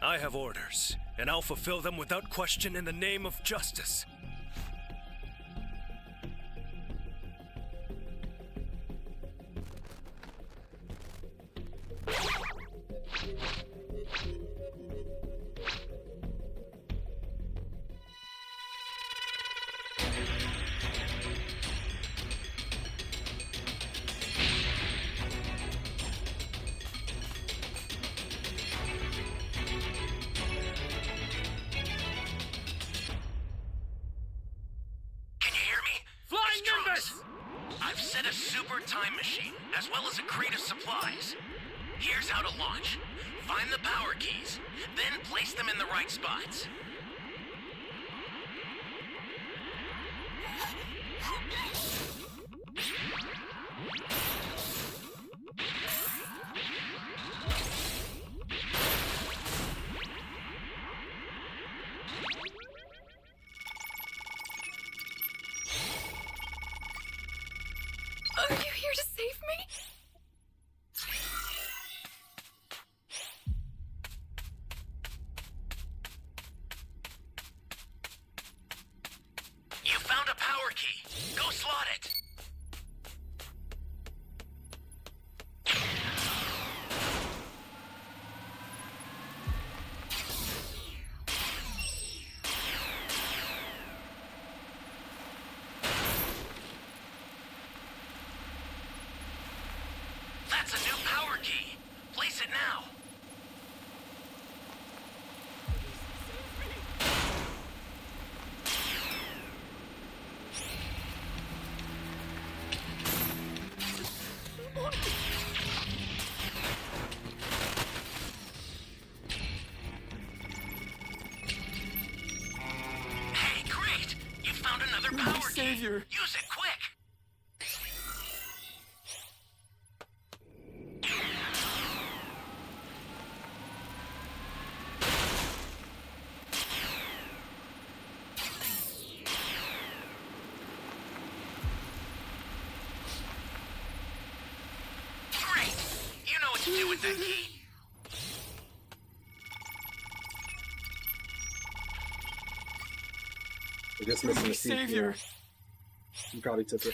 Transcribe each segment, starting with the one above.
I have orders, and I'll fulfill them without question in the name of justice. I've set a super time machine, as well as a crate of supplies. Here's how to launch. Find the power keys, then place them in the right spots. Are you here to save me? You found a power key. Go slot it. That's a new power key. Place it now. Hey, great! You found another power key. Savior. Use it quick. Great! You know what to do with that key. We're just missing the seat. Savior. You probably took it.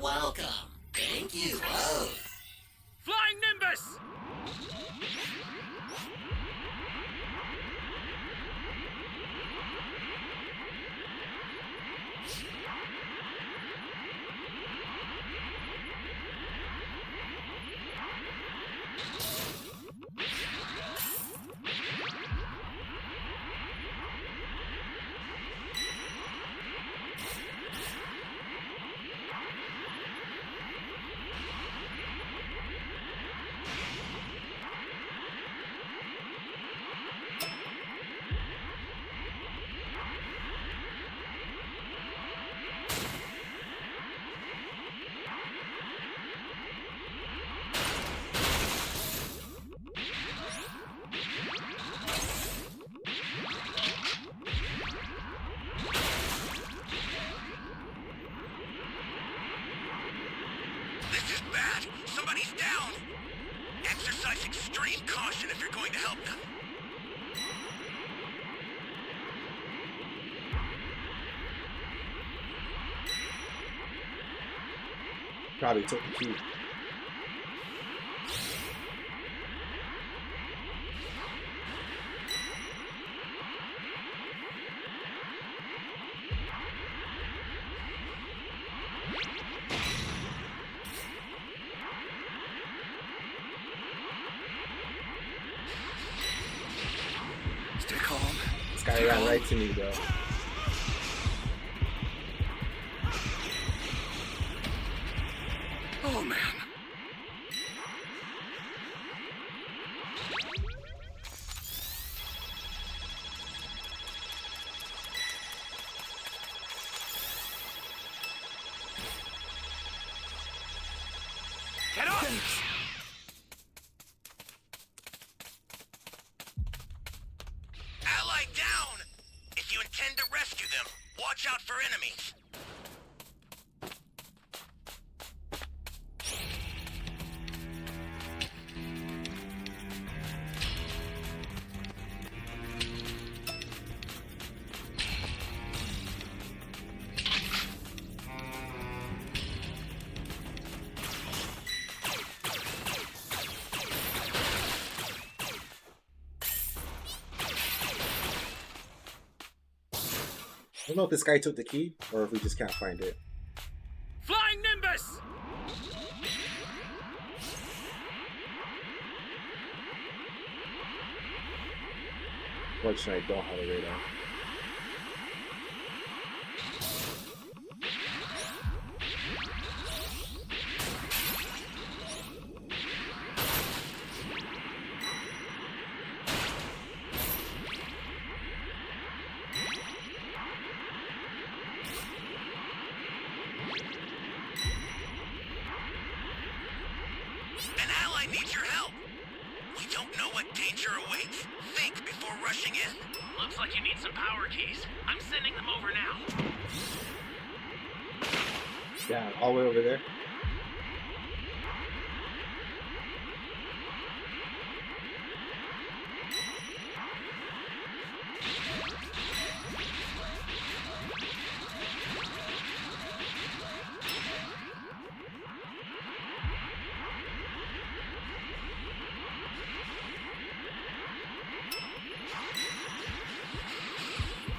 Welcome. Thank you. Oh. Flying Nimbus! This is bad. Somebody's down. Exercise extreme caution if you're going to help them. Probably took the key. Stay calm. This guy ran right to me, bro. Oh, man. Get up! Ally down! If you intend to rescue them, watch out for enemies. don't know if this guy took the key or if we just can't find it. Flying Nimbus! Fortunately, I don't have a radar. An ally needs your help. We don't know what danger awaits. Think before rushing in. Looks like you need some power keys. I'm sending them over now. Yeah, all the way over there.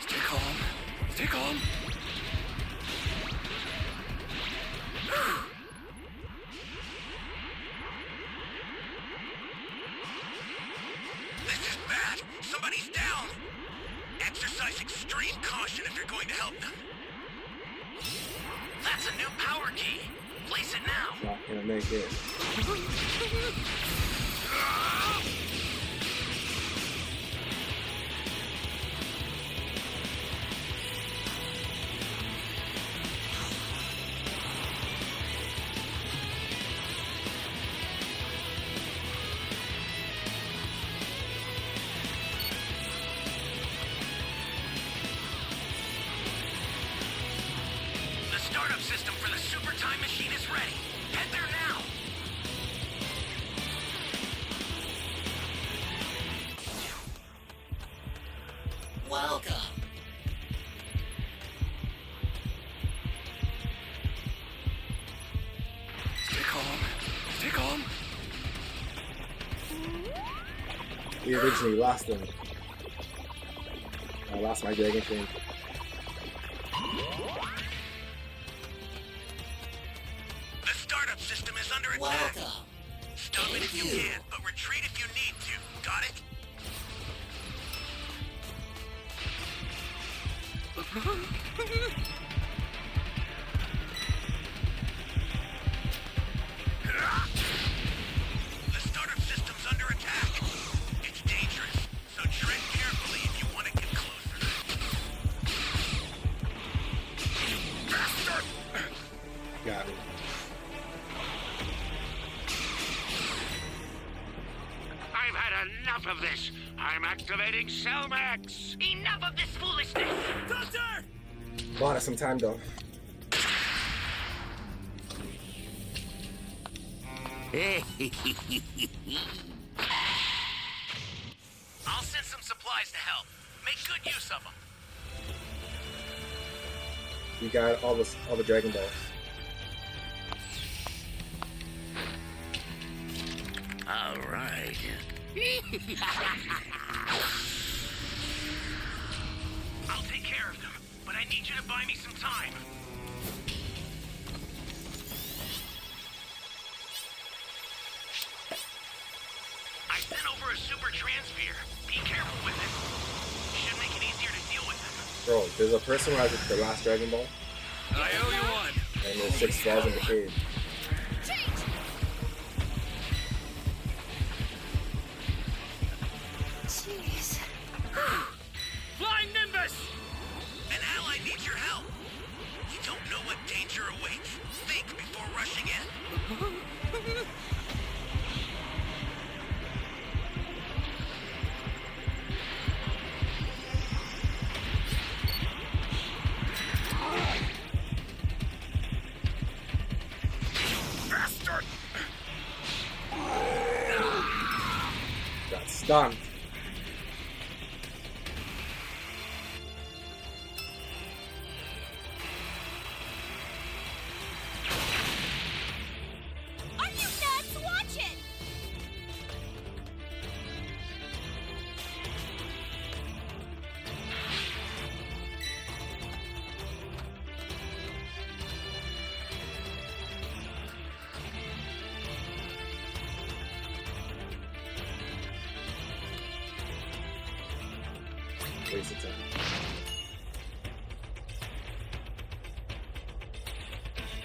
Stay calm. Stay calm. This is bad. Somebody's down. Exercise extreme caution if you're going to help them. That's a new power key. Place it now. Not gonna make it. The startup system for the super time machine is ready. Head there now. Welcome. Stay calm. Stay calm. We originally lost them. I lost my dragon chain. The startup system is under attack. Welcome. Stop it if you can, but retreat if you need to. Got it? The startup system's under attack. It's dangerous, so tread carefully if you want to get closer. Bastard! Got it. I've had enough of this. I'm activating Cellmax. Enough of this foolishness! Doctor! Bought us some time though. I'll send some supplies to help. Make good use of them. We got all the Dragon Balls. All right. I'll take care of them, but I need you to buy me some time. I sent over a super transfer. Be careful with it. Should make it easier to deal with them. Bro, there's a person who has the last Dragon Ball, I owe you one. and there's 6 balls in the cave. Jeez. Flying Nimbus! An ally needs your help. You don't know what danger awaits. Think before rushing in. Bastard! Got stunned. Are you nuts? Watch it! Waste of time.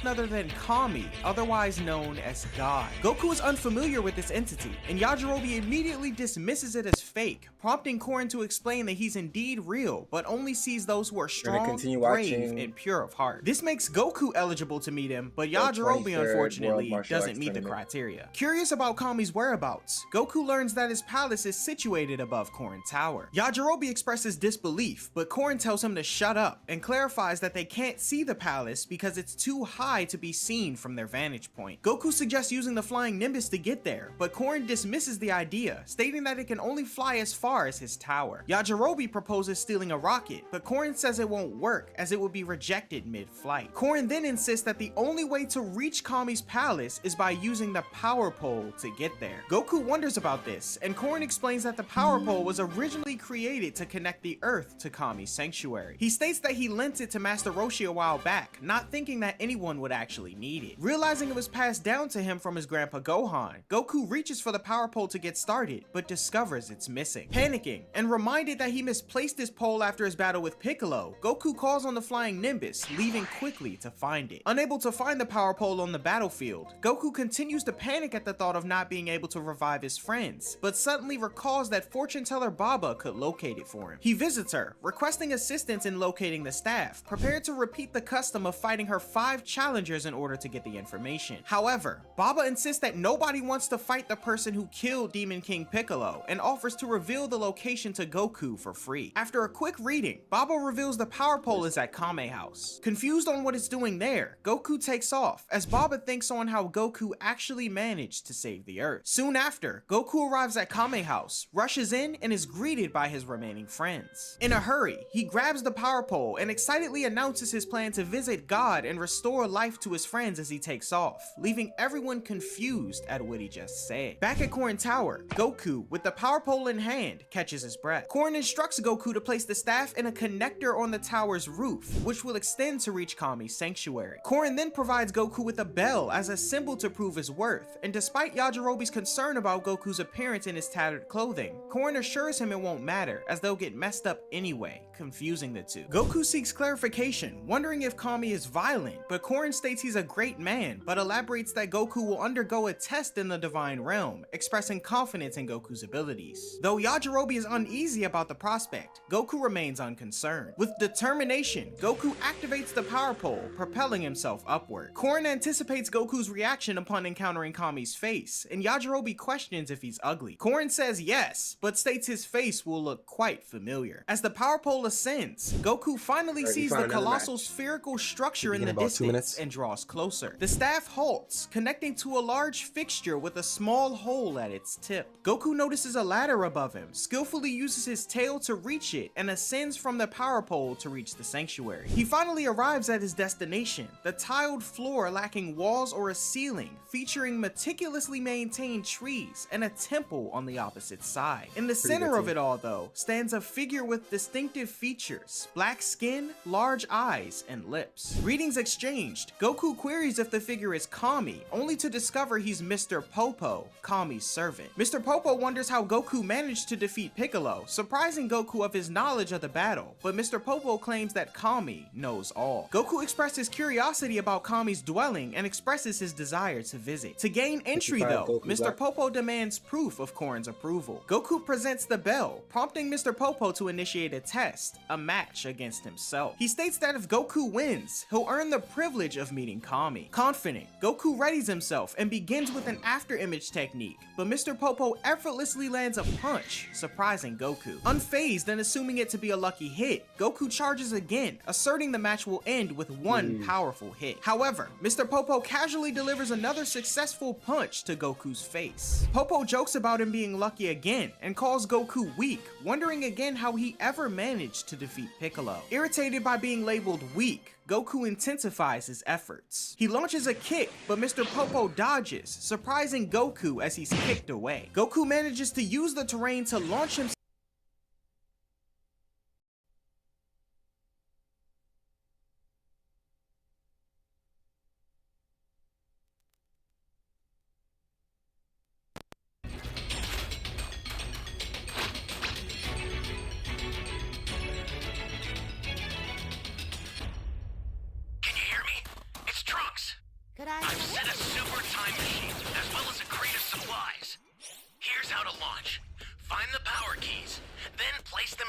Other than Kami, otherwise known as God. Goku is unfamiliar with this entity, and Yajirobe immediately dismisses it as fake, prompting Korin to explain that he's indeed real, but only sees those who are strong, brave, and pure of heart. This makes Goku eligible to meet him, but Yajirobe unfortunately doesn't meet the criteria. Curious about Kami's whereabouts, Goku learns that his palace is situated above Korin Tower. Yajirobe expresses disbelief, but Korin tells him to shut up, and clarifies that they can't see the palace because it's too high to be seen from their vantage point. Goku suggests using the flying Nimbus to get there, but Korin dismisses the idea, stating that it can only fly as far as his tower. Yajirobe proposes stealing a rocket, but Korin says it won't work as it would be rejected mid-flight. Korin then insists that the only way to reach Kami's palace is by using the power pole to get there. Goku wonders about this, and Korin explains that the power pole was originally created to connect the Earth to Kami's sanctuary. He states that he lent it to Master Roshi a while back, not thinking that anyone would actually need it. Realizing it was passed down to him from his grandpa Gohan, Goku reaches for the power pole to get started, but discovers it's missing. Panicking, and reminded that he misplaced his pole after his battle with Piccolo, Goku calls on the flying Nimbus, leaving quickly to find it. Unable to find the power pole on the battlefield, Goku continues to panic at the thought of not being able to revive his friends, but suddenly recalls that fortune teller Baba could locate it for him. He visits her, requesting assistance in locating the staff, prepared to repeat the custom of fighting her 5 challengers in order to get the information. However, Baba insists that nobody wants to fight the person who killed Demon King Piccolo, and offers to reveal the location to Goku for free. After a quick reading, Baba reveals the power pole is at Kame House. Confused on what it's doing there, Goku takes off, as Baba thinks on how Goku actually managed to save the Earth. Soon after, Goku arrives at Kame House, rushes in, and is greeted by his remaining friends. In a hurry, he grabs the power pole and excitedly announces his plan to visit God and restore life to his friends as he takes off, leaving everyone confused at what he just said. Back at Korin Tower, Goku, with the power pole in hand, catches his breath. Korin instructs Goku to place the staff in a connector on the tower's roof, which will extend to reach Kami's sanctuary. Korin then provides Goku with a bell as a symbol to prove his worth, and despite Yajirobe's concern about Goku's appearance in his tattered clothing, Korin assures him it won't matter, as they'll get messed up anyway, confusing the two. Goku seeks clarification, wondering if Kami is violent, but Korin states he's a great man, but elaborates that Goku will undergo a test in the divine realm, expressing confidence in Goku's abilities. Though Yajirobe is uneasy about the prospect, Goku remains unconcerned. With determination, Goku activates the power pole, propelling himself upward. Korin anticipates Goku's reaction upon encountering Kami's face, and Yajirobe questions if he's ugly. Korin says yes, but states his face will look quite familiar. As the power pole ascends, Goku finally sees the colossal spherical structure in the distance and draws closer. The staff halts, connecting to a large fixture with a small hole at its tip. Goku notices a ladder above him, skillfully uses his tail to reach it, and ascends from the power pole to reach the sanctuary. He finally arrives at his destination, the tiled floor lacking walls or a ceiling, featuring meticulously maintained trees and a temple on the opposite side. In the center of it all, though, stands a figure with distinctive features: black skin, large eyes, and lips. Greetings exchanged, Goku queries if the figure is Kami, only to discover he's Mr. Popo, Kami's servant. Mr. Popo wonders how Goku managed to defeat Piccolo, surprising Goku of his knowledge of the battle, but Mr. Popo claims that Kami knows all. Goku expresses curiosity about Kami's dwelling and expresses his desire to visit. To gain entry though, Mr. Popo demands proof of Korin's approval. Goku presents the bell, prompting Mr. Popo to initiate a test, a match against himself. He states that if Goku wins, he'll earn the privilege of meeting Kami. Confident, Goku readies himself and begins with an after image technique, but Mr. Popo effortlessly lands a punch, surprising Goku. Unfazed and assuming it to be a lucky hit, Goku charges again, asserting the match will end with one powerful hit. However, Mr. Popo casually delivers another successful punch to Goku's face. Popo jokes about him being lucky again and calls Goku weak, wondering again how he ever managed to defeat Piccolo. Irritated by being labeled weak, Goku intensifies his efforts. He launches a kick, but Mr. Popo dodges, surprising Goku as he's kicked away. Goku manages to use the terrain to launch himself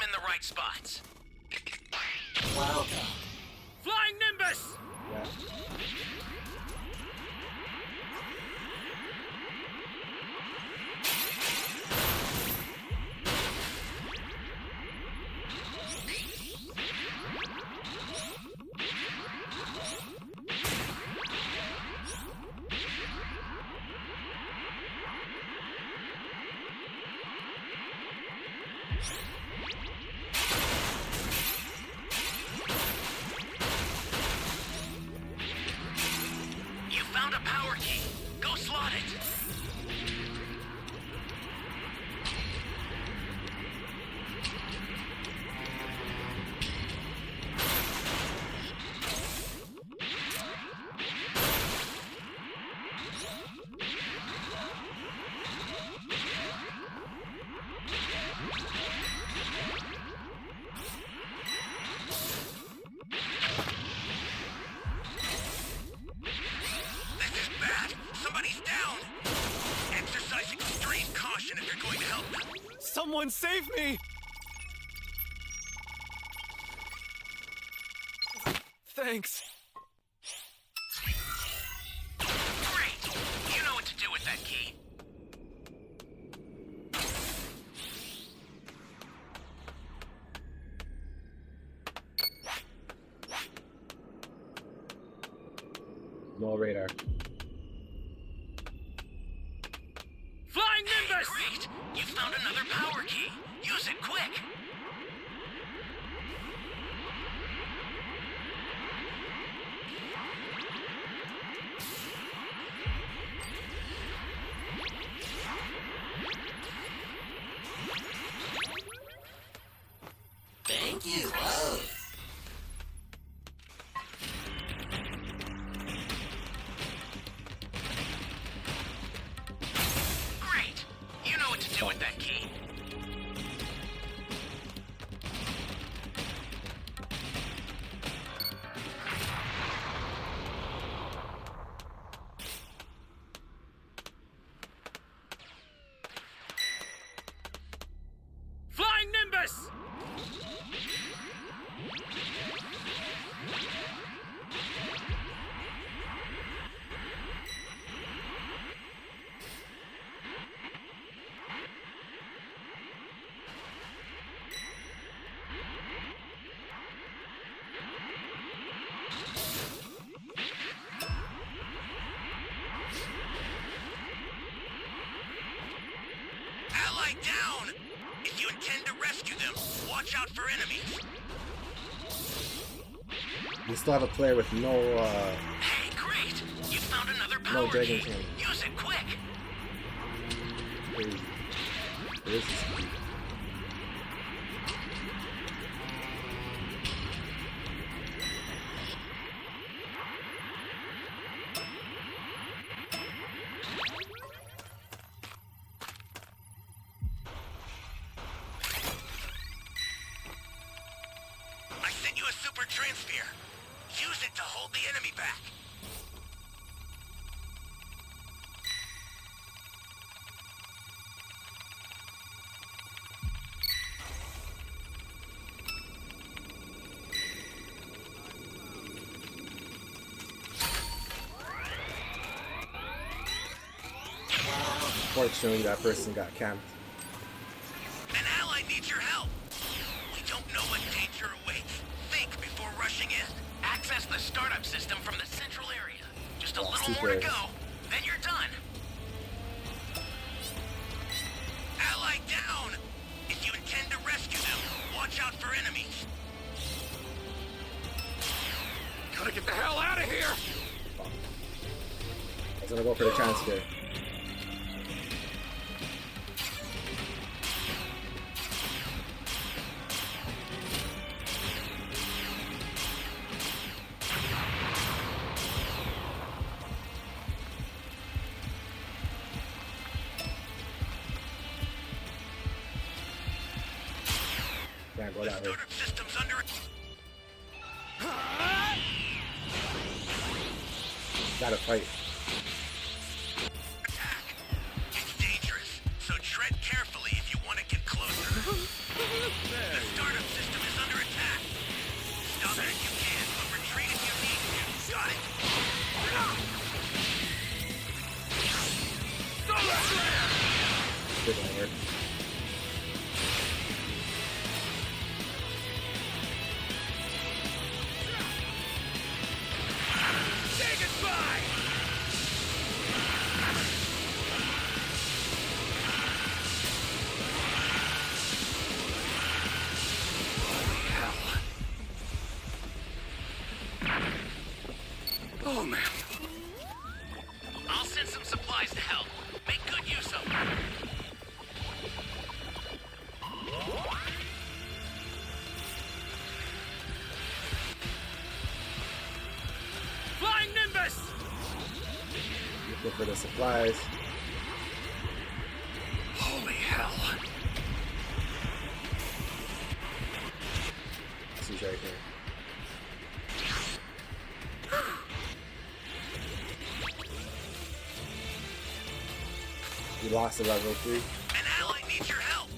in the right spots. Welcome. Flying Nimbus! Yeah. You found a power key. Go slot it. This is bad. Somebody's down. Exercise extreme caution if you're going to help them. Someone save me! Thanks. Great. You know what to do with that key. No radar. Flying Nimbus! Great. You found another power key. Use it quick. Thank you both. Great. You know what to do with that key. Flying Nimbus! Ally down! If you intend to rescue them, watch out for enemies. You still have a player with no, Hey, great! You found another power Dragon key. King. Use it quick. crazy. Where is this key? I sent you a super transfer. Use it to hold the enemy back. Fortunately, that person got camped. An ally needs your help. We don't know what danger awaits. Think before rushing in. Access the startup system from the central area. Just a little more to super. go, then you're done. Ally down! If you intend to rescue them, watch out for enemies. Gotta get the hell out of here! I was gonna go for the transfer. Can't go that way. Startup system's under Gotta fight. attack. It's dangerous, so tread carefully if you want to get closer. The man. I'll send some supplies to help. Make good use of them. Flying Nimbus! Looking for the supplies. Holy hell. He's right here. We lost the level 3. An ally needs your help.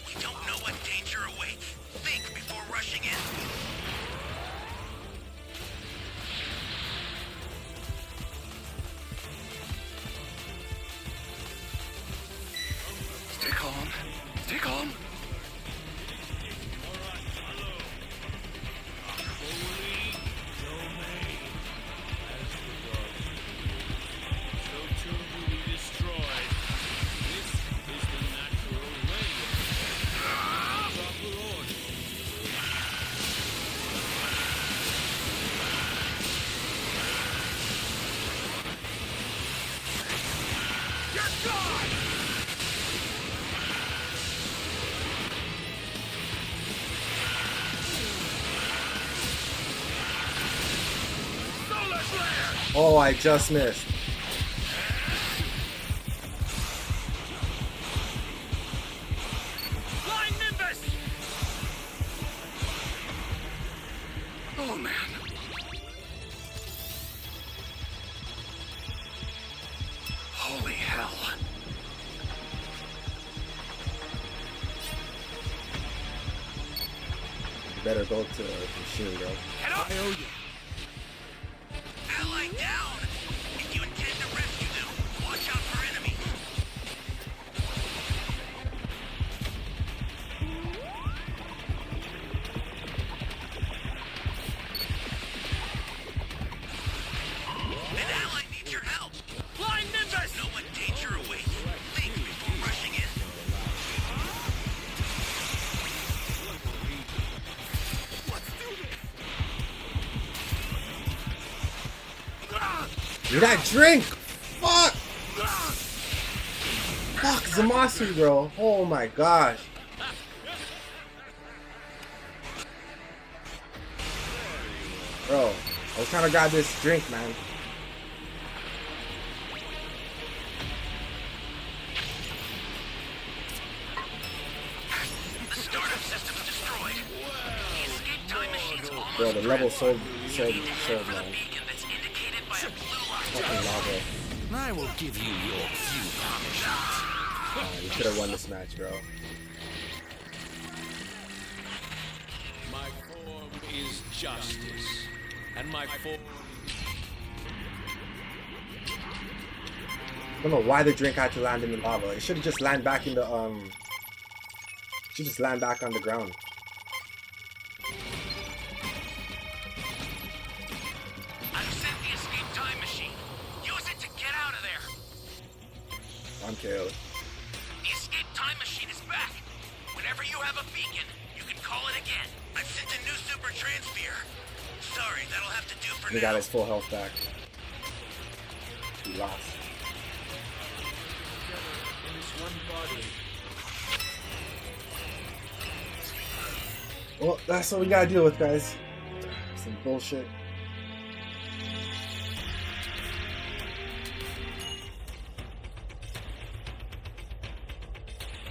We don't know what danger awaits. Think before rushing in. Stay calm. Stay calm. Oh, I just missed. Flying Nimbus! Oh man. Holy hell. You better go to the machine, bro. Head up! I owe you. Ally down! If you intend to rescue them, watch out for enemies. An ally needs your help. Flying Nimbus! Know what danger awaits. Think before rushing in. Dude, that drink! Fuck! Fuck, Zamasu, bro. Oh my gosh. Bro, I was trying to grab this drink, man. The startup system's destroyed. The escape time machine's almost Bro, the level sold, man. man. That's indicated by a blue Fucking lava. I will give you your few punishments. You could have won this match, bro. My form is justice, and my form. I don't know why the drink had to land in the lava. It should have just landed back in the should just land back on the ground. I've sent the escape time machine. Use it to get out of there. I'm KO'd. The escape time machine is back. Whenever you have a beacon, you can call it again. I've sent a new super transfer. Sorry, that'll have to do for He now. got his full health back. He lost. Well, that's what we gotta deal with, guys. Some bullshit.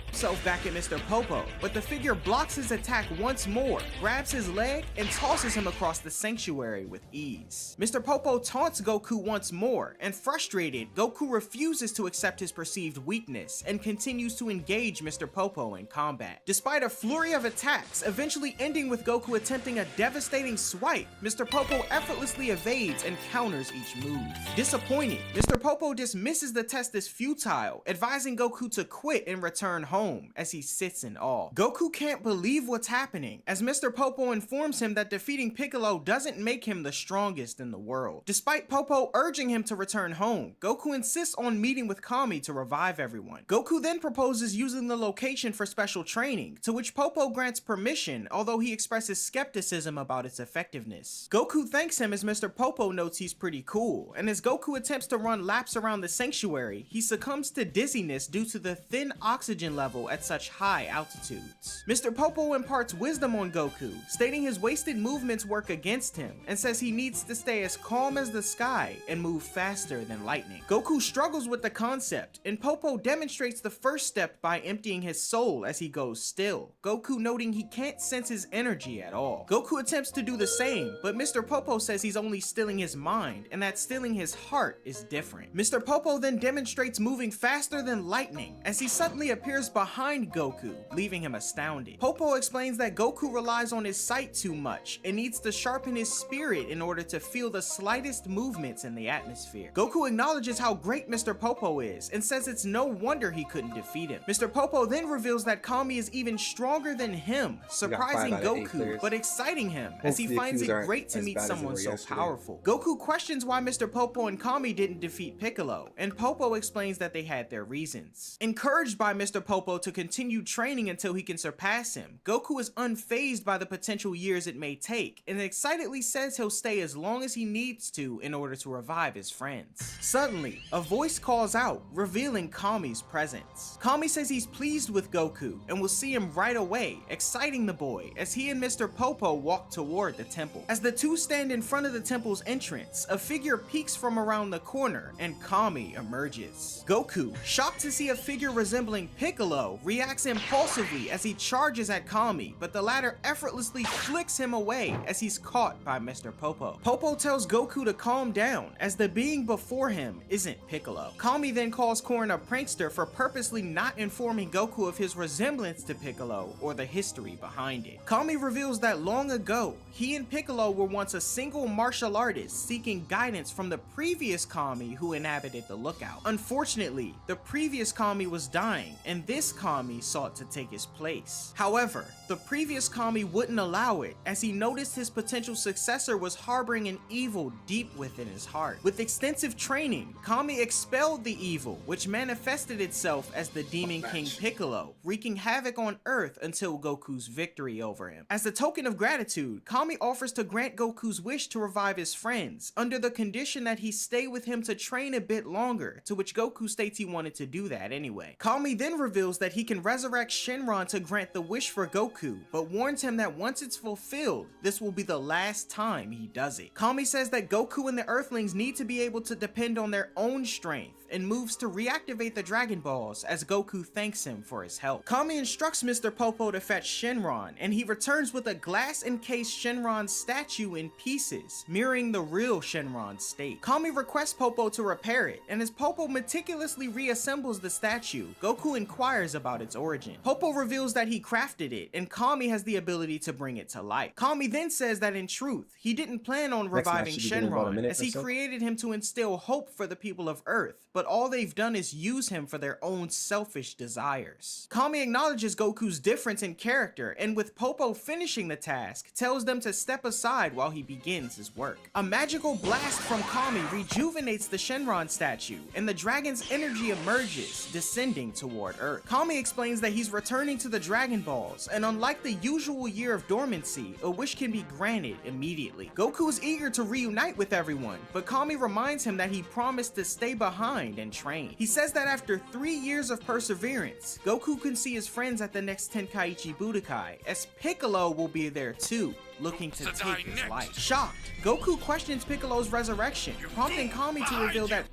Himself back at Mr. Popo, but the figure blocks his attack once more, grabs his leg, and tosses him across the sanctuary with ease. Mr. Popo taunts Goku once more, and frustrated, Goku refuses to accept his perceived weakness and continues to engage Mr. Popo in combat. Despite a flurry of attacks, eventually ending with Goku attempting a devastating swipe, Mr. Popo effortlessly evades and counters each move. Disappointed, Mr. Popo dismisses the test as futile, advising Goku to quit and return home. home as he sits in awe. Goku can't believe what's happening as Mr. Popo informs him that defeating Piccolo doesn't make him the strongest in the world. Despite Popo urging him to return home, Goku insists on meeting with Kami to revive everyone. Goku then proposes using the location for special training, to which Popo grants permission, although he expresses skepticism about its effectiveness. Goku thanks him as Mr. Popo notes he's pretty cool, and as Goku attempts to run laps around the sanctuary, he succumbs to dizziness due to the thin oxygen level at such high altitudes. Mr. Popo imparts wisdom on Goku, stating his wasted movements work against him, and says he needs to stay as calm as the sky and move faster than lightning. Goku struggles with the concept, and Popo demonstrates the first step by emptying his soul as he goes still, Goku noting he can't sense his energy at all. Goku attempts to do the same, but Mr. Popo says he's only stilling his mind, and that stilling his heart is different. Mr. Popo then demonstrates moving faster than lightning, as he suddenly appears behind Goku, leaving him astounded. Popo explains that Goku relies on his sight too much, and needs to sharpen his spirit in order to feel the slightest movements in the atmosphere. Goku acknowledges how great Mr. Popo is, and says it's no wonder he couldn't defeat him. Mr. Popo then reveals that Kami is even stronger than him, surprising Goku, but exciting him, as he finds it great to meet someone so powerful. Goku questions why Mr. Popo and Kami didn't defeat Piccolo, and Popo explains that they had their reasons. Encouraged by Mr. Popo to continue training until he can surpass him, Goku is unfazed by the potential years it may take, and excitedly says he'll stay as long as he needs to in order to revive his friends. Suddenly, a voice calls out, revealing Kami's presence. Kami says he's pleased with Goku, and will see him right away, exciting the boy, as he and Mr. Popo walk toward the temple. As the two stand in front of the temple's entrance, a figure peeks from around the corner, and Kami emerges. Goku, shocked to see a figure resembling Piccolo, reacts impulsively as he charges at Kami, but the latter effortlessly flicks him away as he's caught by Mr. Popo. Popo tells Goku to calm down, as the being before him isn't Piccolo. Kami then calls Korin a prankster for purposely not informing Goku of his resemblance to Piccolo or the history behind it. Kami reveals that long ago, he and Piccolo were once a single martial artist seeking guidance from the previous Kami who inhabited the lookout. Unfortunately, the previous Kami was dying, and this Kami sought to take his place. However, the previous Kami wouldn't allow it, as he noticed his potential successor was harboring an evil deep within his heart. With extensive training, Kami expelled the evil, which manifested itself as the Demon King Piccolo, wreaking havoc on Earth until Goku's victory over him. As a token of gratitude, Kami offers to grant Goku's wish to revive his friends, under the condition that he stay with him to train a bit longer, to which Goku states he wanted to do that anyway. Kami then reveals that he can resurrect Shenron to grant the wish for Goku, but warns him that once it's fulfilled, this will be the last time he does it. Kami says that Goku and the Earthlings need to be able to depend on their own strength, and moves to reactivate the Dragon Balls as Goku thanks him for his help. Kami instructs Mr. Popo to fetch Shenron, and he returns with a glass-encased Shenron statue in pieces, mirroring the real Shenron's state. Kami requests Popo to repair it, and as Popo meticulously reassembles the statue, Goku inquires about its origin. Popo reveals that he crafted it, and Kami has the ability to bring it to life. Kami then says that in truth, he didn't plan on reviving Shenron, as he created him to instill hope for the people of Earth, but all they've done is use him for their own selfish desires. Kami acknowledges Goku's difference in character, and with Popo finishing the task, tells them to step aside while he begins his work. A magical blast from Kami rejuvenates the Shenron statue, and the dragon's energy emerges, descending toward Earth. Kami explains that he's returning to the Dragon Balls, and unlike the usual year of dormancy, a wish can be granted immediately. Goku is eager to reunite with everyone, but Kami reminds him that he promised to stay behind and train. He says that after 3 years of perseverance, Goku can see his friends at the next Tenkaichi Budokai, as Piccolo will be there too, looking to take his life. Shocked, Goku questions Piccolo's resurrection, prompting Kami to reveal that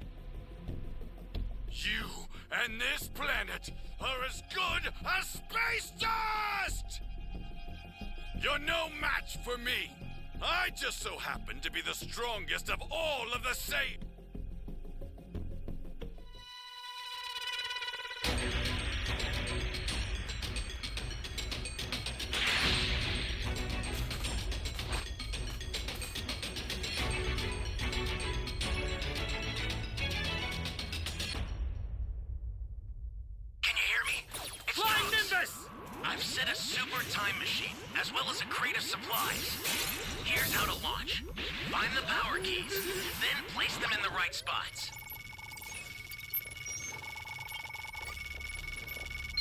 You and this planet are as good as space dust! You're no match for me. I just so happen to be the strongest of all of the Saiyans. Can you hear me? It's I I've set a super time machine, as well as a crate of supplies. Here's how to launch. Find the power keys, then place them in the right spots.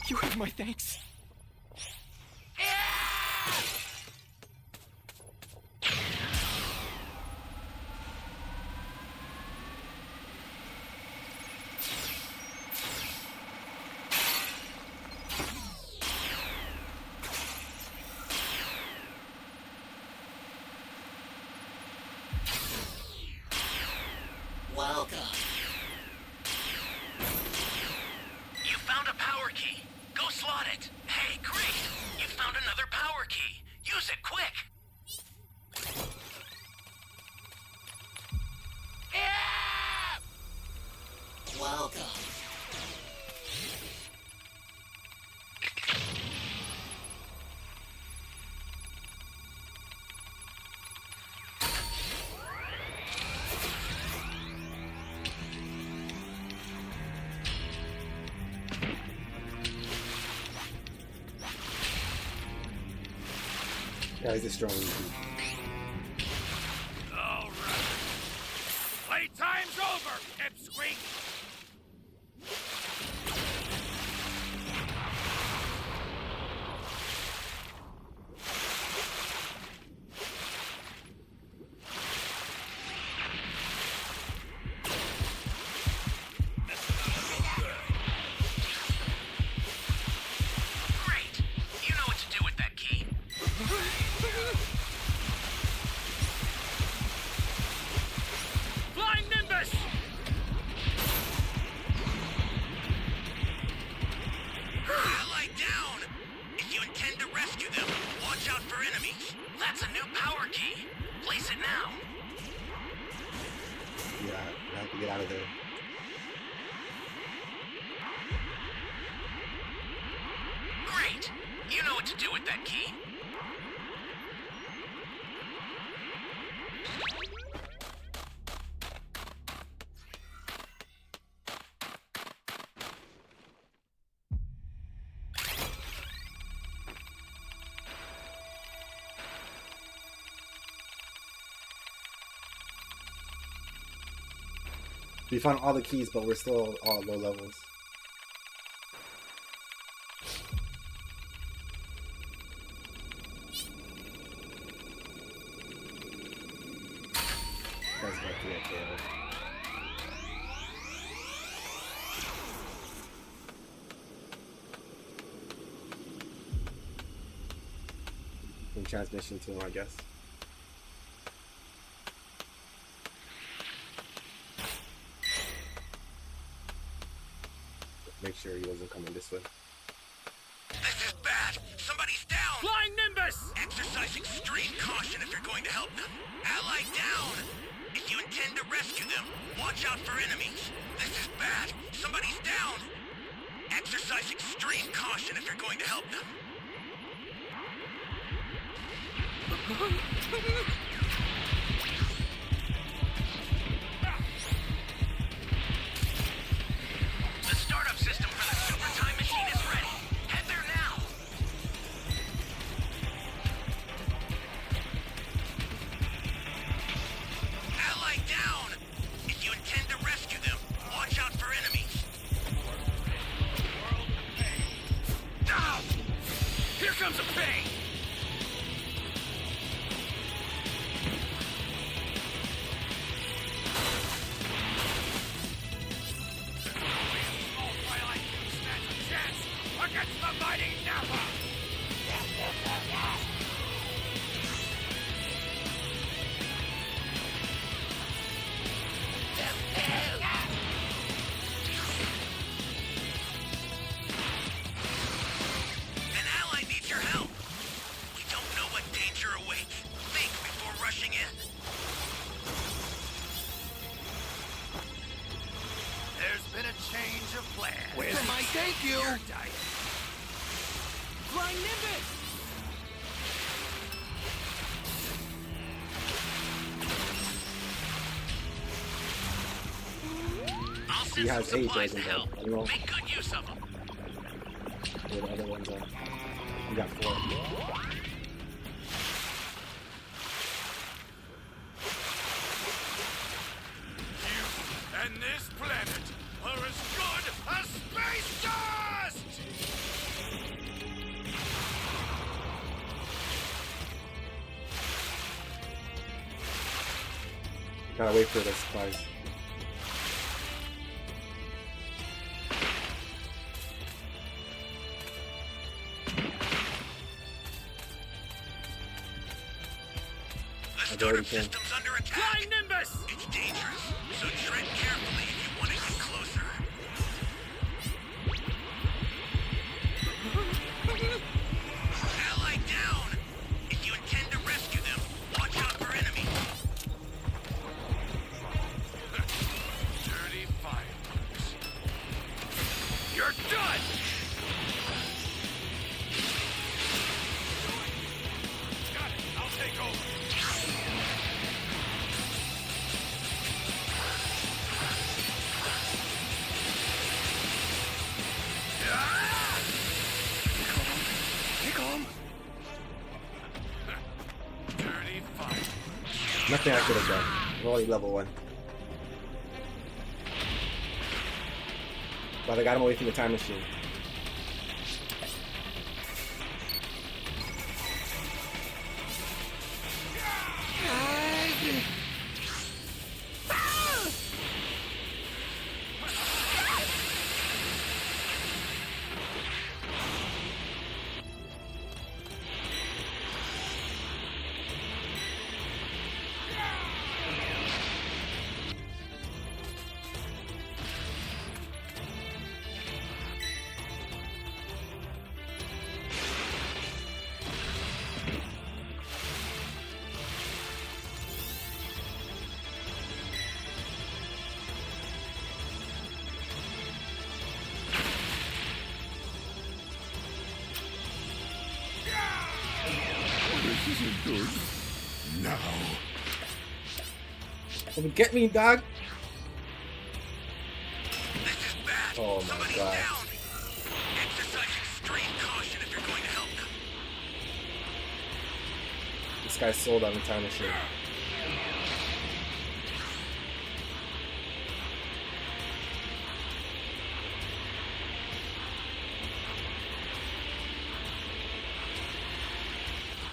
You have my thanks. Welcome. You found a power key. Go slot it. Hey, great! You found another power key. Use it quick. Welcome. Guys, it's strong. All right. Playtime's over, pipsqueak. Great. You know what to do with that key. Flying Nimbus! Ally down! If you intend to rescue them, watch out for enemies. That's a new power key. Place it now. Yeah, I have to get out of there. Great. You know what to do with that key. We found all the keys, but we're still all low levels. That's about to get killed. From transmission to him, I guess. Make sure he wasn't coming this way. This is bad. Somebody's down. Flying Nimbus! Exercise extreme caution if you're going to help them. Ally down! If you intend to rescue them, watch out for enemies. This is bad. Somebody's down. Exercise extreme caution if you're going to help them. The startup system for the super time machine is ready. Head there now. Ally down! If you intend to rescue them, watch out for enemies. Down! Here comes a pain! Against the mighty Nappa! An ally needs your help. We don't know what danger awaits. Think before rushing in. There's been a change of plan. Where's my thank you? Your diet. Flying Nimbus! I'll He send has some 8, supplies doesn't to he? help. I don't know Make good use of them. where the other ones are. You got 4. You and this planet are as good as space dust! Gotta wait for the supplies. The I've already startup came. system's under attack. Flying Nimbus! It's dangerous, so tread carefully if you want to get closer. Ally down! If you intend to rescue them, watch out for enemies. Dirty fireworks. You're done! Got it. I'll take over. Dirty fireworks. Nothing I could have done. I'm only level 1. But I got him away from the time machine. Now. Come and get me, dog! This is bad. Oh my Somebody's God. down. Exercise extreme caution if you're going to help them. This guy's sold on the time machine.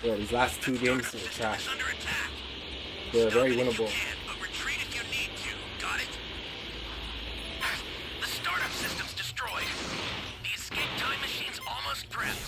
Yo, these last 2 games were trash. Under attack. They're very Stop it if you winnable. can, but retreat if you need to. Got it? The startup system's destroyed. The escape time machine's almost prepped.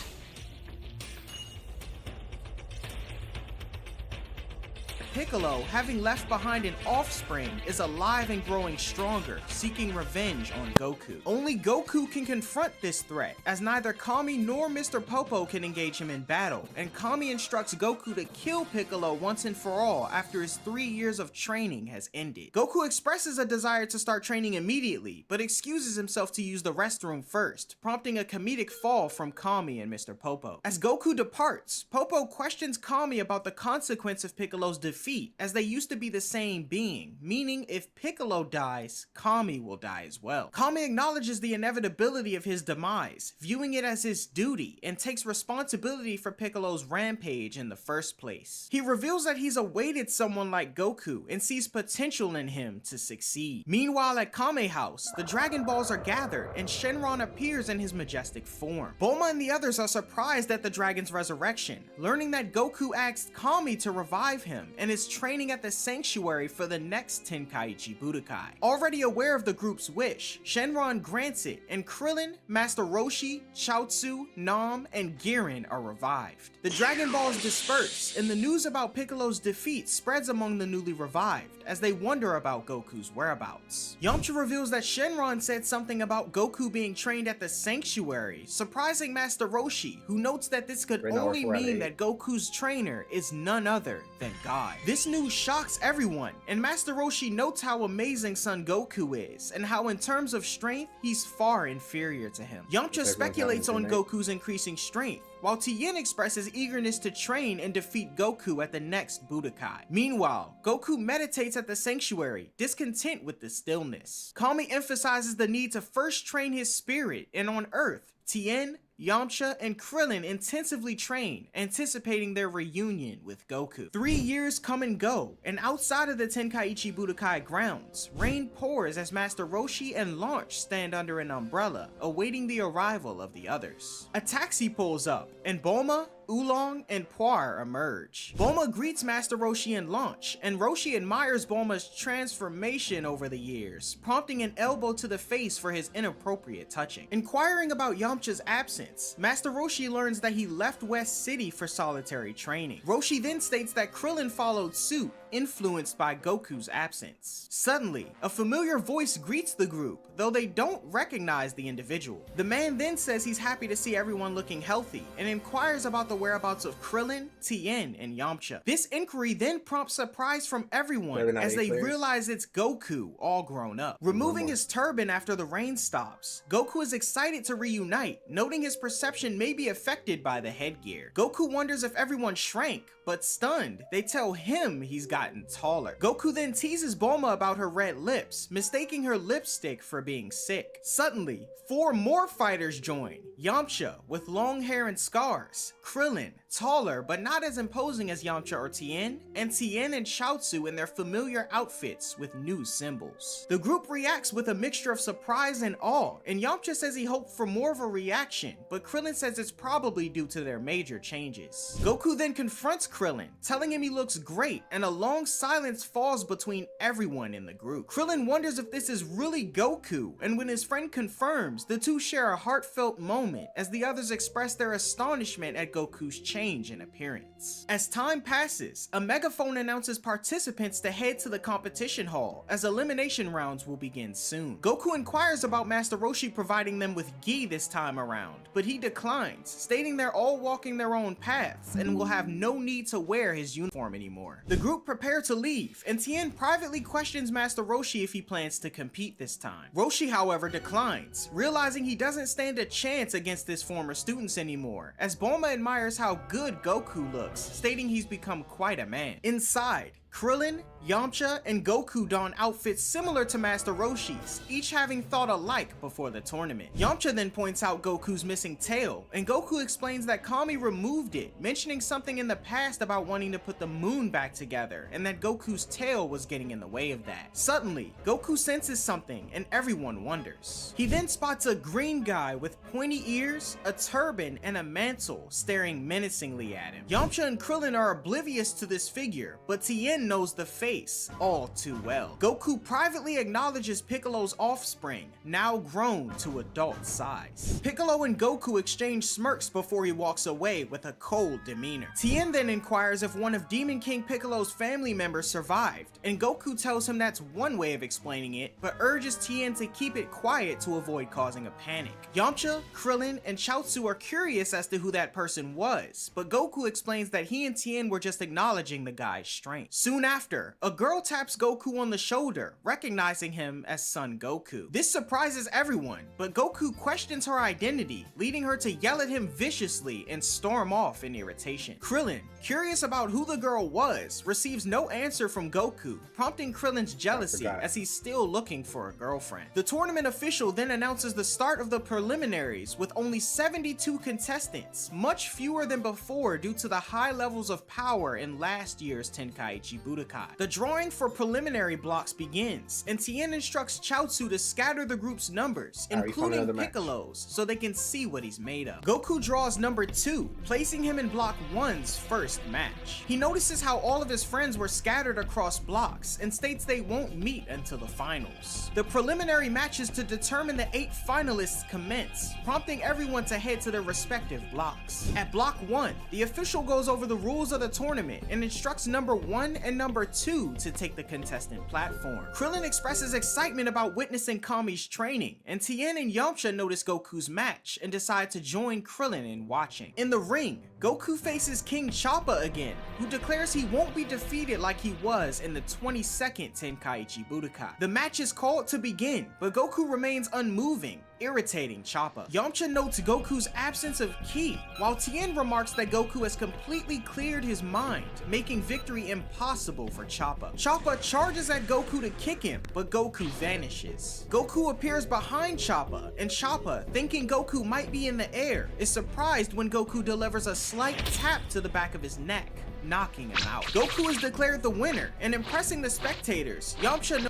Piccolo, having left behind an offspring, is alive and growing stronger, seeking revenge on Goku. Only Goku can confront this threat, as neither Kami nor Mr. Popo can engage him in battle, and Kami instructs Goku to kill Piccolo once and for all after his 3 years of training has ended. Goku expresses a desire to start training immediately, but excuses himself to use the restroom first, prompting a comedic fall from Kami and Mr. Popo. As Goku departs, Popo questions Kami about the consequence of Piccolo's defeat, as they used to be the same being, meaning if Piccolo dies, Kami will die as well. Kami acknowledges the inevitability of his demise, viewing it as his duty, and takes responsibility for Piccolo's rampage in the first place. He reveals that he's awaited someone like Goku and sees potential in him to succeed. Meanwhile, at Kame House, the Dragon Balls are gathered and Shenron appears in his majestic form. Bulma and the others are surprised at the dragon's resurrection, learning that Goku asked Kami to revive him and is training at the sanctuary for the next Tenkaichi Budokai. Already aware of the group's wish, Shenron grants it, and Krillin, Master Roshi, Chaozu, Nam, and Girin are revived. The Dragon Balls disperse, and the news about Piccolo's defeat spreads among the newly revived, as they wonder about Goku's whereabouts. Yamcha reveals that Shenron said something about Goku being trained at the sanctuary, surprising Master Roshi, who notes that this could Right now, only we're at mean 8. that Goku's trainer is none other than God. This news shocks everyone, and Master Roshi notes how amazing Son Goku is, and how in terms of strength, he's far inferior to him. Yamcha Everyone's speculates on having a good night. Goku's increasing strength, while Tien expresses eagerness to train and defeat Goku at the next Budokai. Meanwhile, Goku meditates at the sanctuary, discontent with the stillness. Kami emphasizes the need to first train his spirit, and on Earth, Tien, Yamcha, and Krillin intensively train, anticipating their reunion with Goku. 3 years come and go, and outside of the Tenkaichi Budokai grounds, rain pours as Master Roshi and Launch stand under an umbrella, awaiting the arrival of the others. A taxi pulls up, and Bulma, Oolong, and Puar emerge. Bulma greets Master Roshi and Launch, and Roshi admires Bulma's transformation over the years, prompting an elbow to the face for his inappropriate touching. Inquiring about Yamcha's absence, Master Roshi learns that he left West City for solitary training. Roshi then states that Krillin followed suit, influenced by Goku's absence. Suddenly, a familiar voice greets the group, though they don't recognize the individual. The man then says he's happy to see everyone looking healthy, and inquires about the whereabouts of Krillin, Tien, and Yamcha. This inquiry then prompts surprise from everyone as they realize it's Goku, all grown up. Removing his turban after the rain stops, Goku is excited to reunite, noting his perception may be affected by the headgear. Goku wonders if everyone shrank, but stunned, they tell him he's gotten taller. Goku then teases Bulma about her red lips, mistaking her lipstick for being sick. Suddenly, 4 more fighters join. Yamcha, with long hair and scars, Krillin, taller but not as imposing as Yamcha or Tien, and Tien and Chaozu in their familiar outfits with new symbols. The group reacts with a mixture of surprise and awe, and Yamcha says he hoped for more of a reaction, but Krillin says it's probably due to their major changes. Goku then confronts Krillin, telling him he looks great, and a long silence falls between everyone in the group. Krillin wonders if this is really Goku, and when his friend confirms, the two share a heartfelt moment as the others express their astonishment at Goku's change in appearance. As time passes, a megaphone announces participants to head to the competition hall, as elimination rounds will begin soon. Goku inquires about Master Roshi providing them with gi this time around, but he declines, stating they're all walking their own paths and will have no need to wear his uniform anymore. The group prepare to leave, and Tien privately questions Master Roshi if he plans to compete this time. Roshi, however, declines, realizing he doesn't stand a chance against his former students anymore, as Bulma admires how good Goku looks, stating he's become quite a man. Inside, Krillin, Yamcha, and Goku don outfits similar to Master Roshi's, each having thought alike before the tournament. Yamcha then points out Goku's missing tail, and Goku explains that Kami removed it, mentioning something in the past about wanting to put the moon back together, and that Goku's tail was getting in the way of that. Suddenly, Goku senses something, and everyone wonders. He then spots a green guy with pointy ears, a turban, and a mantle, staring menacingly at him. Yamcha and Krillin are oblivious to this figure, but Tien knows the face all too well. Goku privately acknowledges Piccolo's offspring, now grown to adult size. Piccolo and Goku exchange smirks before he walks away with a cold demeanor. Tien then inquires if one of Demon King Piccolo's family members survived, and Goku tells him that's one way of explaining it, but urges Tien to keep it quiet to avoid causing a panic. Yamcha, Krillin, and Chaozu are curious as to who that person was, but Goku explains that he and Tien were just acknowledging the guy's strength. Soon after, a girl taps Goku on the shoulder, recognizing him as Son Goku. This surprises everyone, but Goku questions her identity, leading her to yell at him viciously and storm off in irritation. Krillin, curious about who the girl was, receives no answer from Goku, prompting Krillin's jealousy as he's still looking for a girlfriend. The tournament official then announces the start of the preliminaries with only 72 contestants, much fewer than before due to the high levels of power in last year's Tenkaichi Budokai. The drawing for preliminary blocks begins, and Tien instructs Chaozu to scatter the group's numbers, including Piccolo's, so they can see what he's made of. Goku draws number 2, placing him in block 1's first match. He notices how all of his friends were scattered across blocks, and states they won't meet until the finals. The preliminary matches to determine the 8 finalists commence, prompting everyone to head to their respective blocks. At block 1, the official goes over the rules of the tournament and instructs number 1 and number 2 to take the contestant platform. Krillin expresses excitement about witnessing Kami's training, and Tien and Yamcha notice Goku's match and decide to join Krillin in watching. In the ring, Goku faces King Choppa again, who declares he won't be defeated like he was in the 22nd Tenkaichi Budokai. The match is called to begin, but Goku remains unmoving, irritating Choppa. Yamcha notes Goku's absence of ki, while Tien remarks that Goku has completely cleared his mind, making victory impossible for Choppa. Choppa charges at Goku to kick him, but Goku vanishes. Goku appears behind Choppa, and Choppa, thinking Goku might be in the air, is surprised when Goku delivers a slight tap to the back of his neck, knocking him out. Goku is declared the winner, and impressing the spectators, Yamcha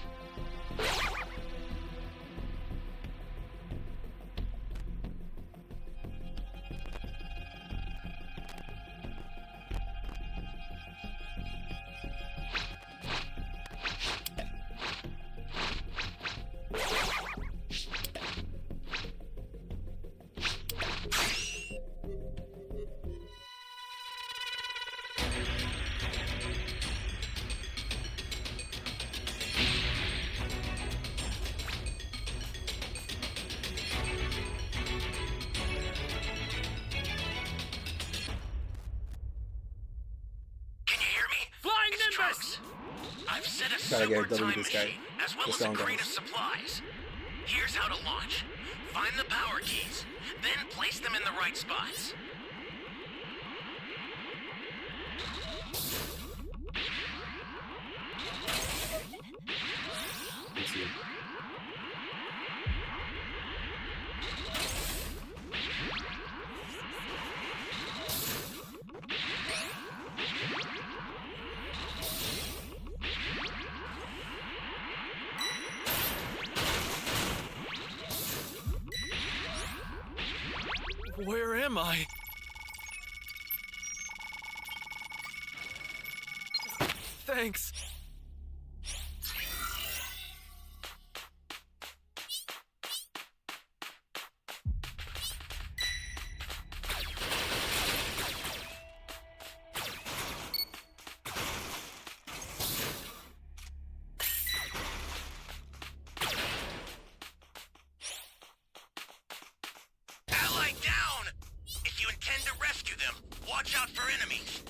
I've set a Gotta sewer get a W time this guy. machine, as well This as a song crate of goes. supplies. Here's how to launch. Find the power keys, then place them in the right spots. Let's see. Where am I? Thanks. Ally down! If you intend to rescue them, watch out for enemies.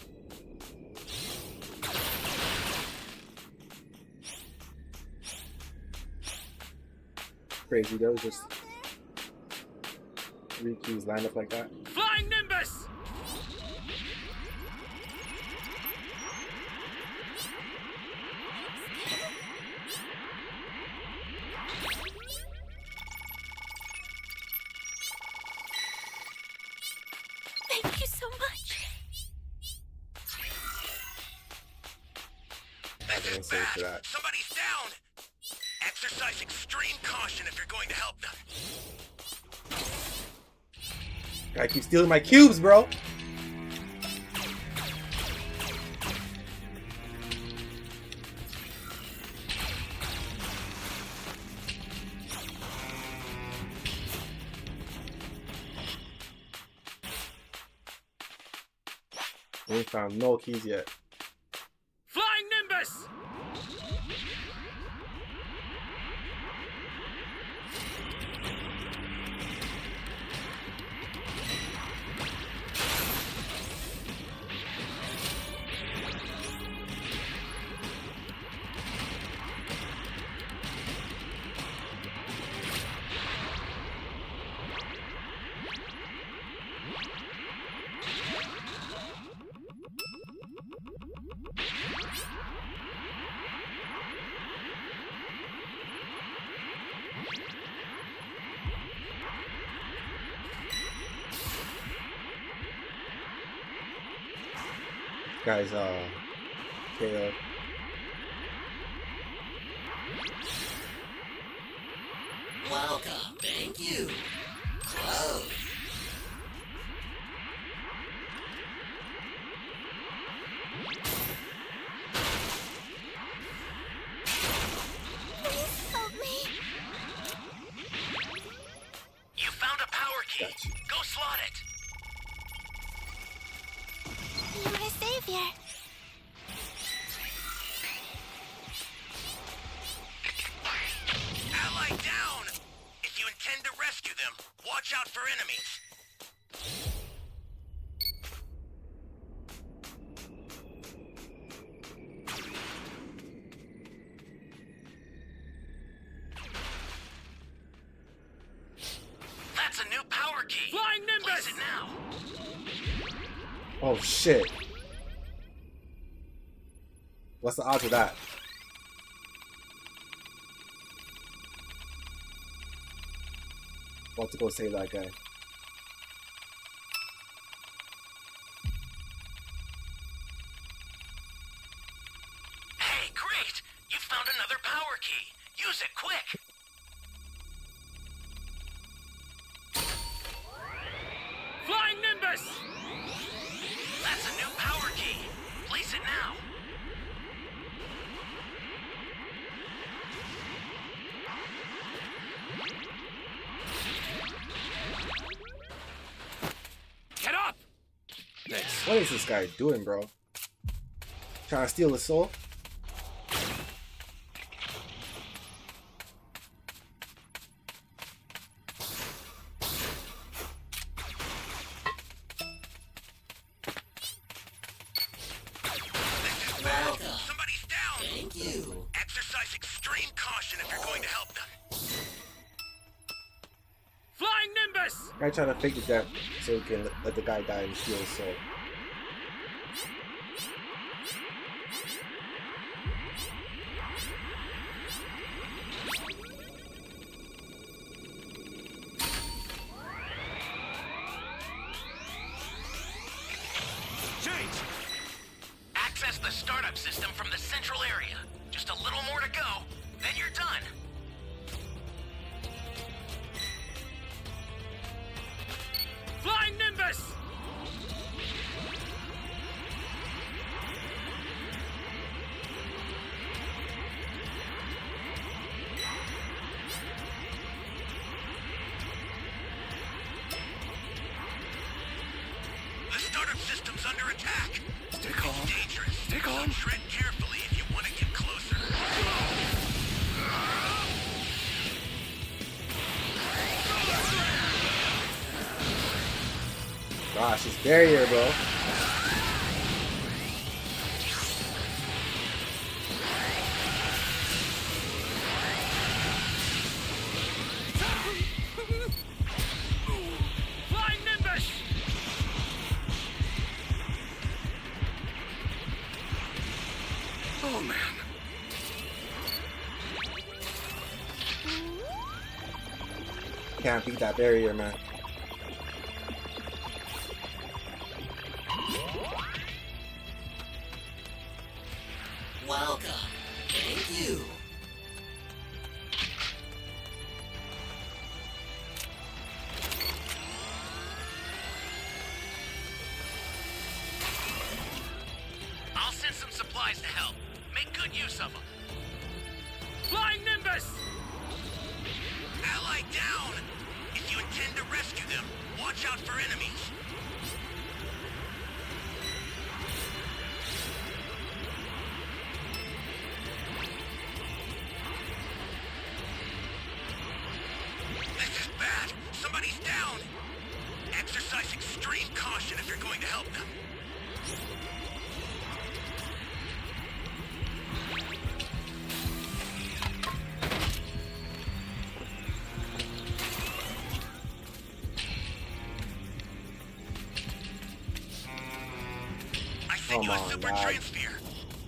Crazy, those just 3 keys lined up like that. Flying Nimbus! Thank you so much. This didn't is save for bad. that. Somebody's down! Exercise extreme caution if you're going to help them. Guy keeps stealing my cubes, bro. We ain't found no keys yet. Flying Nimbus! Guys, KO. Welcome. Thank you. Close. Please help me. You found a power key. Gotcha. Go slot it. You're my savior. Ally down! If you intend to rescue them, watch out for enemies. Oh shit. What's the odds of that? About to go save that guy. Hey, great! You found another power key. Use it quick. Flying Nimbus! That's a new power key. Place it now. Get up! Thanks. What is this guy doing, bro? Trying to steal his soul? Somebody's down. Thank you. Exercise extreme caution if you're going to help them. Flying Nimbus! Guy trying to fake the death so he can let the guy die and steal his soul. Change! Access the startup system from the central area. Just a little more to go, then you're done. Flying Nimbus! The startup system's under attack. Stay calm. It's dangerous. Stay calm. So tread carefully if you want to get closer. Gosh, his barrier, bro. Flying Nimbus! Oh man. Can't beat that barrier, man. Welcome. Thank you. I'll send some supplies to help. Make good use of them. Flying Nimbus! Ally down! If you intend to rescue them, watch out for enemies. This is bad. Somebody's down. Exercise extreme caution if you're going to help them. I sent you a Come on, super lad. transfer.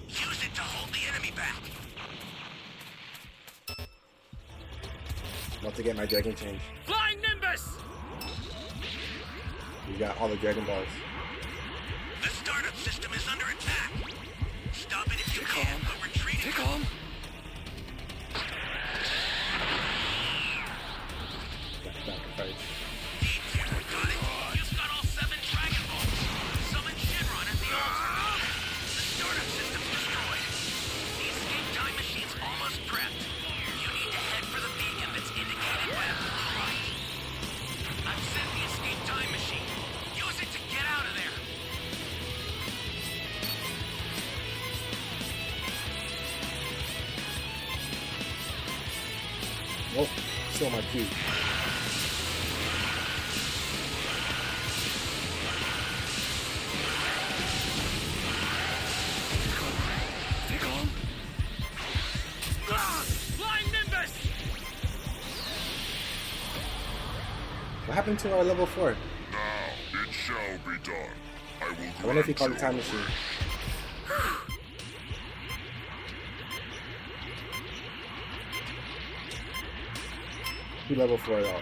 Use it to hold the enemy back. About to get my dragon change. Flying Nimbus! We got all the Dragon Balls. The startup system is under attack. Stop it if you can, but retreat. Stay calm. Sacrifice. Got it. You've got all 7 Dragon Balls. Summon Shinron at the altar. The startup system's destroyed. The escape time machine's almost prepped. You need to head for the beacon that's indicated by a blue light. I've sent the escape time machine. Use it to get out of there. Oh, still my cue. Stay calm. Ah! Flying Nimbus! What happened to our level 4? Now it shall be done. I will I wonder if he called the time machine. He level 4 though.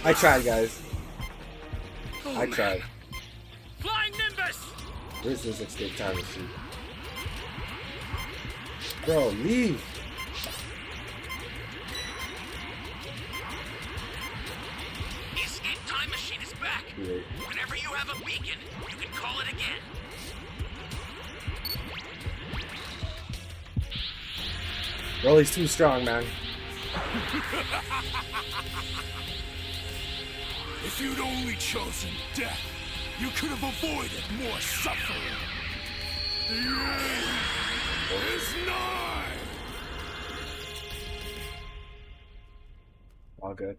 I tried, guys. I tried. Flying Nimbus! Where's this escape time machine? Bro, leave! The escape time machine is back. Wait. Whenever you have a beacon, you can call it again. Bro, he's too strong, man. If you'd only chosen death, you could have avoided more suffering. The end is nigh! All good.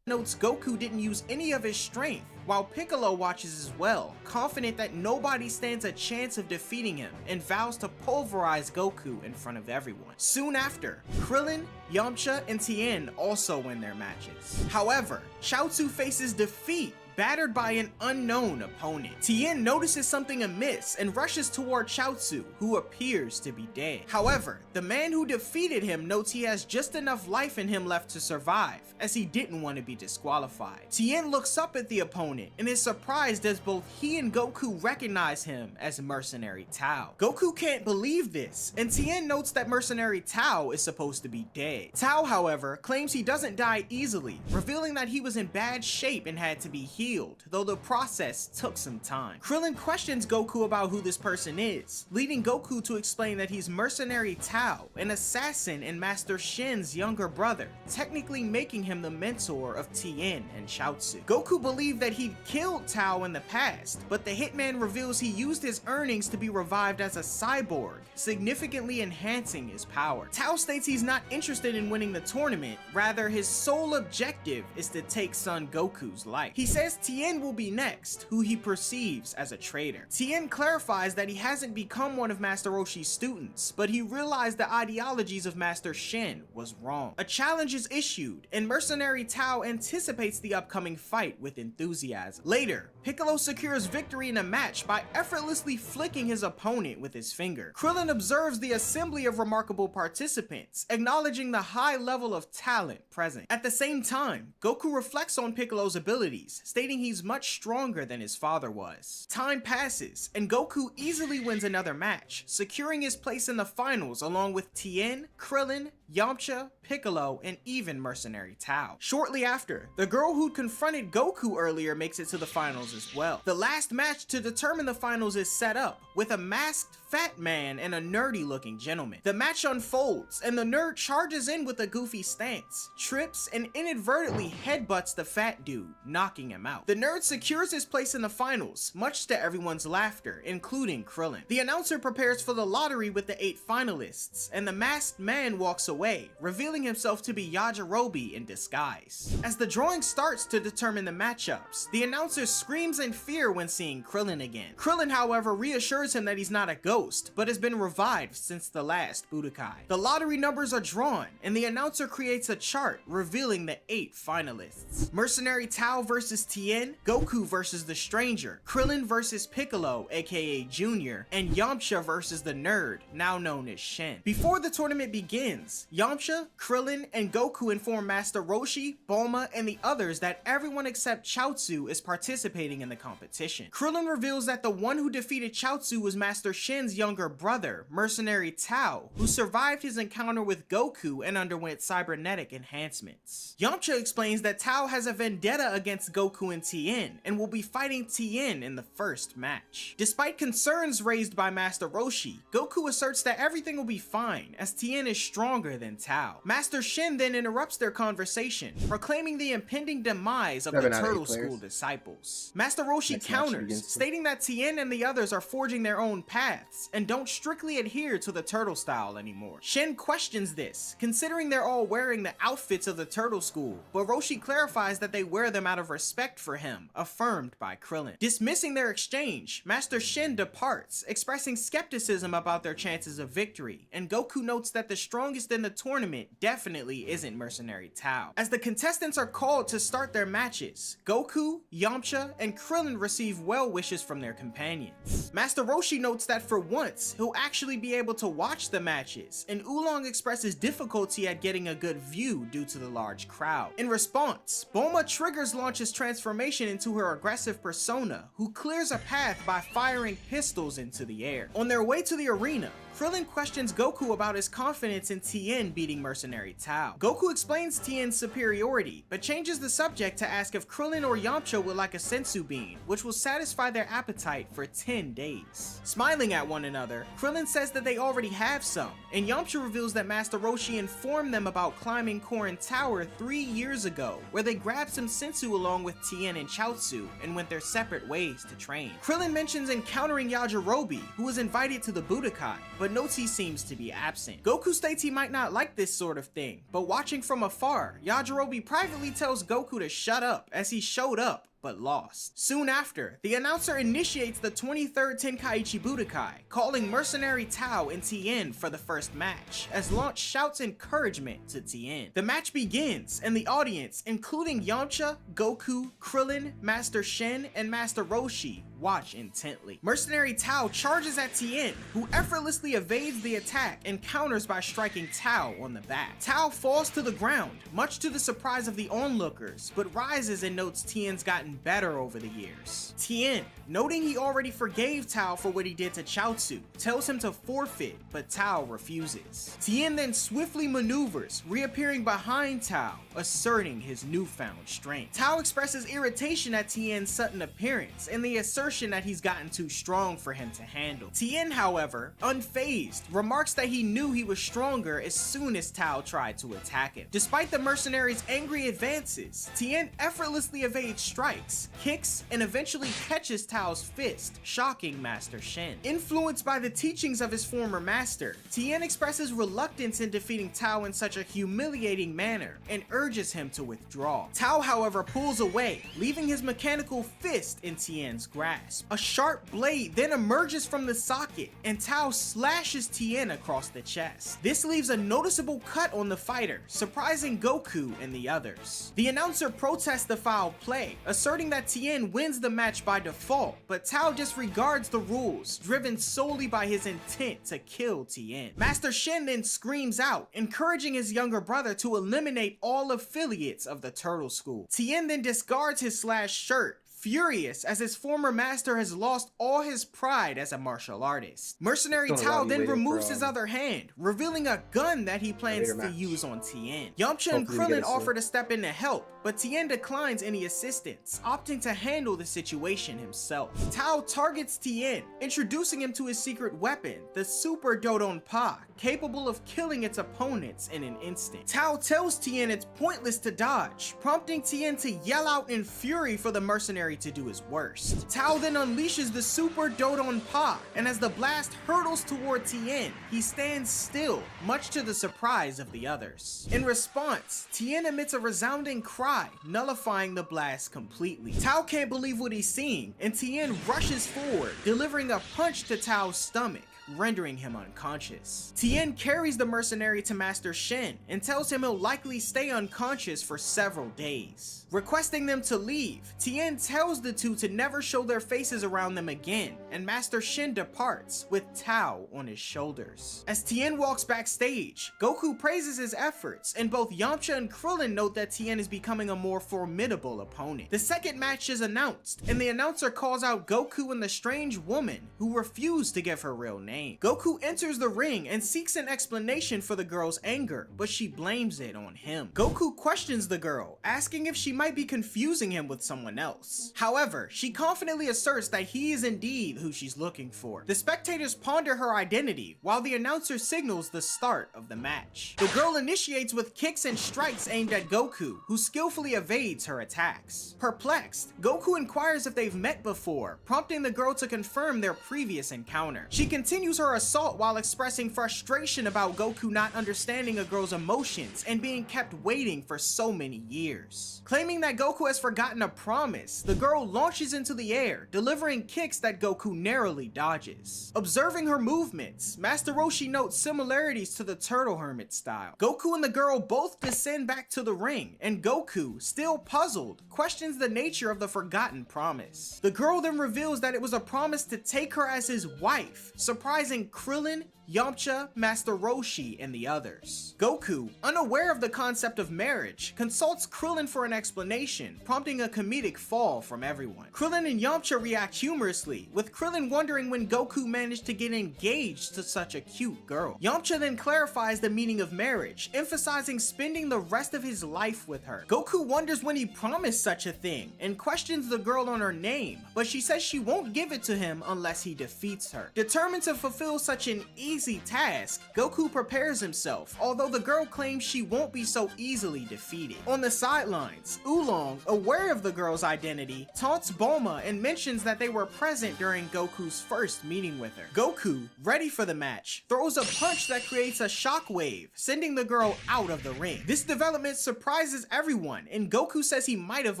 Notes Goku didn't use any of his strength, while Piccolo watches as well, confident that nobody stands a chance of defeating him, and vows to pulverize Goku in front of everyone. Soon after, Krillin, Yamcha, and Tien also win their matches. However, Chaozu faces defeat, battered by an unknown opponent. Tien notices something amiss and rushes toward Chaozu, who appears to be dead. However, the man who defeated him notes he has just enough life in him left to survive, as he didn't want to be disqualified. Tien looks up at the opponent and is surprised as both he and Goku recognize him as Mercenary Tao. Goku can't believe this, and Tien notes that Mercenary Tao is supposed to be dead. Tao, however, claims he doesn't die easily, revealing that he was in bad shape and had to be healed, though the process took some time. Krillin questions Goku about who this person is, leading Goku to explain that he's Mercenary Tao, an assassin and Master Shin's younger brother, technically making him the mentor of Tien and Chaozu. Goku believed that he'd killed Tao in the past, but the hitman reveals he used his earnings to be revived as a cyborg, significantly enhancing his power. Tao states he's not interested in winning the tournament, rather his sole objective is to take son Goku's life. He says Tien will be next, who he perceives as a traitor. Tien clarifies that he hasn't become one of Master Roshi's students, but he realized the ideologies of Master Shin was wrong. A challenge is issued, and Mercenary Tao anticipates the upcoming fight with enthusiasm. Later, Piccolo secures victory in a match by effortlessly flicking his opponent with his finger. Krillin observes the assembly of remarkable participants, acknowledging the high level of talent present. At the same time, Goku reflects on Piccolo's abilities, stating he's much stronger than his father was. Time passes, and Goku easily wins another match, securing his place in the finals along with Tien, Krillin, Yamcha, Piccolo, and even Mercenary Tao. Shortly after, the girl who'd confronted Goku earlier makes it to the finals as well. The last match to determine the finals is set up, with a masked fat man and a nerdy looking gentleman. The match unfolds, and the nerd charges in with a goofy stance, trips, and inadvertently headbutts the fat dude, knocking him out. The nerd secures his place in the finals, much to everyone's laughter, including Krillin. The announcer prepares for the lottery with the 8 finalists, and the masked man walks away, revealing himself to be Yajirobe in disguise. As the drawing starts to determine the matchups, the announcer screams in fear when seeing Krillin again. Krillin, however, reassures him that he's not a ghost, ghost, but has been revived since the last Budokai. The lottery numbers are drawn, and the announcer creates a chart revealing the 8 finalists. Mercenary Tao versus Tien, Goku versus the Stranger, Krillin versus Piccolo, aka Junior, and Yamcha versus the Nerd, now known as Shen. Before the tournament begins, Yamcha, Krillin, and Goku inform Master Roshi, Bulma, and the others that everyone except Chaozu is participating in the competition. Krillin reveals that the one who defeated Chaozu was Master Shen's younger brother, Mercenary Tao, who survived his encounter with Goku and underwent cybernetic enhancements. Yamcha explains that Tao has a vendetta against Goku and Tien, and will be fighting Tien in the first match. Despite concerns raised by Master Roshi, Goku asserts that everything will be fine, as Tien is stronger than Tao. Master Shen then interrupts their conversation, proclaiming the impending demise of the Turtle School disciples. Master Roshi counters, stating that Tien and the others are forging their own paths, and don't strictly adhere to the turtle style anymore. Shen questions this, considering they're all wearing the outfits of the Turtle School, but Roshi clarifies that they wear them out of respect for him, affirmed by Krillin. Dismissing their exchange, Master Shen departs, expressing skepticism about their chances of victory, and Goku notes that the strongest in the tournament definitely isn't Mercenary Tao. As the contestants are called to start their matches, Goku, Yamcha, and Krillin receive well wishes from their companions. Master Roshi notes that for once, he'll actually be able to watch the matches, and Oolong expresses difficulty at getting a good view due to the large crowd. In response, Bulma triggers Launch's transformation into her aggressive persona, who clears a path by firing pistols into the air. On their way to the arena, Krillin questions Goku about his confidence in Tien beating Mercenary Tao. Goku explains Tien's superiority, but changes the subject to ask if Krillin or Yamcha would like a sensu bean, which will satisfy their appetite for 10 days. Smiling at one another, Krillin says that they already have some, and Yamcha reveals that Master Roshi informed them about climbing Korin Tower 3 years ago, where they grabbed some sensu along with Tien and Chaozu, and went their separate ways to train. Krillin mentions encountering Yajirobe, who was invited to the Budokai, but notes he seems to be absent. Goku states he might not like this sort of thing, but watching from afar, Yajirobe privately tells Goku to shut up, as he showed up but lost. Soon after, the announcer initiates the 23rd Tenkaichi Budokai, calling Mercenary Tao and Tien for the first match, as Launch shouts encouragement to Tien. The match begins, and the audience, including Yamcha, Goku, Krillin, Master Shen, and Master Roshi, watch intently. Mercenary Tao charges at Tien, who effortlessly evades the attack and counters by striking Tao on the back. Tao falls to the ground, much to the surprise of the onlookers, but rises and notes Tien's gotten better over the years. Tien, noting he already forgave Tao for what he did to Chaozu, tells him to forfeit, but Tao refuses. Tien then swiftly maneuvers, reappearing behind Tao, asserting his newfound strength. Tao expresses irritation at Tien's sudden appearance and the assertion that he's gotten too strong for him to handle. Tien, however, unfazed, remarks that he knew he was stronger as soon as Tao tried to attack him. Despite the mercenary's angry advances, Tien effortlessly evades strikes, kicks, and eventually catches Tao's fist, shocking Master Shen. Influenced by the teachings of his former master, Tien expresses reluctance in defeating Tao in such a humiliating manner and urges him to withdraw. Tao, however, pulls away, leaving his mechanical fist in Tien's grasp. A sharp blade then emerges from the socket, and Tao slashes Tien across the chest. This leaves a noticeable cut on the fighter, surprising Goku and the others. The announcer protests the foul play, asserting that Tien wins the match by default, but Tao disregards the rules, driven solely by his intent to kill Tien. Master Shen then screams out, encouraging his younger brother to eliminate all affiliates of the Turtle School. Tien then discards his slashed shirt, furious as his former master has lost all his pride as a martial artist. Mercenary Tao then removes his other hand, revealing a gun that he plans to use on Tien. Yamcha and Krillin offer to step in to help, but Tien declines any assistance, opting to handle the situation himself. Tao targets Tien, introducing him to his secret weapon, the Super Dodon Pa, capable of killing its opponents in an instant. Tao tells Tien it's pointless to dodge, prompting Tien to yell out in fury for the mercenary to do his worst. Tao then unleashes the Super Dodon Pa, and as the blast hurtles toward Tien, he stands still, much to the surprise of the others. In response, Tien emits a resounding cry, nullifying the blast completely. Tao can't believe what he's seeing, and Tien rushes forward, delivering a punch to Tao's stomach, rendering him unconscious. Tien carries the mercenary to Master Shin and tells him he'll likely stay unconscious for several days. Requesting them to leave, Tien tells the two to never show their faces around them again, and Master Shin departs with Tao on his shoulders. As Tien walks backstage, Goku praises his efforts, and both Yamcha and Krillin note that Tien is becoming a more formidable opponent. The second match is announced, and the announcer calls out Goku and the strange woman, who refuse to give her real name. Goku enters the ring and seeks an explanation for the girl's anger, but she blames it on him. Goku questions the girl, asking if she might be confusing him with someone else. However, she confidently asserts that he is indeed who she's looking for. The spectators ponder her identity, while the announcer signals the start of the match. The girl initiates with kicks and strikes aimed at Goku, who skillfully evades her attacks. Perplexed, Goku inquires if they've met before, prompting the girl to confirm their previous encounter. She continues her assault while expressing frustration about Goku not understanding a girl's emotions and being kept waiting for so many years. Claiming that Goku has forgotten a promise, the girl launches into the air, delivering kicks that Goku narrowly dodges. Observing her movements, Master Roshi notes similarities to the Turtle Hermit style. Goku and the girl both descend back to the ring, and Goku, still puzzled, questions the nature of the forgotten promise. The girl then reveals that it was a promise to take her as his wife, surprising Krillin, Yamcha, Master Roshi, and the others. Goku, unaware of the concept of marriage, consults Krillin for an explanation, prompting a comedic fall from everyone. Krillin and Yamcha react humorously, with Krillin wondering when Goku managed to get engaged to such a cute girl. Yamcha then clarifies the meaning of marriage, emphasizing spending the rest of his life with her. Goku wonders when he promised such a thing, and questions the girl on her name, but she says she won't give it to him unless he defeats her. Determined to fulfill such an easy task, Goku prepares himself, although the girl claims she won't be so easily defeated. On the sidelines, Oolong, aware of the girl's identity, taunts Bulma and mentions that they were present during Goku's first meeting with her. Goku, ready for the match, throws a punch that creates a shockwave, sending the girl out of the ring. This development surprises everyone, and Goku says he might have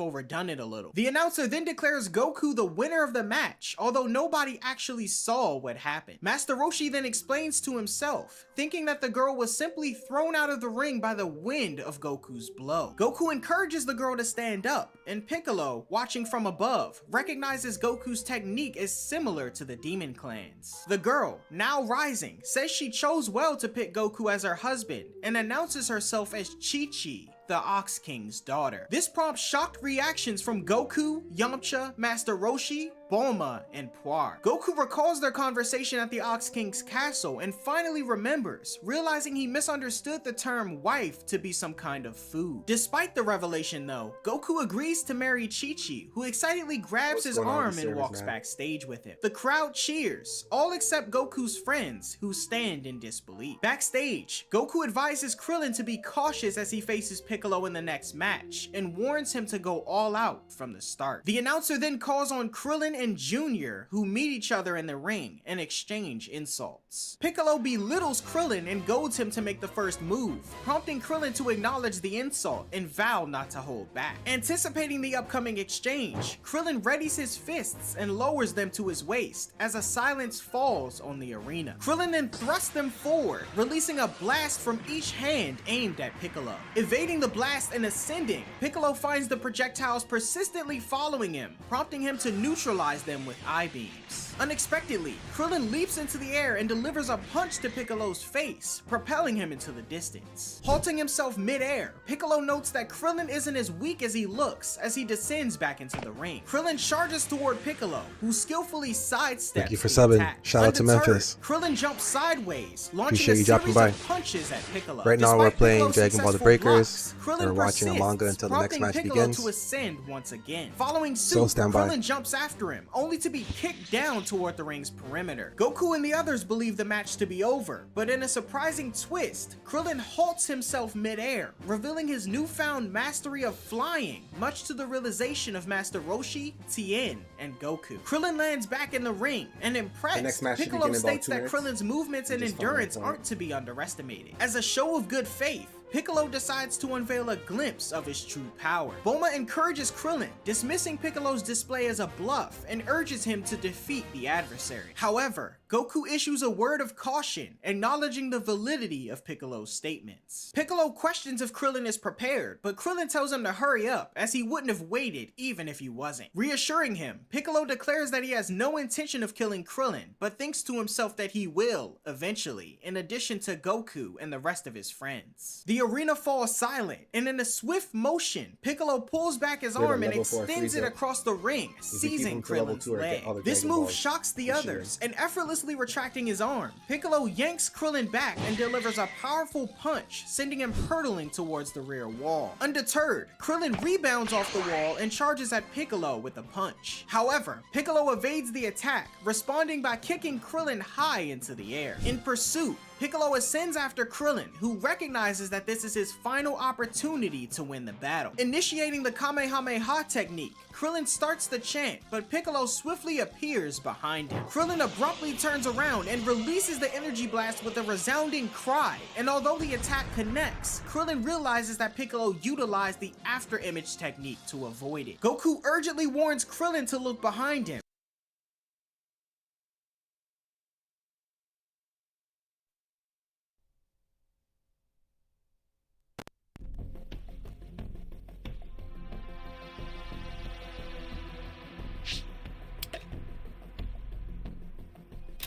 overdone it a little. The announcer then declares Goku the winner of the match, although nobody actually saw what happened. Master Roshi then explains to himself, thinking that the girl was simply thrown out of the ring by the wind of Goku's blow. Goku encourages the girl to stand up, and Piccolo, watching from above, recognizes Goku's technique is similar to the Demon Clan's. The girl, now rising, says she chose well to pick Goku as her husband, and announces herself as Chi-Chi, the Ox King's daughter. This prompts shocked reactions from Goku, Yamcha, Master Roshi, Bulma, and Puar. Goku recalls their conversation at the Ox King's castle and finally remembers, realizing he misunderstood the term wife to be some kind of food. Despite the revelation though, Goku agrees to marry Chi-Chi, who excitedly grabs his arm and walks backstage with him. The crowd cheers, all except Goku's friends, who stand in disbelief. Backstage, Goku advises Krillin to be cautious as he faces Piccolo in the next match, and warns him to go all out from the start. The announcer then calls on Krillin and Junior, who meet each other in the ring and exchange insults. Piccolo belittles Krillin and goads him to make the first move, prompting Krillin to acknowledge the insult and vow not to hold back. Anticipating the upcoming exchange, Krillin readies his fists and lowers them to his waist as a silence falls on the arena. Krillin then thrusts them forward, releasing a blast from each hand aimed at Piccolo. Evading the blast and ascending, Piccolo finds the projectiles persistently following him, prompting him to neutralize them with I-beams. Unexpectedly, Krillin leaps into the air and delivers a punch to Piccolo's face, propelling him into the distance. Halting himself mid-air, Piccolo notes that Krillin isn't as weak as he looks as he descends back into the ring. Krillin charges toward Piccolo, who skillfully sidesteps. Thank you for subbing. Shout out to Memphis. Krillin jumps sideways, launching Appreciate you a dropping series by. of punches at Piccolo. Right now we're Despite playing Piccolo's Dragon Ball The successful Breakers. blocks, Krillin We're watching a manga persists, until the next prompting match Piccolo begins. to ascend once again. Following So suit, stand by. Krillin jumps after him, only to be kicked down toward the ring's perimeter. Goku and the others believe the match to be over, but in a surprising twist, Krillin halts himself mid-air, revealing his newfound mastery of flying, much to the realization of Master Roshi, Tien, and Goku. Krillin lands back in the ring, and impressed, next match should Piccolo begin in about states 2 that minutes. Krillin's movements and Just follow endurance the point. aren't to be underestimated. As a show of good faith, Piccolo decides to unveil a glimpse of his true power. Bulma encourages Krillin, dismissing Piccolo's display as a bluff and urges him to defeat the adversary. However, Goku issues a word of caution, acknowledging the validity of Piccolo's statements. Piccolo questions if Krillin is prepared, but Krillin tells him to hurry up, as he wouldn't have waited even if he wasn't. Reassuring him, Piccolo declares that he has no intention of killing Krillin, but thinks to himself that he will, eventually, in addition to Goku and the rest of his friends. The arena falls silent, and in a swift motion, Piccolo pulls back his arm and extends it across the ring, seizing Krillin's leg. This move shocks the others, and effortlessly retracting his arm, Piccolo yanks Krillin back and delivers a powerful punch, sending him hurtling towards the rear wall. Undeterred, Krillin rebounds off the wall and charges at Piccolo with a punch. However, Piccolo evades the attack, responding by kicking Krillin high into the air. In pursuit, Piccolo ascends after Krillin, who recognizes that this is his final opportunity to win the battle. Initiating the Kamehameha technique, Krillin starts the chant, but Piccolo swiftly appears behind him. Krillin abruptly turns around and releases the energy blast with a resounding cry, and although the attack connects, Krillin realizes that Piccolo utilized the after image technique to avoid it. Goku urgently warns Krillin to look behind him.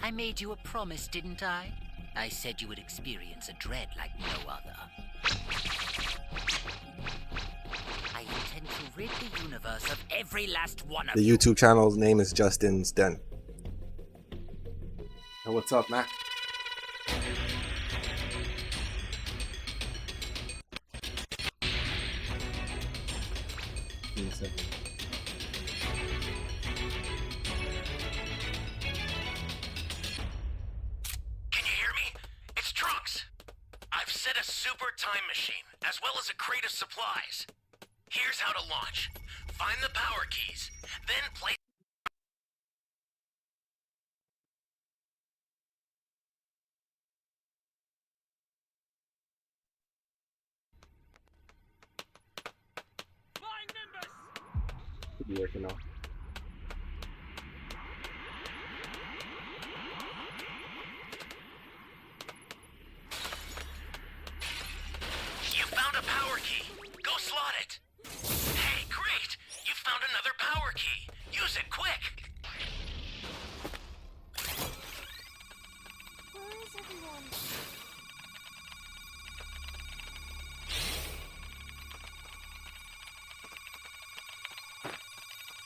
I made you a promise, didn't I? I said you would experience a dread like no other. I intend to rid the universe of every last one of The you. YouTube channel's name is Justin's Den. And what's up, Mac? Give me a second. Set a super time machine, as well as a crate of supplies. Here's how to launch. Find the power keys, then place... Could be working now. Found a power key. Go slot it. Hey, great! You found another power key. Use it quick. Where is everyone?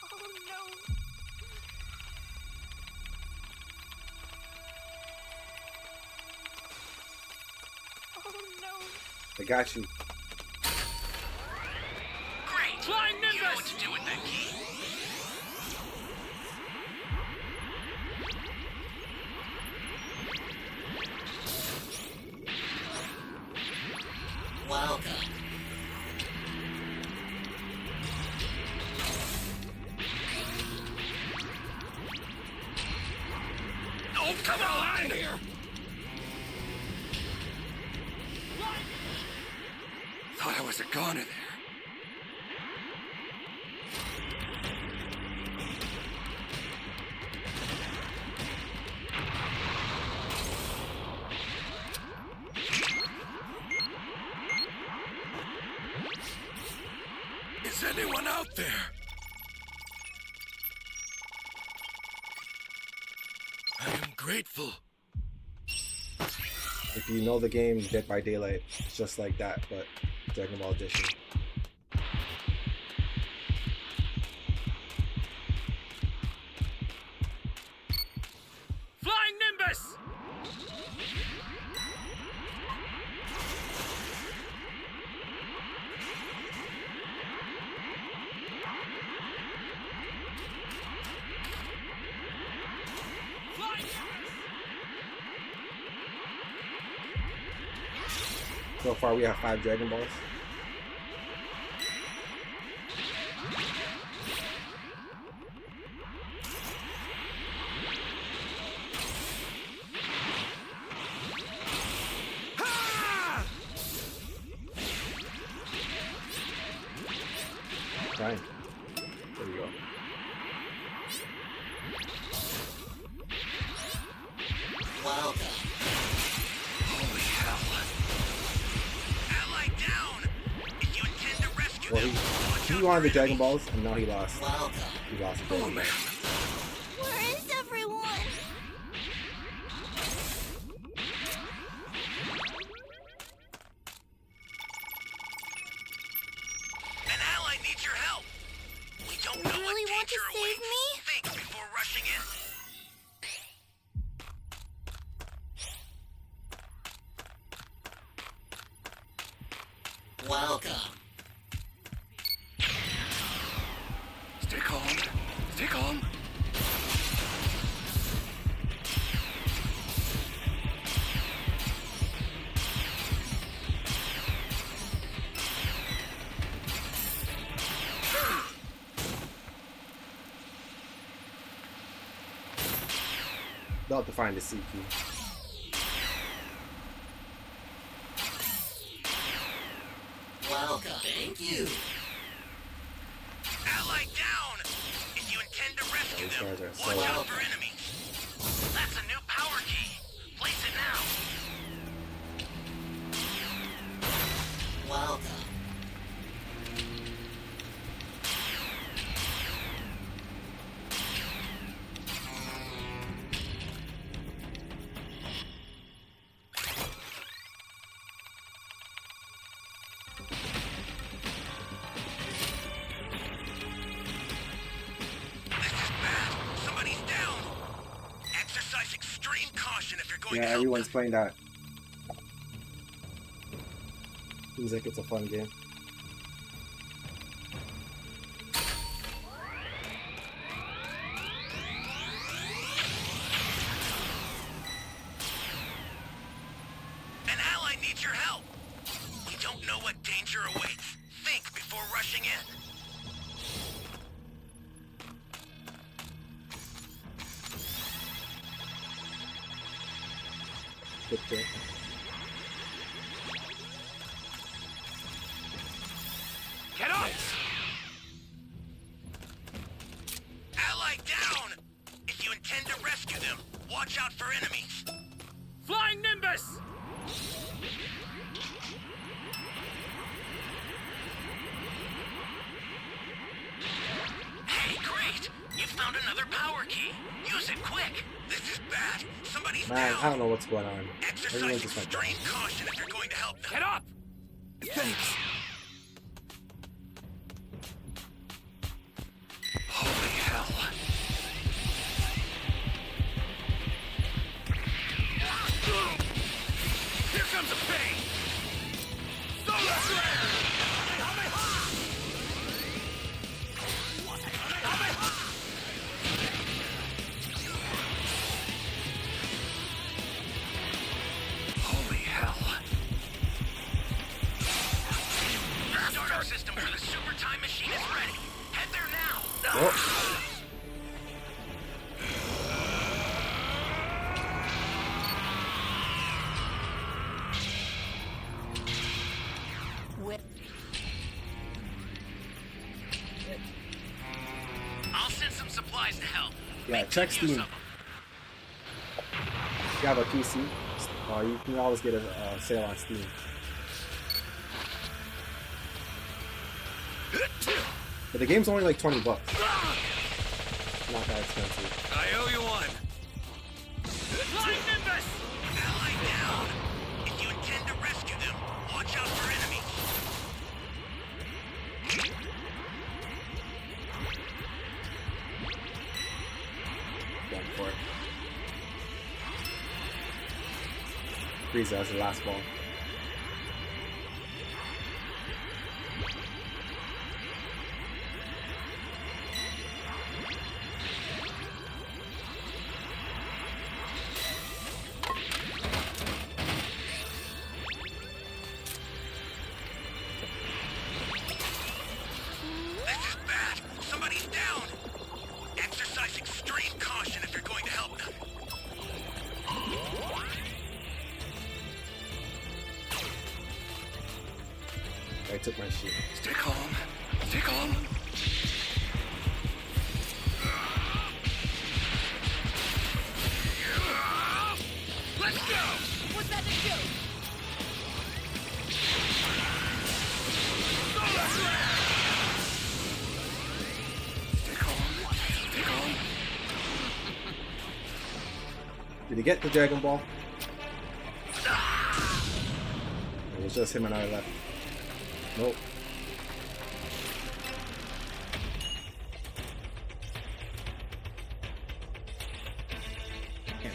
Oh no. Oh no. I got you. Great! Flying You know Nimbus! what to do with that key. Welcome. Oh, come on! Here. Thought I was a goner there. Is anyone out there? I am grateful. If you know the game Dead by Daylight, it's just like that, but Dragon Ball Edition. Flying Nimbus! So far we have 5 Dragon Balls. Holy hell. Ally down! If you intend to rescue Well, them, watch he out wanted the for Dragon enemies. Balls, and now he lost. He lost the Dragon Balls. Where is everyone? An ally needs your help. We don't know really what want to danger save awaits. me? Think before rushing in. Stay calm. Stay calm. They'll have to find the CQ. Ally down! If you intend to rescue These them, guys are so watch out for enemies. That's a new power key. Place it now. This is bad. Somebody's down. Exercise extreme caution if you're going Yeah, to help everyone's them. playing that. Seems like it's a fun game. An ally needs your help. We don't know what danger awaits. Think before rushing in. Good pick. Get up! Ally down! If you intend to rescue them, watch out for enemies. Flying Nimbus! Hey, great! You found another power key. Use it quick. This is bad. Somebody's Man, down. I don't know what's going on. Exercise Everyone's just like extreme caution if you're going to help them. Get up! Thanks. Holy hell. Here comes a pain! Solar Flare! Holy hell. The startup system for the super time machine is ready. Head there now. Oh. I'll send some supplies to help. Yeah, Make check good use Steam. of 'em. If you have a PC, you can always get a sale on Steam. But the game's only like $20. Not that expensive. I owe you one. Flying Nimbus! Ally down. If you intend to rescue them, watch out for enemies. Going for it. Frieza as the last ball. This is bad. Somebody's down. Exercise extreme caution if you're going to help them. I took my shit. Stay calm. Stay calm. Did he get the Dragon Ball? It was just him and I left. Nope.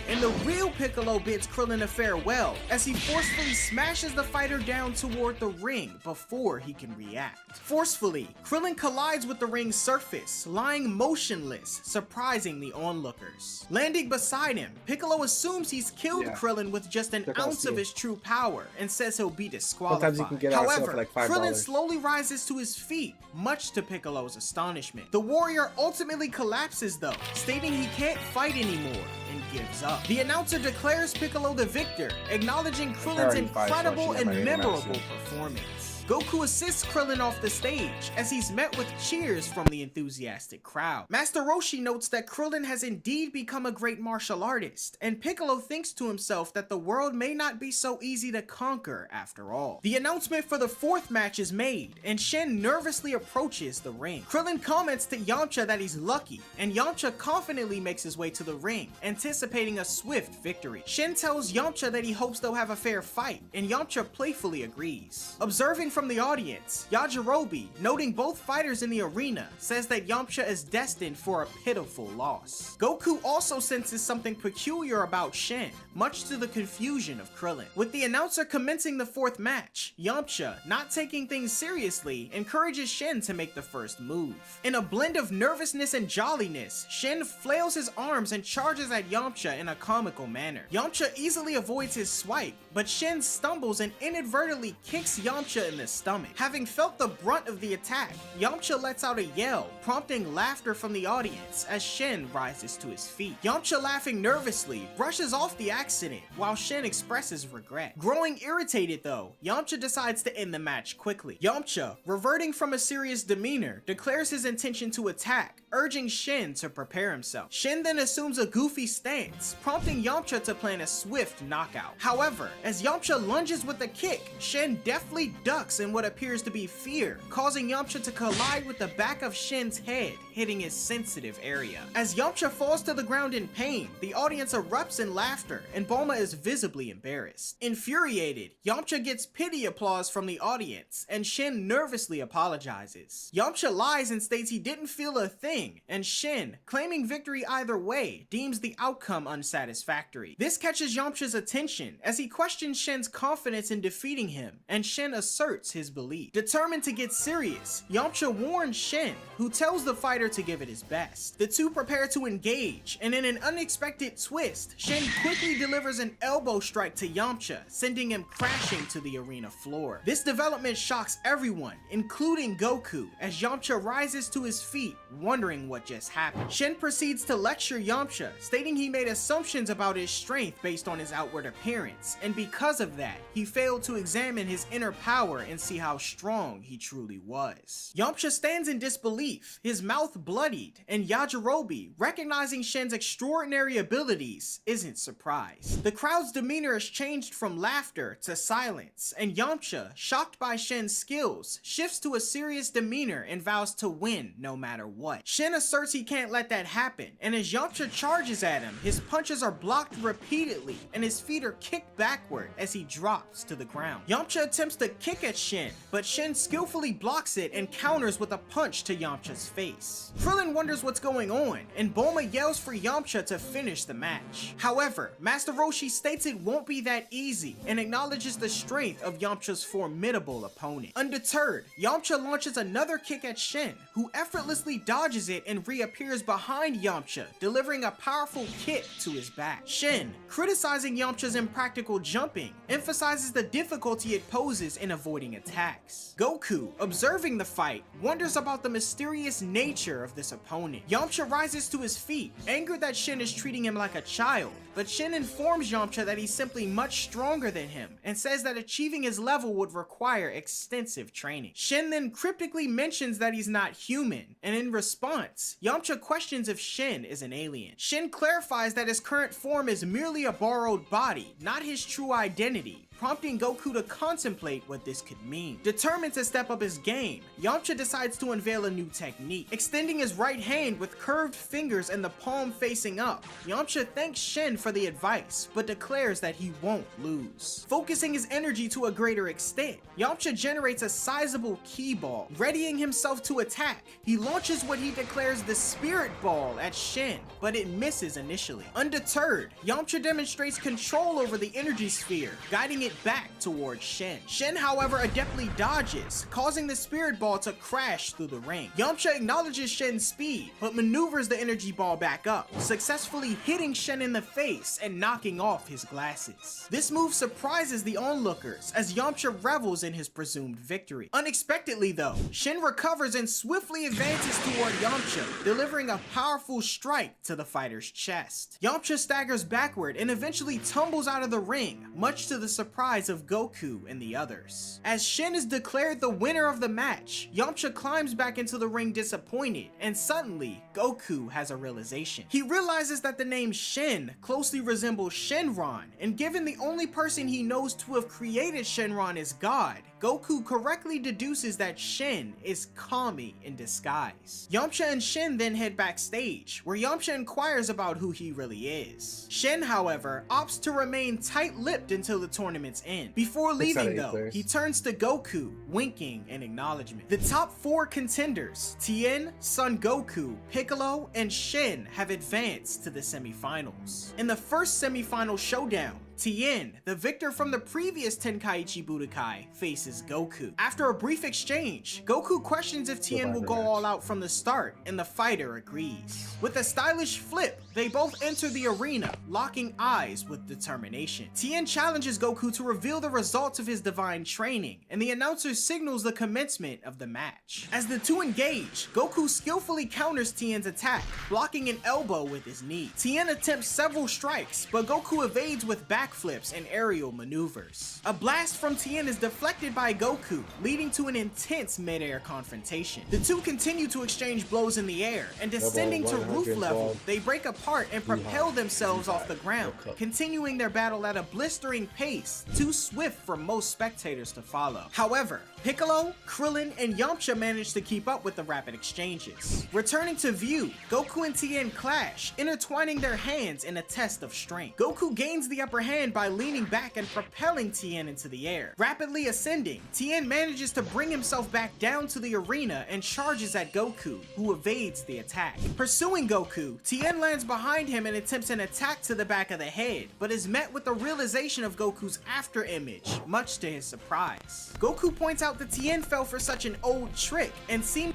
And the real Piccolo bids Krillin a farewell as he forcefully smashes the fighter down toward the ring before he can react. Forcefully, Krillin collides with the ring's surface, lying motionless, surprising the onlookers. Landing beside him, Piccolo assumes he's killed Krillin with just an ounce of his true power and says he'll be disqualified. Sometimes you can get out However, for like $5. Krillin slowly rises to his feet, much to Piccolo's astonishment. The warrior ultimately collapses though, stating he can't fight anymore and gives up. The announcer declares Piccolo the victor, acknowledging Krillin's incredible and memorable performance. Goku assists Krillin off the stage as he's met with cheers from the enthusiastic crowd. Master Roshi notes that Krillin has indeed become a great martial artist, and Piccolo thinks to himself that the world may not be so easy to conquer after all. The announcement for the fourth match is made, and Shen nervously approaches the ring. Krillin comments to Yamcha that he's lucky, and Yamcha confidently makes his way to the ring, anticipating a swift victory. Shen tells Yamcha that he hopes they'll have a fair fight, and Yamcha playfully agrees. Observing from the audience, Yajirobe, noting both fighters in the arena, says that Yamcha is destined for a pitiful loss. Goku also senses something peculiar about Shen, much to the confusion of Krillin. With the announcer commencing the fourth match, Yamcha, not taking things seriously, encourages Shen to make the first move. In a blend of nervousness and jolliness, Shen flails his arms and charges at Yamcha in a comical manner. Yamcha easily avoids his swipe, but Shen stumbles and inadvertently kicks Yamcha in the stomach. Having felt the brunt of the attack, Yamcha lets out a yell, prompting laughter from the audience as Shen rises to his feet. Yamcha, laughing nervously, brushes off the accident while Shen expresses regret. Growing irritated though, Yamcha decides to end the match quickly. Yamcha, reverting from a serious demeanor, declares his intention to attack, urging Shen to prepare himself. Shen then assumes a goofy stance, prompting Yamcha to plan a swift knockout. However, as Yamcha lunges with a kick, Shen deftly ducks in what appears to be fear, causing Yamcha to collide with the back of Shen's head, hitting his sensitive area. As Yamcha falls to the ground in pain, the audience erupts in laughter, and Bulma is visibly embarrassed. Infuriated, Yamcha gets pity applause from the audience, and Shen nervously apologizes. Yamcha lies and states he didn't feel a thing, and Shen, claiming victory either way, deems the outcome unsatisfactory. This catches Yamcha's attention as he questions Shen's confidence in defeating him, and Shen asserts his belief. Determined to get serious, Yamcha warns Shen, who tells the fighter to give it his best. The two prepare to engage, and in an unexpected twist, Shen quickly delivers an elbow strike to Yamcha, sending him crashing to the arena floor. This development shocks everyone, including Goku, as Yamcha rises to his feet, wondering what just happened. Shen proceeds to lecture Yamcha, stating he made assumptions about his strength based on his outward appearance, and because of that, he failed to examine his inner power and see how strong he truly was. Yamcha stands in disbelief, his mouth bloodied, and Yajirobe, recognizing Shen's extraordinary abilities, isn't surprised. The crowd's demeanor is changed from laughter to silence, and Yamcha, shocked by Shen's skills, shifts to a serious demeanor and vows to win no matter what. Shen asserts he can't let that happen, and as Yamcha charges at him, his punches are blocked repeatedly, and his feet are kicked backward as he drops to the ground. Yamcha attempts to kick at Shen, but Shen skillfully blocks it and counters with a punch to Yamcha's face. Krillin wonders what's going on, and Bulma yells for Yamcha to finish the match. However, Master Roshi states it won't be that easy, and acknowledges the strength of Yamcha's formidable opponent. Undeterred, Yamcha launches another kick at Shen, who effortlessly dodges it and reappears behind Yamcha, delivering a powerful kick to his back. Shen, criticizing Yamcha's impractical jumping, emphasizes the difficulty it poses in avoiding blocking attacks. Goku, observing the fight, wonders about the mysterious nature of this opponent. Yamcha rises to his feet, angered that Shin is treating him like a child, but Shin informs Yamcha that he's simply much stronger than him, and says that achieving his level would require extensive training. Shin then cryptically mentions that he's not human, and in response, Yamcha questions if Shin is an alien. Shin clarifies that his current form is merely a borrowed body, not his true identity, prompting Goku to contemplate what this could mean. Determined to step up his game, Yamcha decides to unveil a new technique. Extending his right hand with curved fingers and the palm facing up, Yamcha thanks Shin for the advice, but declares that he won't lose. Focusing his energy to a greater extent, Yamcha generates a sizable ki ball. Readying himself to attack, he launches what he declares the spirit ball at Shin, but it misses initially. Undeterred, Yamcha demonstrates control over the energy sphere, guiding it back towards Shin. Shin, however, adeptly dodges, causing the spirit ball to crash through the ring. Yamcha acknowledges Shin's speed, but maneuvers the energy ball back up, successfully hitting Shin in the face and knocking off his glasses. This move surprises the onlookers, as Yamcha revels in his presumed victory. Unexpectedly though, Shin recovers and swiftly advances toward Yamcha, delivering a powerful strike to the fighter's chest. Yamcha staggers backward and eventually tumbles out of the ring, much to the surprise of Goku and the others. As Shin is declared the winner of the match, Yamcha climbs back into the ring disappointed, and suddenly, Goku has a realization. He realizes that the name Shin closely resembles Shenron, and given the only person he knows to have created Shenron is God, Goku correctly deduces that Shin is Kami in disguise. Yamcha and Shin then head backstage, where Yamcha inquires about who he really is. Shin, however, opts to remain tight-lipped until the tournament's end. Before leaving though, he turns to Goku, winking in acknowledgement. The top 4 contenders, Tien, Son Goku, Piccolo, and Shin, have advanced to the semifinals. In the first semifinal showdown, Tien, the victor from the previous Tenkaichi Budokai, faces Goku. After a brief exchange, Goku questions if Tien will go all out from the start, and the fighter agrees. With a stylish flip, they both enter the arena, locking eyes with determination. Tien challenges Goku to reveal the results of his divine training, and the announcer signals the commencement of the match. As the two engage, Goku skillfully counters Tien's attack, blocking an elbow with his knee. Tien attempts several strikes, but Goku evades with backflips and aerial maneuvers. A blast from Tien is deflected by Goku, leading to an intense mid-air confrontation. The two continue to exchange blows in the air, and descending to roof level, they break apart and propel themselves off the ground, continuing their battle at a blistering pace, too swift for most spectators to follow. However, Piccolo, Krillin, and Yamcha manage to keep up with the rapid exchanges. Returning to view, Goku and Tien clash, intertwining their hands in a test of strength. Goku gains the upper hand by leaning back and propelling Tien into the air. Rapidly ascending, Tien manages to bring himself back down to the arena and charges at Goku, who evades the attack. Pursuing Goku, Tien lands behind him and attempts an attack to the back of the head, but is met with the realization of Goku's after image, much to his surprise. Goku points out that Tien fell for such an old trick and seemed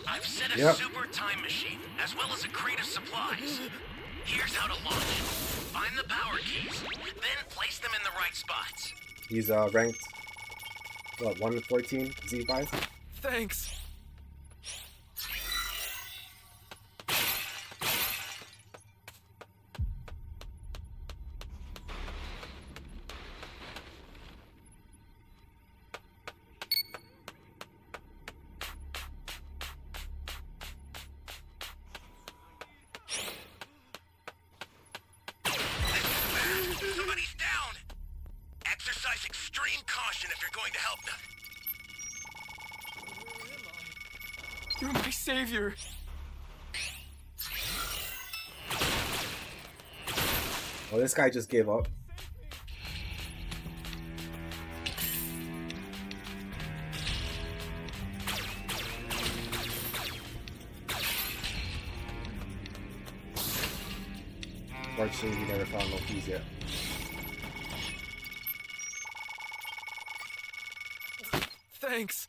I've set a super time machine, as well as a crate of supplies. Here's how to launch it. Find the power keys, then place them in the right spots. He's ranked, what, 1 to 14 Z5? Thanks. Somebody's down! Exercise extreme caution if you're going to help them. You're my savior. Oh, this guy just gave up. Fortunately, we never found no keys yet. Thanks.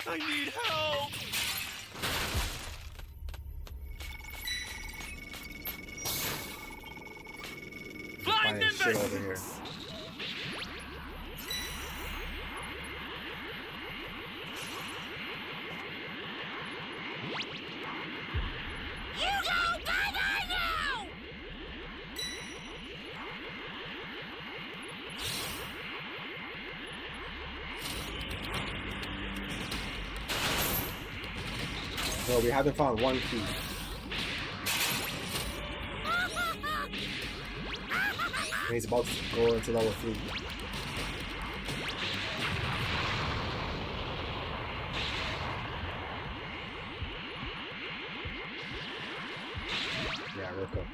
I need help. Flying shit over here. Well, we haven't found one key. And he's about to go into level 3. Yeah, we're cooked.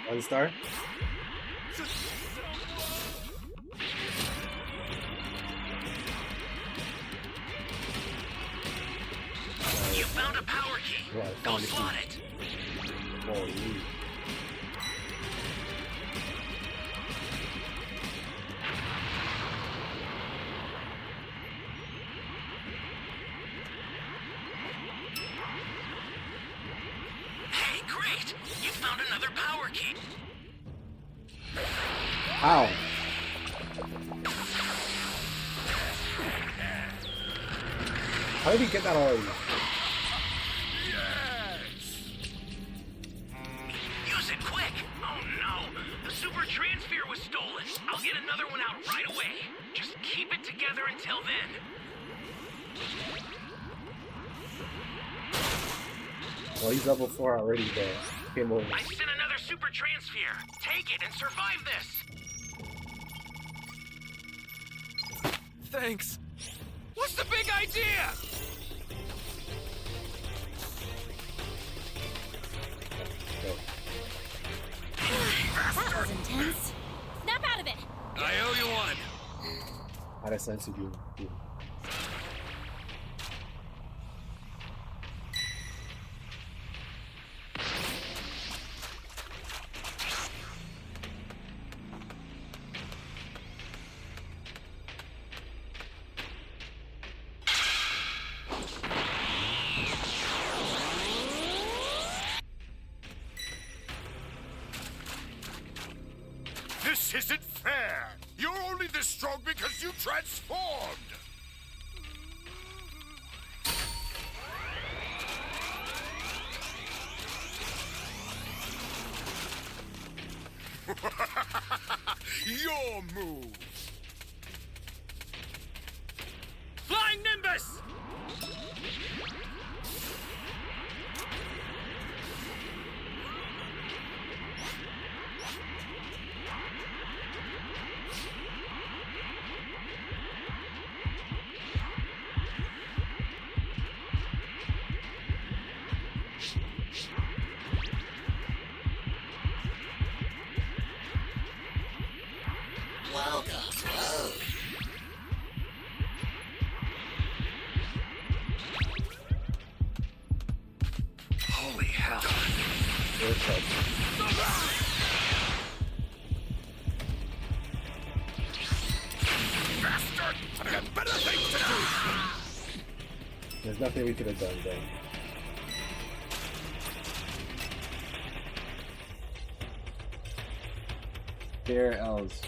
One star. You found a power key. Yeah, I Go found a slot key. it. Holy. Hey, great! You found another power key. How? How did we get that already? Use it quick! Oh no! The super transfer was stolen! I'll get another one out right away! Just keep it together until then! Well, he's level 4 already, though. Game over. I sent another super transfer! Take it and survive this! Thanks. What's the big idea? Go. That was intense. Snap out of it. I owe you one. Had a sense of you. This isn't fair. You're only this strong because you transformed. Your move. Flying Nimbus! Holy hell. Bastard! I got better things to do! There's nothing we could have done then. Dear elves.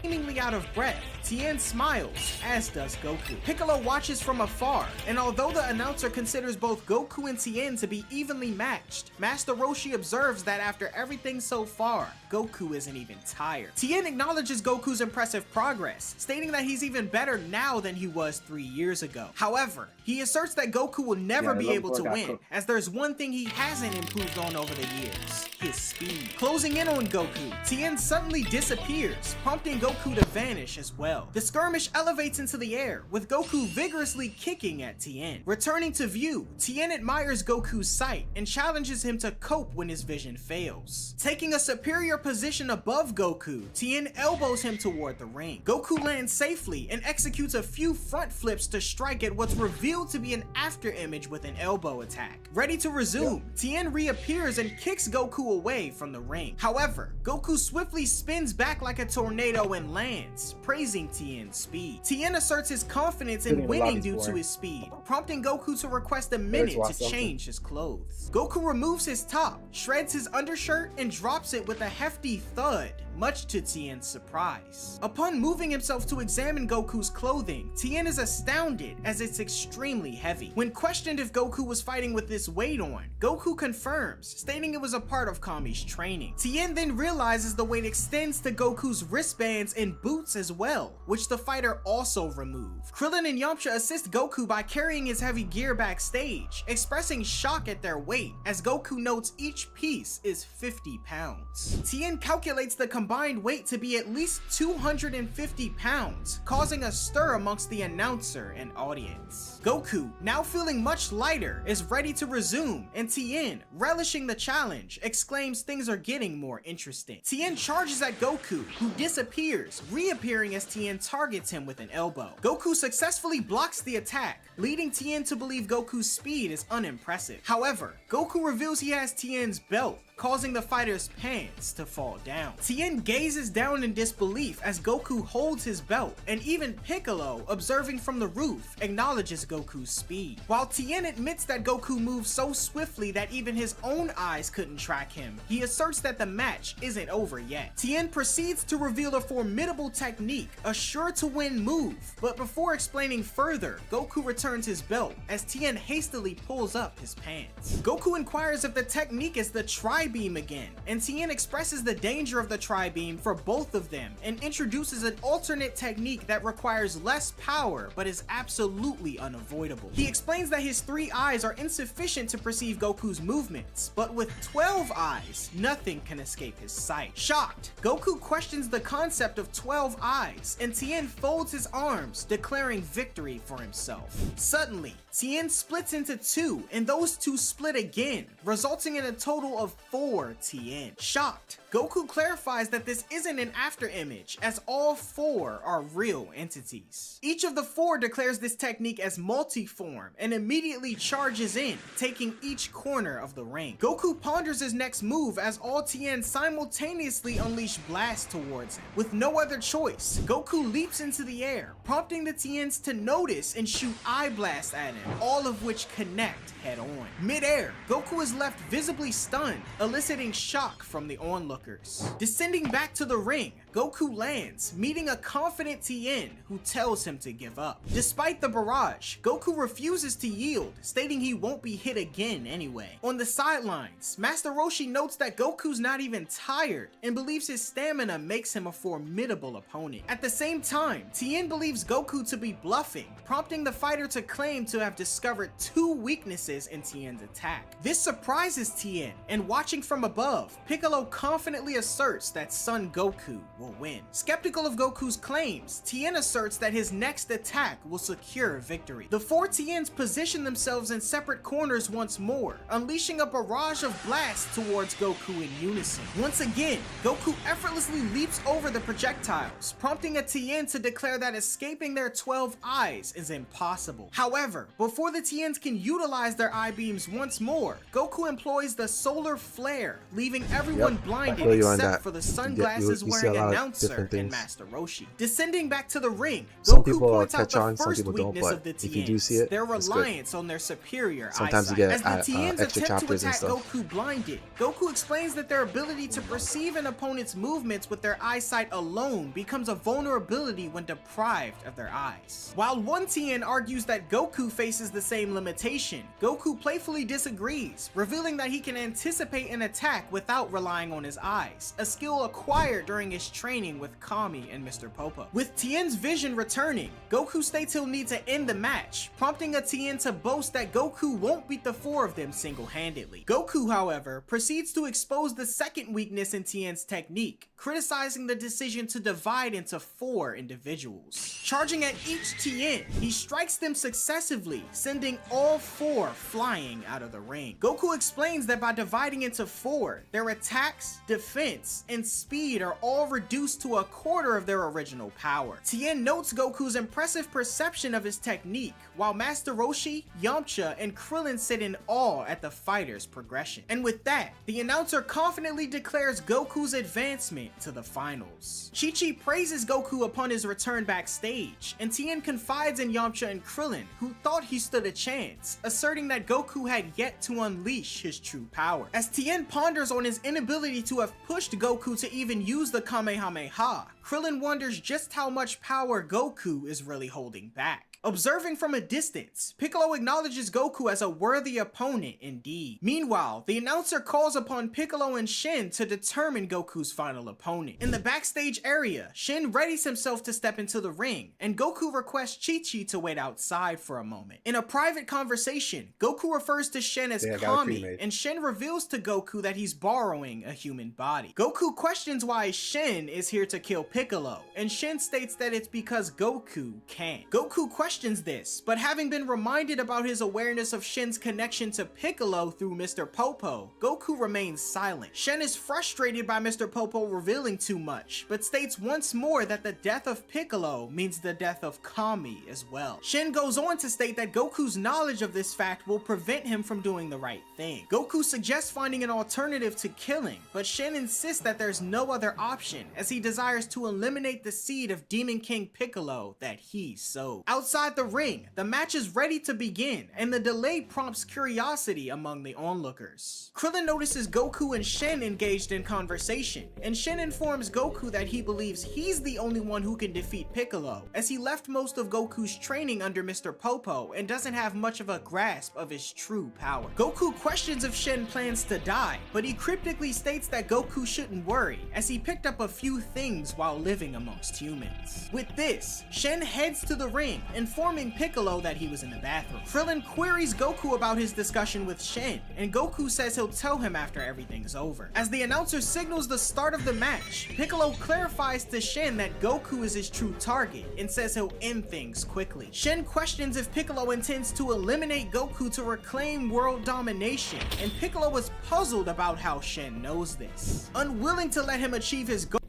Seemingly out of breath, Tien smiles, as does Goku. Piccolo watches from afar, and although the announcer considers both Goku and Tien to be evenly matched, Master Roshi observes that after everything so far, Goku isn't even tired. Tien acknowledges Goku's impressive progress, stating that he's even better now than he was 3 years ago. However, he asserts that Goku will never be able to win, as there's one thing he hasn't improved on over the years: his speed. Closing in on Goku, Tien suddenly disappears, prompting Goku to vanish as well. The skirmish elevates into the air, with Goku vigorously kicking at Tien. Returning to view, Tien admires Goku's sight and challenges him to cope when his vision fails. Taking a superior position above Goku, Tien elbows him toward the ring. Goku lands safely and executes a few front flips to strike at what's revealed to be an after image with an elbow attack. Ready to resume, Tien reappears and kicks Goku away from the ring. However, Goku swiftly spins back like a tornado and lands, praising Tien's speed. Tien asserts his confidence in winning due to his speed, prompting Goku to request a minute to change his clothes. Goku removes his top, shreds his undershirt, and drops it with a hefty thud, much to Tien's surprise. Upon moving himself to examine Goku's clothing, Tien is astounded as it's extremely heavy. When questioned if Goku was fighting with this weight on, Goku confirms, stating it was a part of Kami's training. Tien then realizes the weight extends to Goku's wristbands and boots as well, which the fighter also removed. Krillin and Yamcha assist Goku by carrying his heavy gear backstage, expressing shock at their weight, as Goku notes each piece is 50 pounds. Tien calculates the combined weight to be at least 250 pounds, causing a stir amongst the announcer and audience. Goku, now feeling much lighter, is ready to resume, and Tien, relishing the challenge, exclaims things are getting more interesting. Tien charges at Goku, who disappears, reappearing as Tien targets him with an elbow. Goku successfully blocks the attack, leading Tien to believe Goku's speed is unimpressive. However, Goku reveals he has Tien's belt, causing the fighter's pants to fall down. Tien gazes down in disbelief as Goku holds his belt, and even Piccolo, observing from the roof, acknowledges Goku's speed. While Tien admits that Goku moves so swiftly that even his own eyes couldn't track him, he asserts that the match isn't over yet. Tien proceeds to reveal a formidable technique, a sure-to-win move, but before explaining further, Goku returns his belt as Tien hastily pulls up his pants. Goku inquires if the technique is the Tri-Beam again, and Tien expresses the danger of the Tri-Beam for both of them and introduces an alternate technique that requires less power but is absolutely unavoidable. He explains that his 3 eyes are insufficient to perceive Goku's movements, but with 12 eyes, nothing can escape his sight. Shocked, Goku questions the concept of 12 eyes, and Tien folds his arms, declaring victory for himself. Suddenly, Tien splits into 2, and those 2 split again, resulting in a total of 4 Tien. Shocked, Goku clarifies that this isn't an after image, as all 4 are real entities. Each of the 4 declares this technique as multiform and immediately charges in, taking each corner of the ring. Goku ponders his next move as all Tien simultaneously unleash blasts towards him. With no other choice, Goku leaps into the air, prompting the Tiens to notice and shoot eye blasts at him, all of which connect head on. Mid-air, Goku is left visibly stunned, eliciting shock from the onlookers. Descending back to the ring, Goku lands, meeting a confident Tien who tells him to give up. Despite the barrage, Goku refuses to yield, stating he won't be hit again anyway. On the sidelines, Master Roshi notes that Goku's not even tired and believes his stamina makes him a formidable opponent. At the same time, Tien believes Goku to be bluffing, prompting the fighter to claim to have discovered 2 weaknesses in Tien's attack. This surprises Tien, and watching from above, Piccolo confidently asserts that Son Goku will win. Skeptical of Goku's claims, Tien asserts that his next attack will secure victory. The 4 Tiens position themselves in separate corners once more, unleashing a barrage of blasts towards Goku in unison. Once again, Goku effortlessly leaps over the projectiles, prompting a Tien to declare that escaping their 12 eyes is impossible. However, before the Tiens can utilize their eye beams once more, Goku employs the Solar Flare flare, leaving everyone blinded feel you on except that. for the You sunglasses see a wearing lot of announcer different and things. Master Roshi. Descending back to the ring, Some Goku people points out catch the on, some first people don't, weakness but of the if you do see Tiens, it, their it's good. reliance on their superior Sometimes you eyesight. get As the Tiens extra attempt to chapters and attack stuff. Goku blinded, Goku explains that their ability to perceive an opponent's movements with their eyesight alone becomes a vulnerability when deprived of their eyes. While one Tien argues that Goku faces the same limitation, Goku playfully disagrees, revealing that he can anticipate an attack without relying on his eyes, a skill acquired during his training with Kami and Mr. Popo. With Tien's vision returning, Goku states he'll need to end the match, prompting a Tien to boast that Goku won't beat the four of them single-handedly. Goku, however, proceeds to expose the second weakness in Tien's technique, criticizing the decision to divide into 4 individuals. Charging at each Tien, he strikes them successively, sending all 4 flying out of the ring. Goku explains that by dividing into 4, their attacks, defense, and speed are all reduced to a quarter of their original power. Tien notes Goku's impressive perception of his technique, while Master Roshi, Yamcha, and Krillin sit in awe at the fighter's progression. And with that, the announcer confidently declares Goku's advancement to the finals. Chi-Chi praises Goku upon his return backstage, and Tien confides in Yamcha and Krillin, who thought he stood a chance, asserting that Goku had yet to unleash his true power. As Tien ponders on his inability to have pushed Goku to even use the Kamehameha, Krillin wonders just how much power Goku is really holding back. Observing from a distance, Piccolo acknowledges Goku as a worthy opponent indeed. Meanwhile, the announcer calls upon Piccolo and Shen to determine Goku's final opponent. In the backstage area, Shen readies himself to step into the ring, and Goku requests Chi-Chi to wait outside for a moment. In a private conversation, Goku refers to Shen as Kami, and Shen reveals to Goku that he's borrowing a human body. Goku questions why Shen is here to kill Piccolo, and Shen states that it's because Goku can't. Goku questions this, but having been reminded about his awareness of Shen's connection to Piccolo through Mr. Popo, Goku remains silent. Shen is frustrated by Mr. Popo revealing too much, but states once more that the death of Piccolo means the death of Kami as well. Shen goes on to state that Goku's knowledge of this fact will prevent him from doing the right thing. Goku suggests finding an alternative to killing, but Shen insists that there's no other option, as he desires to eliminate the seed of Demon King Piccolo that he sowed. Outside the ring, the match is ready to begin, and the delay prompts curiosity among the onlookers. Krillin notices Goku and Shen engaged in conversation, and Shen informs Goku that he believes he's the only one who can defeat Piccolo, as he left most of Goku's training under Mr. Popo and doesn't have much of a grasp of his true power. Goku questions if Shen plans to die, but he cryptically states that Goku shouldn't worry, as he picked up a few things while living amongst humans. With this, Shen heads to the ring, informing Piccolo that he was in the bathroom. Krillin queries Goku about his discussion with Shen, and Goku says he'll tell him after everything's over. As the announcer signals the start of the match, Piccolo clarifies to Shen that Goku is his true target, and says he'll end things quickly. Shen questions if Piccolo intends to eliminate Goku to reclaim world domination, and Piccolo is puzzled about how Shen knows this. Unwilling to let him achieve his goal.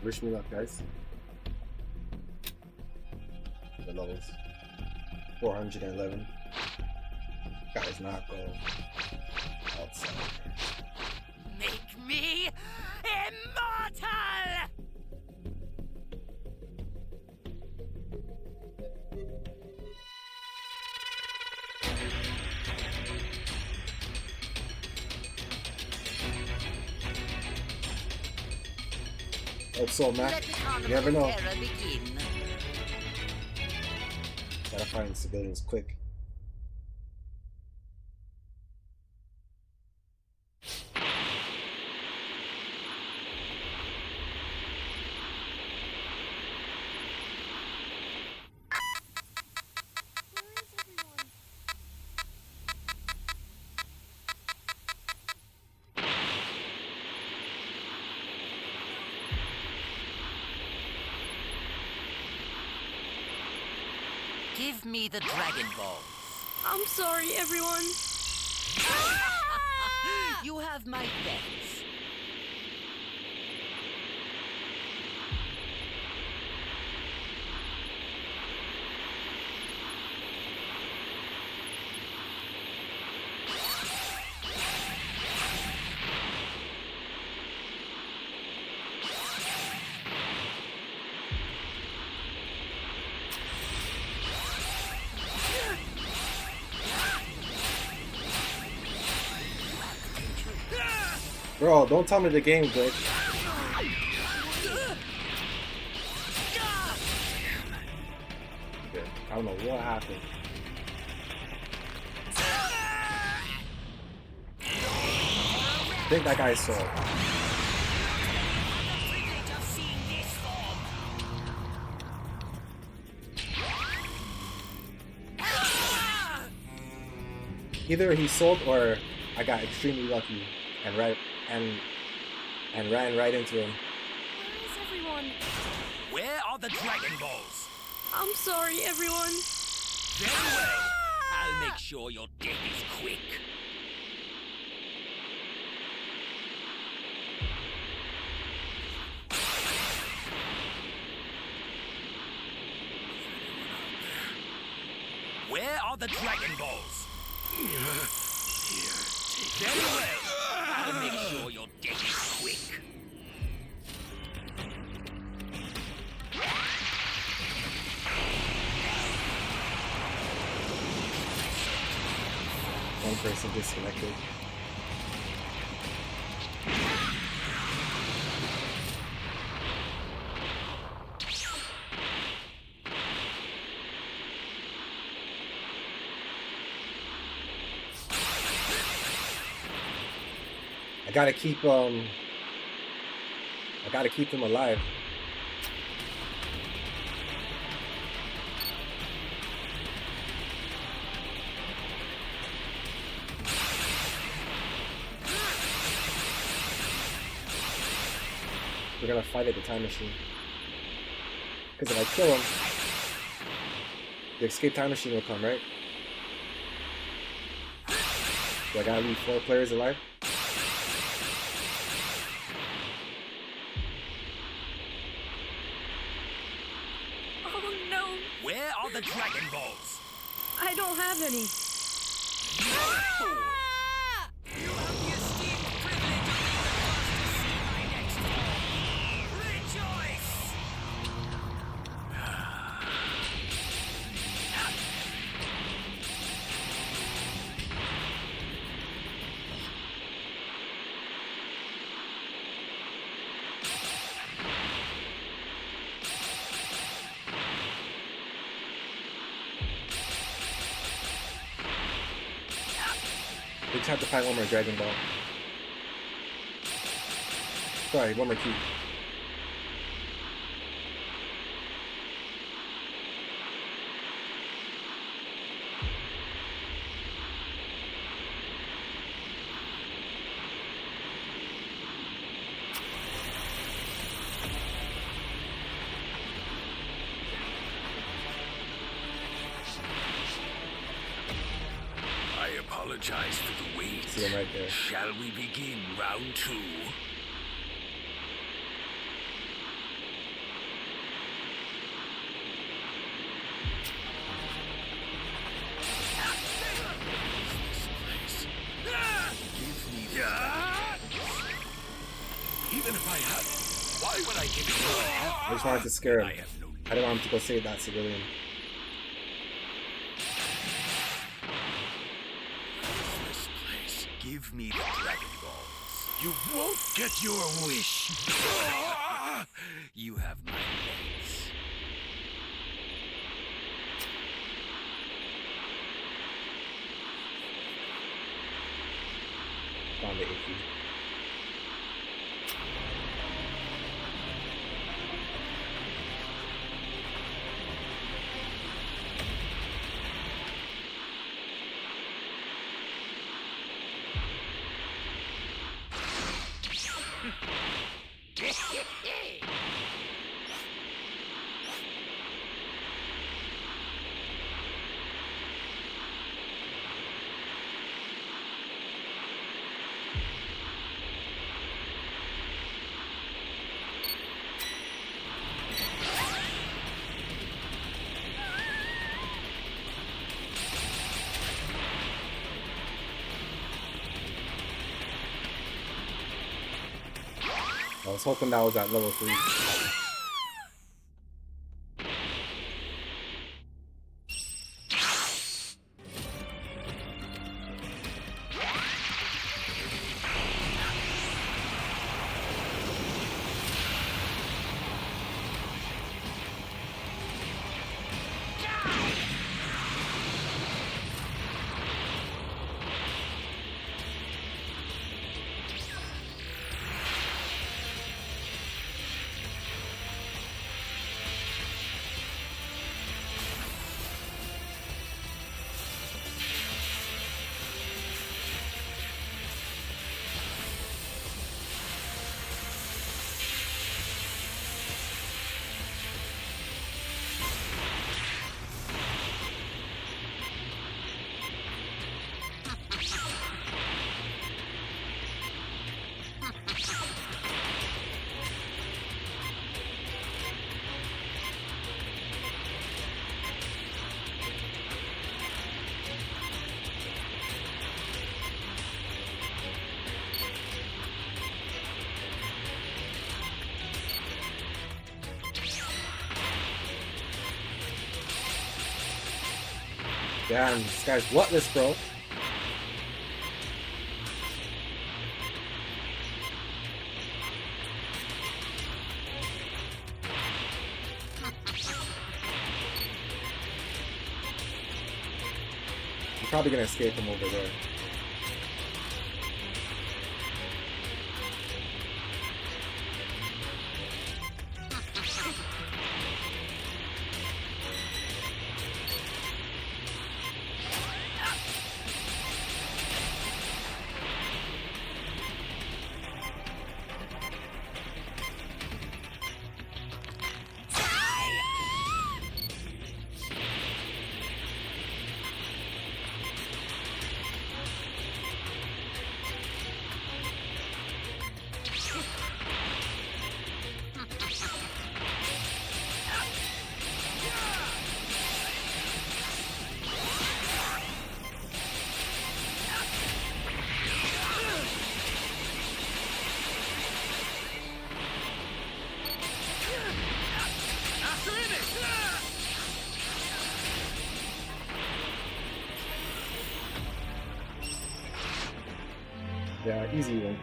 Wish me luck, guys. The levels 411. Guys, not go outside. Make me immortal! Hope so, Mac. Let the You carnival never know. of terror begin. Gotta find civilians quick. Give me the Dragon Ball. I'm sorry, everyone. You have my thanks. Bro, don't tell me the game glitch. Okay, I don't know what happened. I think that guy's sold. Either he sold or I got extremely lucky and ran right into him. Where is everyone? Where are the Dragon Balls? I'm sorry, everyone. Very well. I'll make sure your death is quick. Where are the Dragon Balls? Very well. I'll make sure your death is quick. One person disconnected. I gotta keep them alive. We're gonna fight at the time machine. Because if I kill him, the escape time machine will come, right? Do I gotta leave 4 players alive? Oh no, Where are the Dragon Balls? I don't have any. You have the esteemed privilege of being the first to see my next form. Rejoice! We just have to find one more Dragon Ball. Sorry, one more key. I apologize for the wait. See him right there. Shall we begin round 2? Even if I had, why would I give you I just wanted to scare him. I have no I didn't want him to go save that civilian. this place. Give me the Dragon Balls. You won't get your wish. You have my legs. Found the icky. I was hoping that was at level 3. Damn, this guy's whatless, bro. I'm probably gonna escape him over there. Yeah, easy one.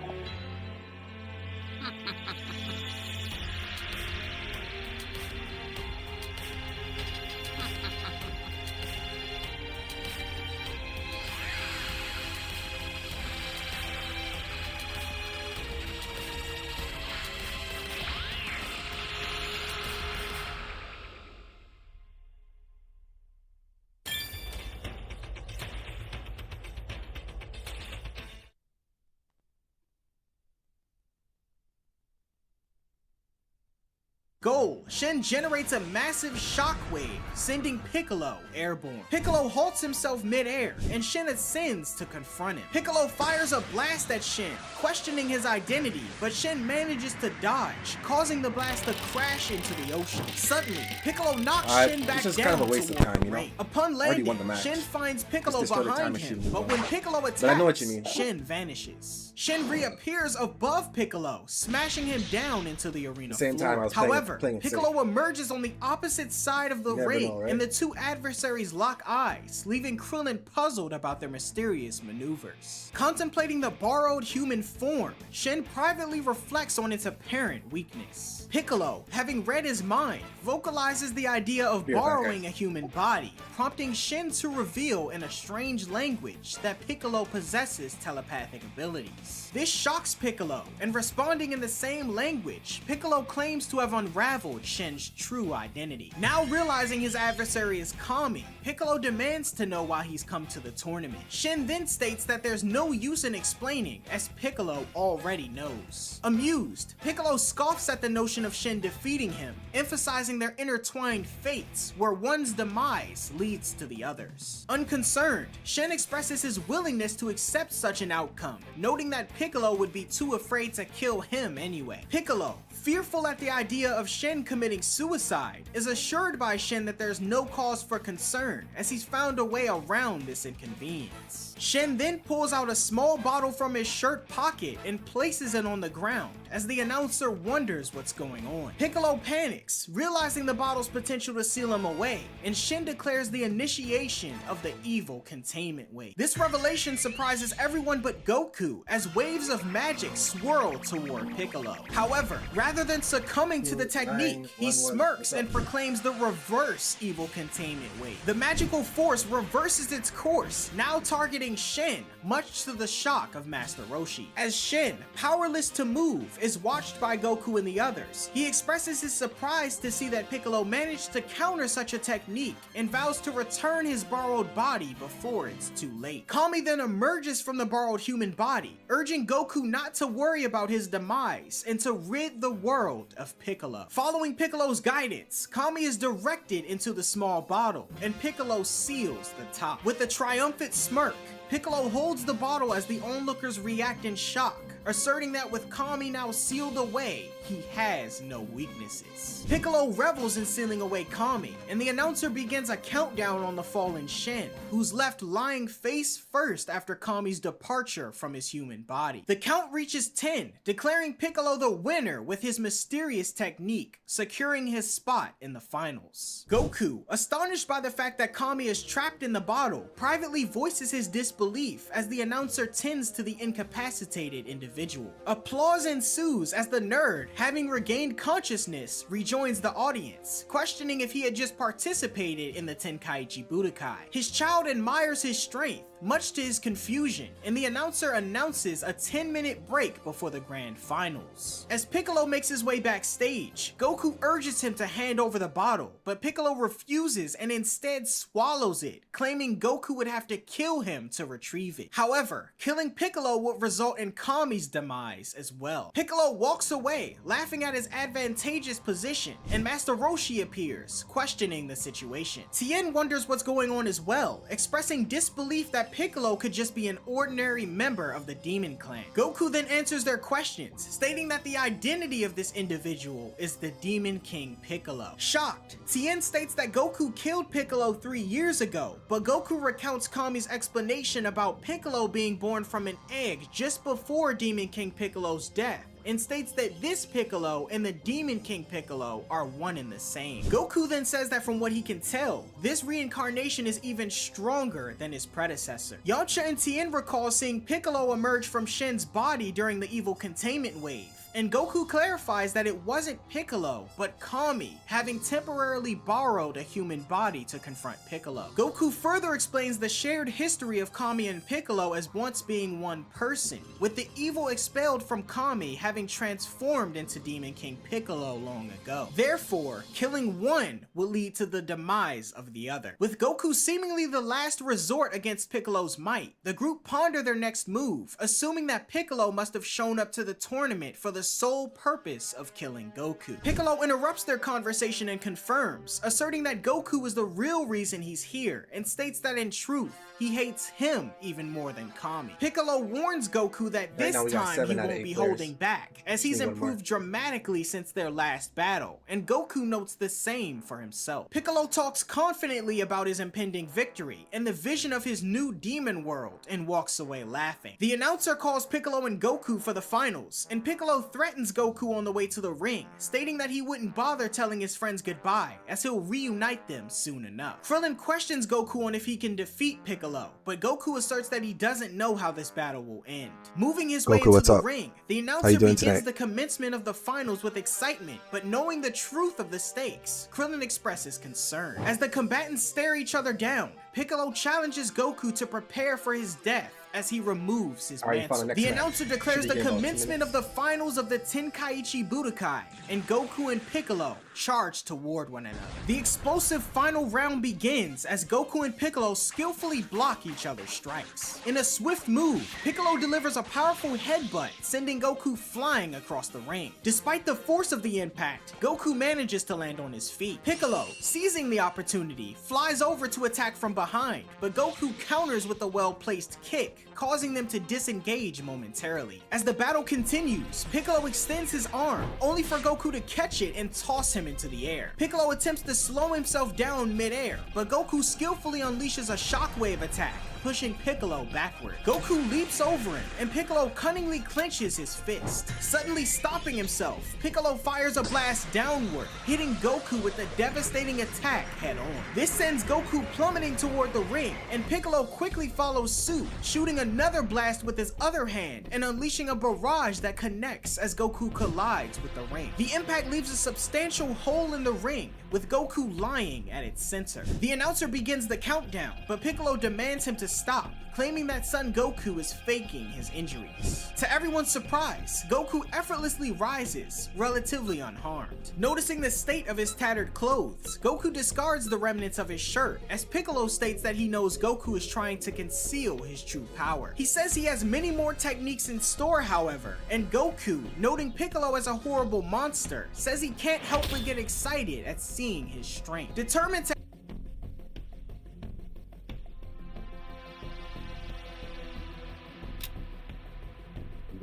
Goal. Shen generates a massive shockwave, sending Piccolo airborne. Piccolo halts himself mid-air, and Shen ascends to confront him. Piccolo fires a blast at Shen, questioning his identity, but Shen manages to dodge, causing the blast to crash into the ocean. Suddenly, Piccolo knocks Shen back this is down kind of a waste of toward time, you know? Ray. Upon Already landing, won the match. Shen finds Piccolo Just destroy the time behind him, machine. but when Piccolo attacks, But I know what you mean. Shen vanishes. Shen reappears above Piccolo, smashing him down into the arena Same floor. time I was However, playing it Piccolo safe. emerges on the opposite side of the You never ring, know, right? and the two adversaries lock eyes, leaving Krillin puzzled about their mysterious maneuvers. Contemplating the borrowed human form, Shen privately reflects on its apparent weakness. Piccolo, having read his mind, vocalizes the idea of borrowing a human body, prompting Shen to reveal in a strange language that Piccolo possesses telepathic abilities. This shocks Piccolo, and responding in the same language, Piccolo claims to have unraveled Shen's true identity. Now realizing his adversary is Kami, Piccolo demands to know why he's come to the tournament. Shen then states that there's no use in explaining, as Piccolo already knows. Amused, Piccolo scoffs at the notion of Shen defeating him, emphasizing their intertwined fates, where one's demise leads to the others. Unconcerned, Shen expresses his willingness to accept such an outcome, noting that Piccolo would be too afraid to kill him anyway. Piccolo, fearful at the idea of Shen committing suicide, is assured by Shen that there's no cause for concern, as he's found a way around this inconvenience. Shen then pulls out a small bottle from his shirt pocket and places it on the ground, as the announcer wonders what's going on. Piccolo panics, realizing the bottle's potential to seal him away, and Shen declares the initiation of the evil containment wave. This revelation surprises everyone but Goku, as waves of magic swirl toward Piccolo. However, rather than succumbing to the technique, he smirks and proclaims the reverse evil containment wave. The magical force reverses its course, now targeting Shen, much to the shock of Master Roshi. As Shen, powerless to move, is watched by Goku and the others, he expresses his surprise to see that Piccolo managed to counter such a technique and vows to return his borrowed body before it's too late. Kami then emerges from the borrowed human body, urging Goku not to worry about his demise and to rid the world of Piccolo. Following Piccolo's guidance, Kami is directed into the small bottle, and Piccolo seals the top. With a triumphant smirk, Piccolo holds the bottle as the onlookers react in shock, asserting that with Kami now sealed away, he has no weaknesses. Piccolo revels in sealing away Kami, and the announcer begins a countdown on the fallen Shin, who's left lying face first after Kami's departure from his human body. The count reaches 10, declaring Piccolo the winner with his mysterious technique, securing his spot in the finals. Goku, astonished by the fact that Kami is trapped in the bottle, privately voices his disbelief as the announcer tends to the incapacitated individual. Applause ensues as the nerd, having regained consciousness, rejoins the audience, questioning if he had just participated in the Tenkaichi Budokai. His child admires his strength, much to his confusion, and the announcer announces a 10-minute break before the grand finals. As Piccolo makes his way backstage, Goku urges him to hand over the bottle, but Piccolo refuses and instead swallows it, claiming Goku would have to kill him to retrieve it. However, killing Piccolo would result in Kami's demise as well. Piccolo walks away, laughing at his advantageous position, and Master Roshi appears, questioning the situation. Tien wonders what's going on as well, expressing disbelief that Piccolo could just be an ordinary member of the Demon Clan. Goku then answers their questions, stating that the identity of this individual is the Demon King Piccolo. Shocked, Tien states that Goku killed Piccolo 3 years ago, but Goku recounts Kami's explanation about Piccolo being born from an egg just before Demon King Piccolo's death, and states that this Piccolo and the Demon King Piccolo are one and the same. Goku then says that from what he can tell, this reincarnation is even stronger than his predecessor. Yamcha and Tien recall seeing Piccolo emerge from Shen's body during the evil containment wave, and Goku clarifies that it wasn't Piccolo, but Kami, having temporarily borrowed a human body to confront Piccolo. Goku further explains the shared history of Kami and Piccolo as once being one person, with the evil expelled from Kami having transformed into Demon King Piccolo long ago. Therefore, killing one will lead to the demise of the other. With Goku seemingly the last resort against Piccolo's might, the group ponder their next move, assuming that Piccolo must have shown up to the tournament for the sole purpose of killing Goku. Piccolo interrupts their conversation and confirms, asserting that Goku is the real reason he's here, and states that in truth, he hates him even more than Kami. Piccolo warns Goku that this time he won't be holding back, as he's improved dramatically since their last battle, and Goku notes the same for himself. Piccolo talks confidently about his impending victory and the vision of his new demon world, and walks away laughing. The announcer calls Piccolo and Goku for the finals, and Piccolo threatens Goku on the way to the ring, stating that he wouldn't bother telling his friends goodbye, as he'll reunite them soon enough. Krillin questions Goku on if he can defeat Piccolo, but Goku asserts that he doesn't know how this battle will end. Moving his way into the ring, the announcer begins the commencement of the finals with excitement, but knowing the truth of the stakes, Krillin expresses concern. As the combatants stare each other down, Piccolo challenges Goku to prepare for his death as he removes his mantle. The announcer declares the commencement of the finals of the Tenkaichi Budokai, and Goku and Piccolo charge toward one another. The explosive final round begins as Goku and Piccolo skillfully block each other's strikes. In a swift move, Piccolo delivers a powerful headbutt, sending Goku flying across the ring. Despite the force of the impact, Goku manages to land on his feet. Piccolo, seizing the opportunity, flies over to attack from behind, but Goku counters with a well-placed kick, causing them to disengage momentarily. As the battle continues, Piccolo extends his arm, only for Goku to catch it and toss him into the air. Piccolo attempts to slow himself down mid-air, but Goku skillfully unleashes a shockwave attack, pushing Piccolo backward. Goku leaps over him, and Piccolo cunningly clenches his fist. Suddenly stopping himself, Piccolo fires a blast downward, hitting Goku with a devastating attack head-on. This sends Goku plummeting toward the ring, and Piccolo quickly follows suit, shooting another blast with his other hand, and unleashing a barrage that connects as Goku collides with the ring. The impact leaves a substantial hole in the ring, with Goku lying at its center. The announcer begins the countdown, but Piccolo demands him to stop, claiming that Son Goku is faking his injuries. To everyone's surprise, Goku effortlessly rises, relatively unharmed. Noticing the state of his tattered clothes, Goku discards the remnants of his shirt, as Piccolo states that he knows Goku is trying to conceal his true power. He says he has many more techniques in store, however, and Goku, noting Piccolo as a horrible monster, says he can't help but get excited at seeing his strength. Determined to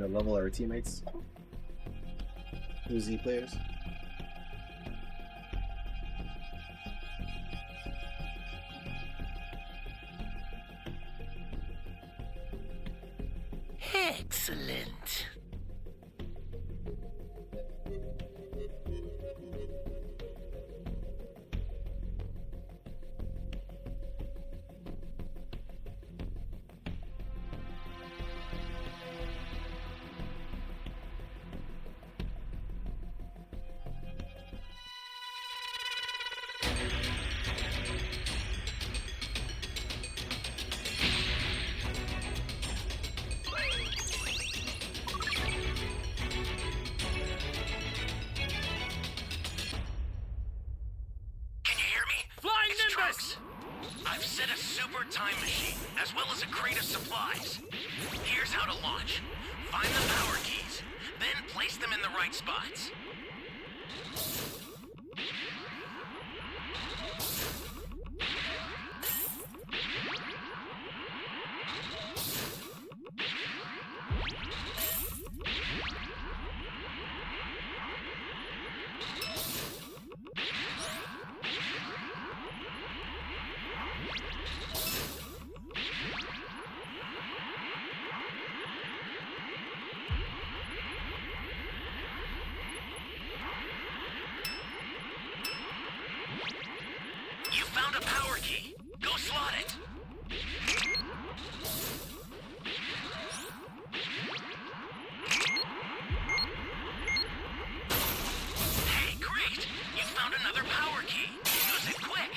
The level our teammates. Who's Z players? Excellent. I've set a super time machine, as well as a crate of supplies. Here's how to launch. Find the power keys, then place them in the right spots. You found a power key. Go slot it. Hey, great! You found another power key. Use it quick.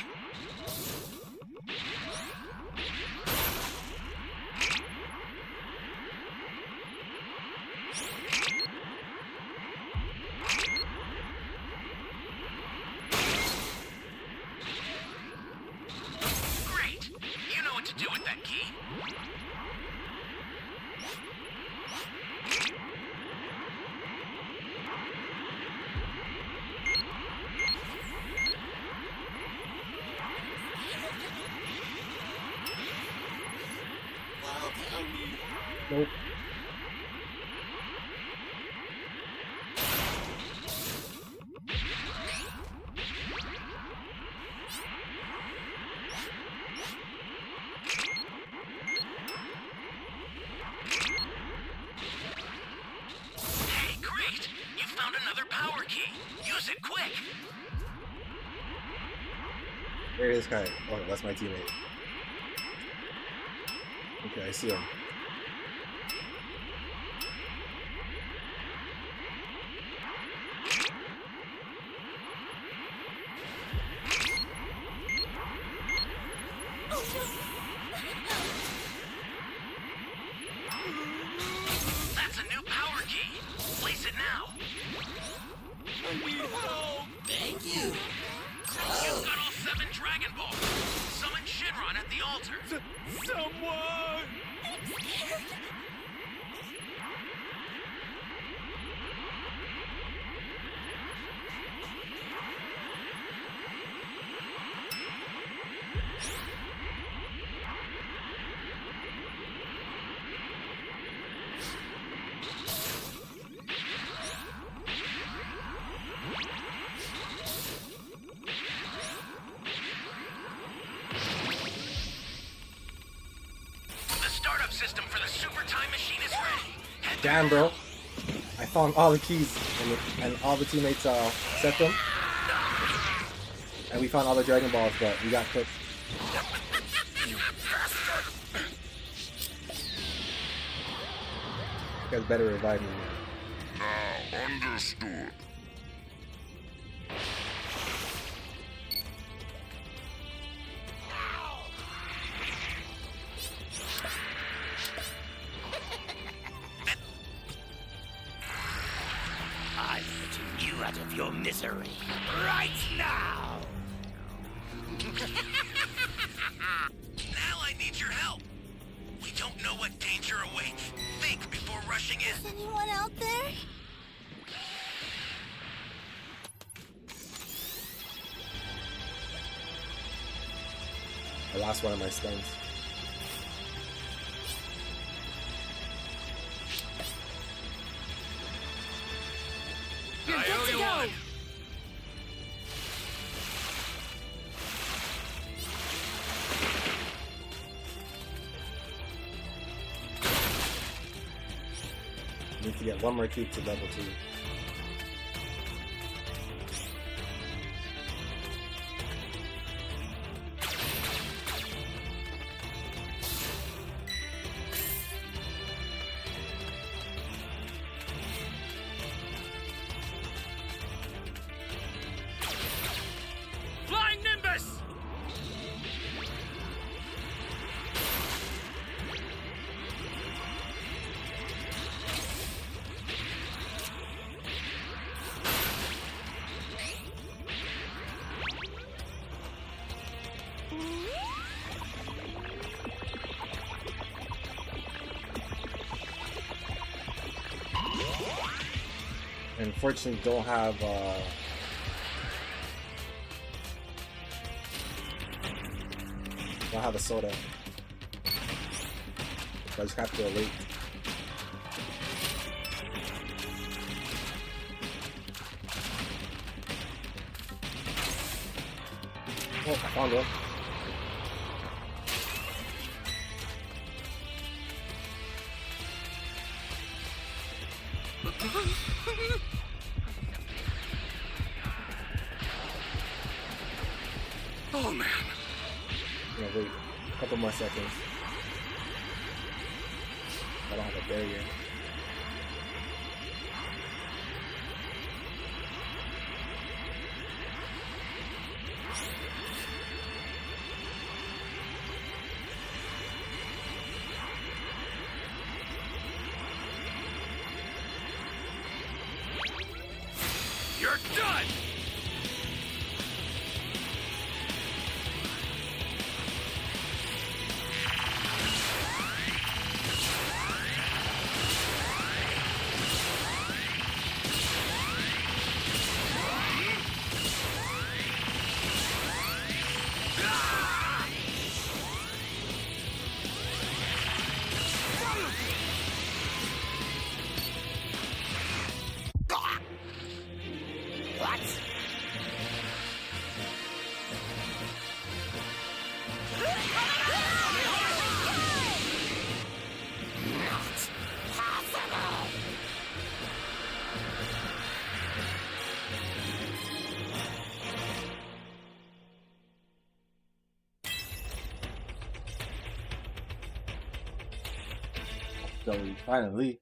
Great! You know what to do with that key. Nope. Hey, great! You found another power key. Use it quick. Where is this guy? Oh, that's my teammate. Okay, I see him. That's a new power key. Place it now. Thank you. You've got all 7 Dragon Balls. Summon Shinron at the altar. Someone! The startup system for the super time machine is ready. Head Damn, bro. I found all the keys and all the teammates set them. And we found all the Dragon Balls, but we got cooked. You guys better revive me. Now understood. I'm putting you out of your misery right now. Now I need your help. We don't know what danger awaits. Think before rushing in. Is anyone out there? I lost one of my stuns. Need to get one more cube to level 2. Flying Nimbus! Unfortunately, don't have a soda. So I just have to wait. Oh, I found one. Oh man. Yeah, wait a couple more seconds. I don't have a barrier. You're done! What? Not possible! So finally.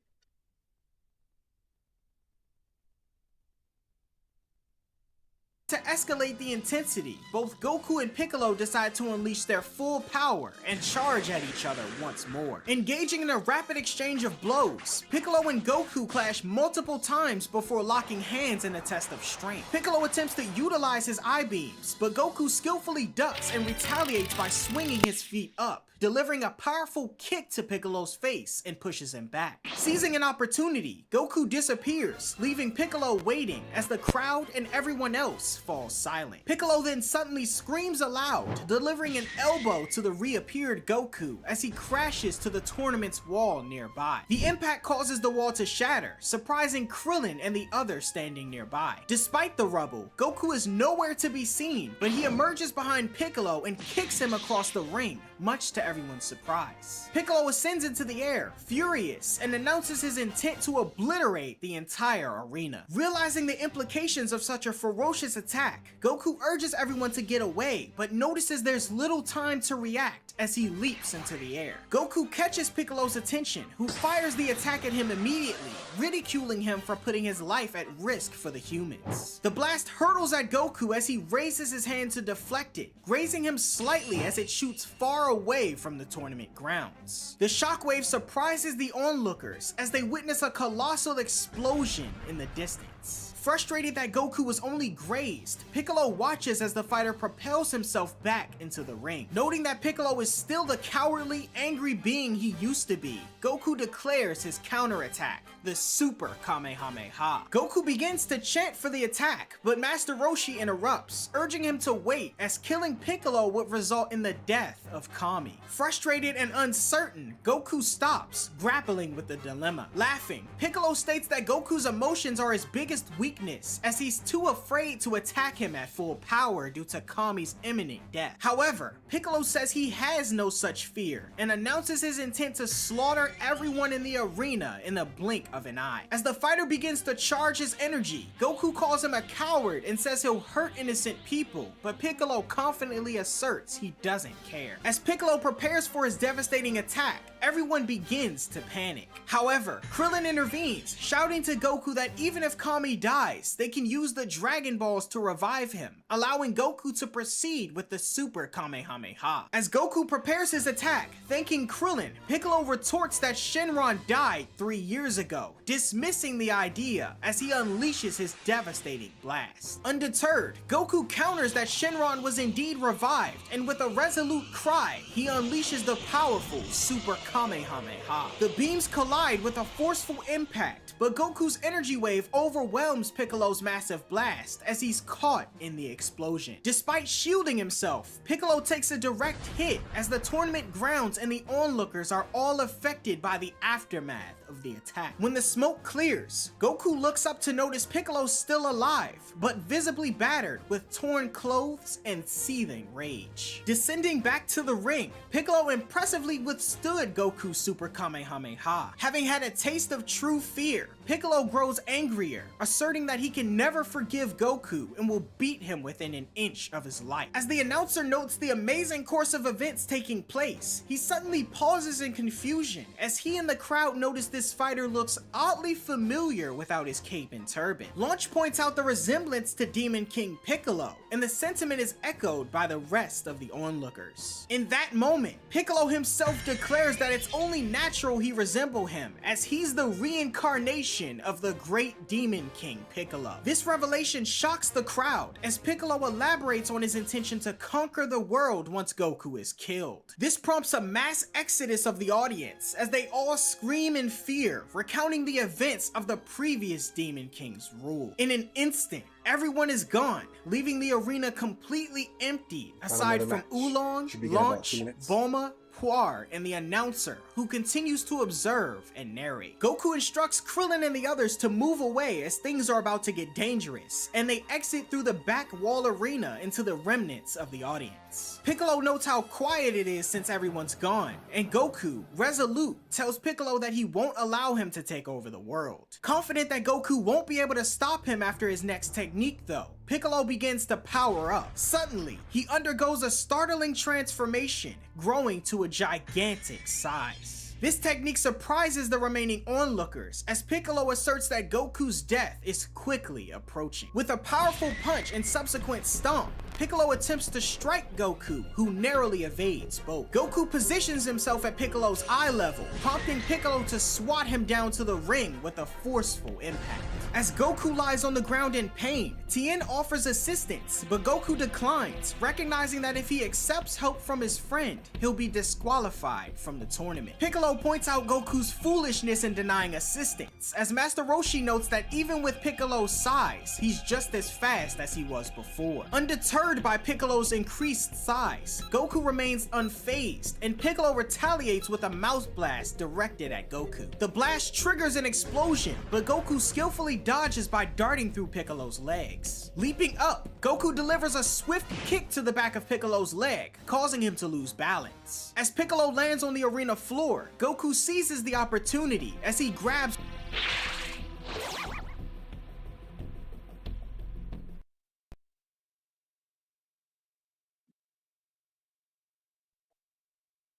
To escalate the intensity, both Goku and Piccolo decide to unleash their full power and charge at each other once more. Engaging in a rapid exchange of blows, Piccolo and Goku clash multiple times before locking hands in a test of strength. Piccolo attempts to utilize his eye beams, but Goku skillfully ducks and retaliates by swinging his feet up, delivering a powerful kick to Piccolo's face and pushes him back. Seizing an opportunity, Goku disappears, leaving Piccolo waiting as the crowd and everyone else falls silent. Piccolo then suddenly screams aloud, delivering an elbow to the reappeared Goku as he crashes to the tournament's wall nearby. The impact causes the wall to shatter, surprising Krillin and the others standing nearby. Despite the rubble, Goku is nowhere to be seen, but he emerges behind Piccolo and kicks him across the ring, much to everyone's surprise. Piccolo ascends into the air, furious, and announces his intent to obliterate the entire arena. Realizing the implications of such a ferocious attack, Goku urges everyone to get away, but notices there's little time to react as he leaps into the air. Goku catches Piccolo's attention, who fires the attack at him immediately, ridiculing him for putting his life at risk for the humans. The blast hurtles at Goku as he raises his hand to deflect it, grazing him slightly as it shoots far away from the tournament grounds. The shockwave surprises the onlookers as they witness a colossal explosion in the distance. Frustrated that Goku was only grazed, Piccolo watches as the fighter propels himself back into the ring. Noting that Piccolo is still the cowardly, angry being he used to be, Goku declares his counterattack, the Super Kamehameha. Goku begins to chant for the attack, but Master Roshi interrupts, urging him to wait as killing Piccolo would result in the death of Kami. Frustrated and uncertain, Goku stops, grappling with the dilemma. Laughing, Piccolo states that Goku's emotions are his biggest weakness, as he's too afraid to attack attack him at full power due to Kami's imminent death. However, Piccolo says he has no such fear and announces his intent to slaughter everyone in the arena in the blink of an eye. As the fighter begins to charge his energy, Goku calls him a coward and says he'll hurt innocent people, but Piccolo confidently asserts he doesn't care. As Piccolo prepares for his devastating attack, everyone begins to panic. However, Krillin intervenes, shouting to Goku that even if Kami dies, they can use the Dragon Balls to revive him, allowing Goku to proceed with the Super Kamehameha. As Goku prepares his attack, thanking Krillin, Piccolo retorts that Shenron died 3 years ago, dismissing the idea as he unleashes his devastating blast. Undeterred, Goku counters that Shenron was indeed revived, and with a resolute cry, he unleashes the powerful Super Kamehameha. The beams collide with a forceful impact, but Goku's energy wave overwhelms Piccolo's massive blast as he's caught in the explosion. Despite shielding himself, Piccolo takes a direct hit as the tournament grounds and the onlookers are all affected by the aftermath of the attack. When the smoke clears, Goku looks up to notice Piccolo still alive, but visibly battered with torn clothes and seething rage. Descending back to the ring, Piccolo impressively withstood Goku's Super Kamehameha. Having had a taste of true fear, Piccolo grows angrier, asserting that he can never forgive Goku and will beat him within an inch of his life. As the announcer notes the amazing course of events taking place, he suddenly pauses in confusion as he and the crowd notice this fighter looks oddly familiar without his cape and turban. Launch points out the resemblance to Demon King Piccolo, and the sentiment is echoed by the rest of the onlookers. In that moment, Piccolo himself declares that it's only natural he resemble him, as he's the reincarnation of the great Demon King Piccolo. This revelation shocks the crowd, as Piccolo elaborates on his intention to conquer the world once Goku is killed. This prompts a mass exodus of the audience, as they all scream in fear, recounting the events of the previous Demon King's rule. In an instant, everyone is gone, leaving the arena completely empty, aside from Oolong, Launch, Bulma, Puar, and the announcer, who continues to observe and narrate. Goku instructs Krillin and the others to move away as things are about to get dangerous, and they exit through the back wall arena into the remnants of the audience. Piccolo notes how quiet it is since everyone's gone, and Goku, resolute, tells Piccolo that he won't allow him to take over the world. Confident that Goku won't be able to stop him after his next technique though, Piccolo begins to power up. Suddenly, he undergoes a startling transformation, growing to a gigantic size. This technique surprises the remaining onlookers, as Piccolo asserts that Goku's death is quickly approaching. With a powerful punch and subsequent stomp, Piccolo attempts to strike Goku, who narrowly evades both. Goku positions himself at Piccolo's eye level, prompting Piccolo to swat him down to the ring with a forceful impact. As Goku lies on the ground in pain, Tien offers assistance, but Goku declines, recognizing that if he accepts help from his friend, he'll be disqualified from the tournament. Piccolo points out Goku's foolishness in denying assistance, as Master Roshi notes that even with Piccolo's size, he's just as fast as he was before. Undeterred by Piccolo's increased size, Goku remains unfazed, and Piccolo retaliates with a mouse blast directed at Goku. The blast triggers an explosion, but Goku skillfully dodges by darting through Piccolo's legs. Leaping up, Goku delivers a swift kick to the back of Piccolo's leg, causing him to lose balance. As Piccolo lands on the arena floor, Goku seizes the opportunity as he grabs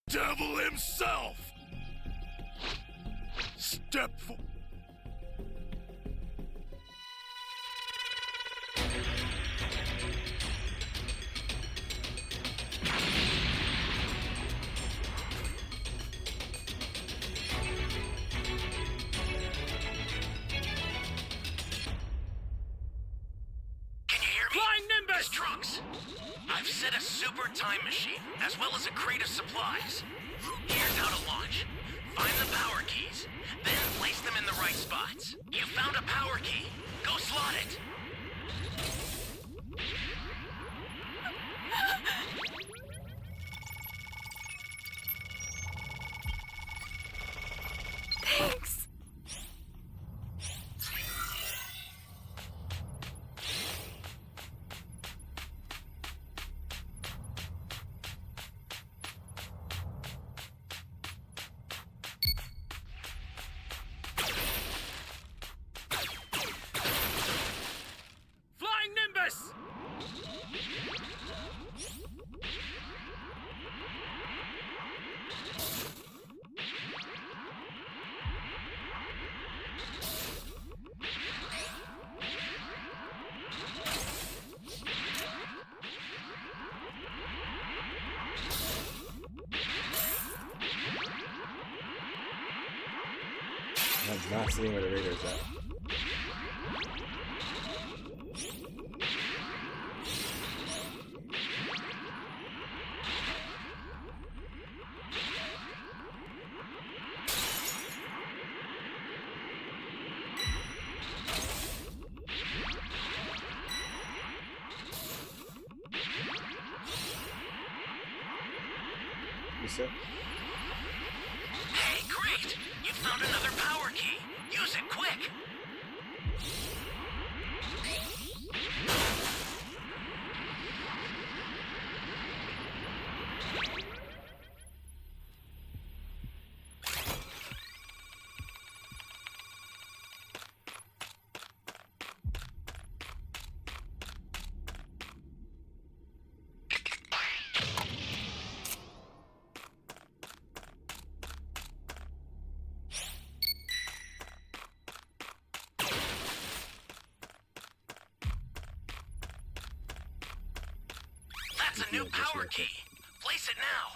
Devil himself! Step forward. Trunks. I've set a super time machine, as well as a crate of supplies. Here's how to launch. Find the power keys, then place them in the right spots. You found a power key. Go slot it. Thanks. I'm not seeing where the radar is at. You said? Hey, great! You found another power key. Use it quick. That's a new power key. Place it now.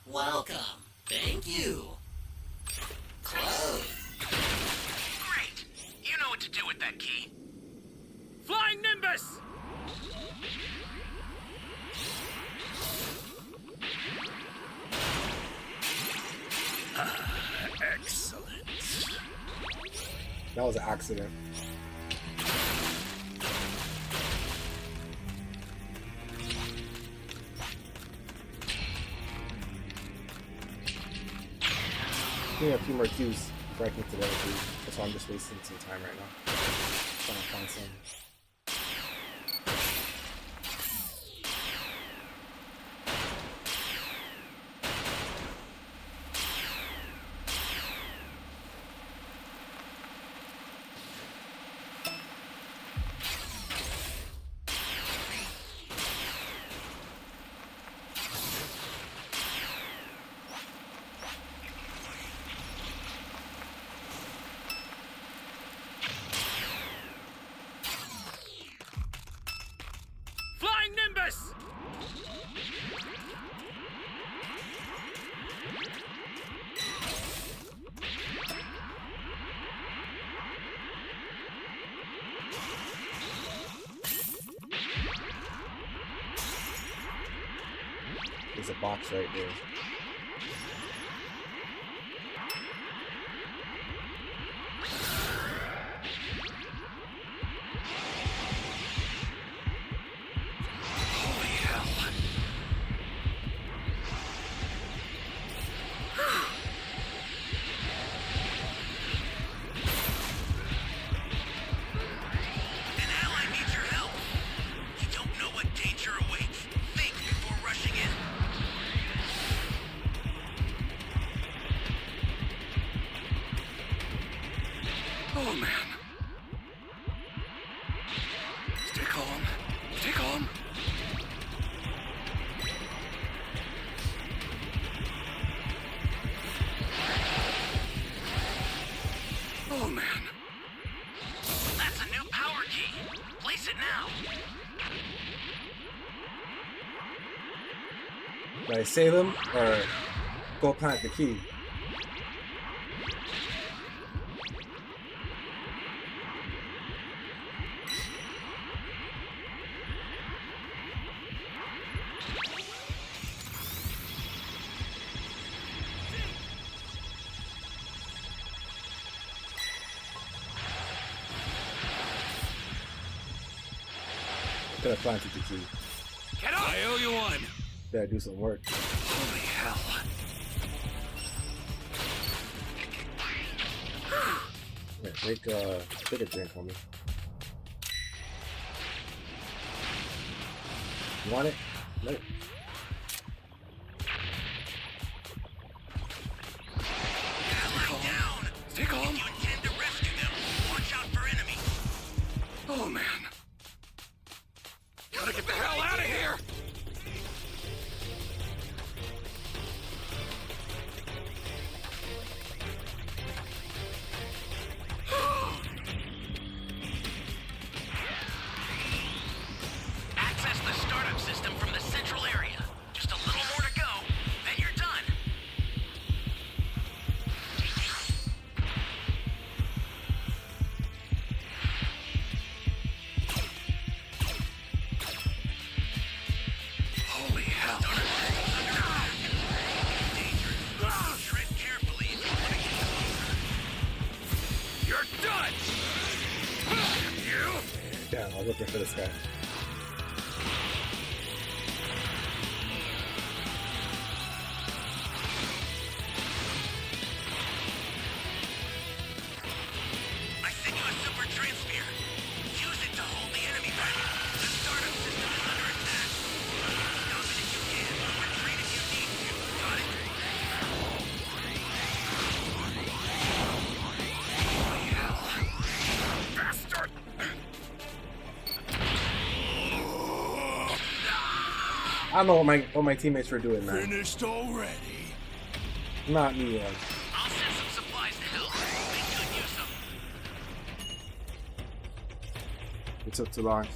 Welcome. Thank you. Close. Great. You know what to do with that key. Flying Nimbus! Excellent. That was an accident. Give me a few more cues before I can get to the other three. That's why I'm just wasting some time right now. Trying to find some. Flying Nimbus! There's a box right there. Holy hell. An ally needs your help. You don't know what danger awaits. Think before rushing in. Oh man. Stay calm. Stay calm. Oh man. That's a new power key. Place it now. Do I save him or go plant the key? Could have planted the key. Get up! I owe you one. Gotta do some work. Holy hell. Yeah, take a drink for me. You want it? No. Ally down. Stay calm. If you intend to rescue them, watch out for enemies. Oh man. Yeah, I was looking for this guy. I sent you a super transfer. Use it to hold the enemy back. The startup system is under attack. Stop it if you can. Retreat if you need to. Got it? Bastard! I don't know what my teammates were doing, man. Finished already. Not me, I'll send some supplies to help. They could use them. It took too long.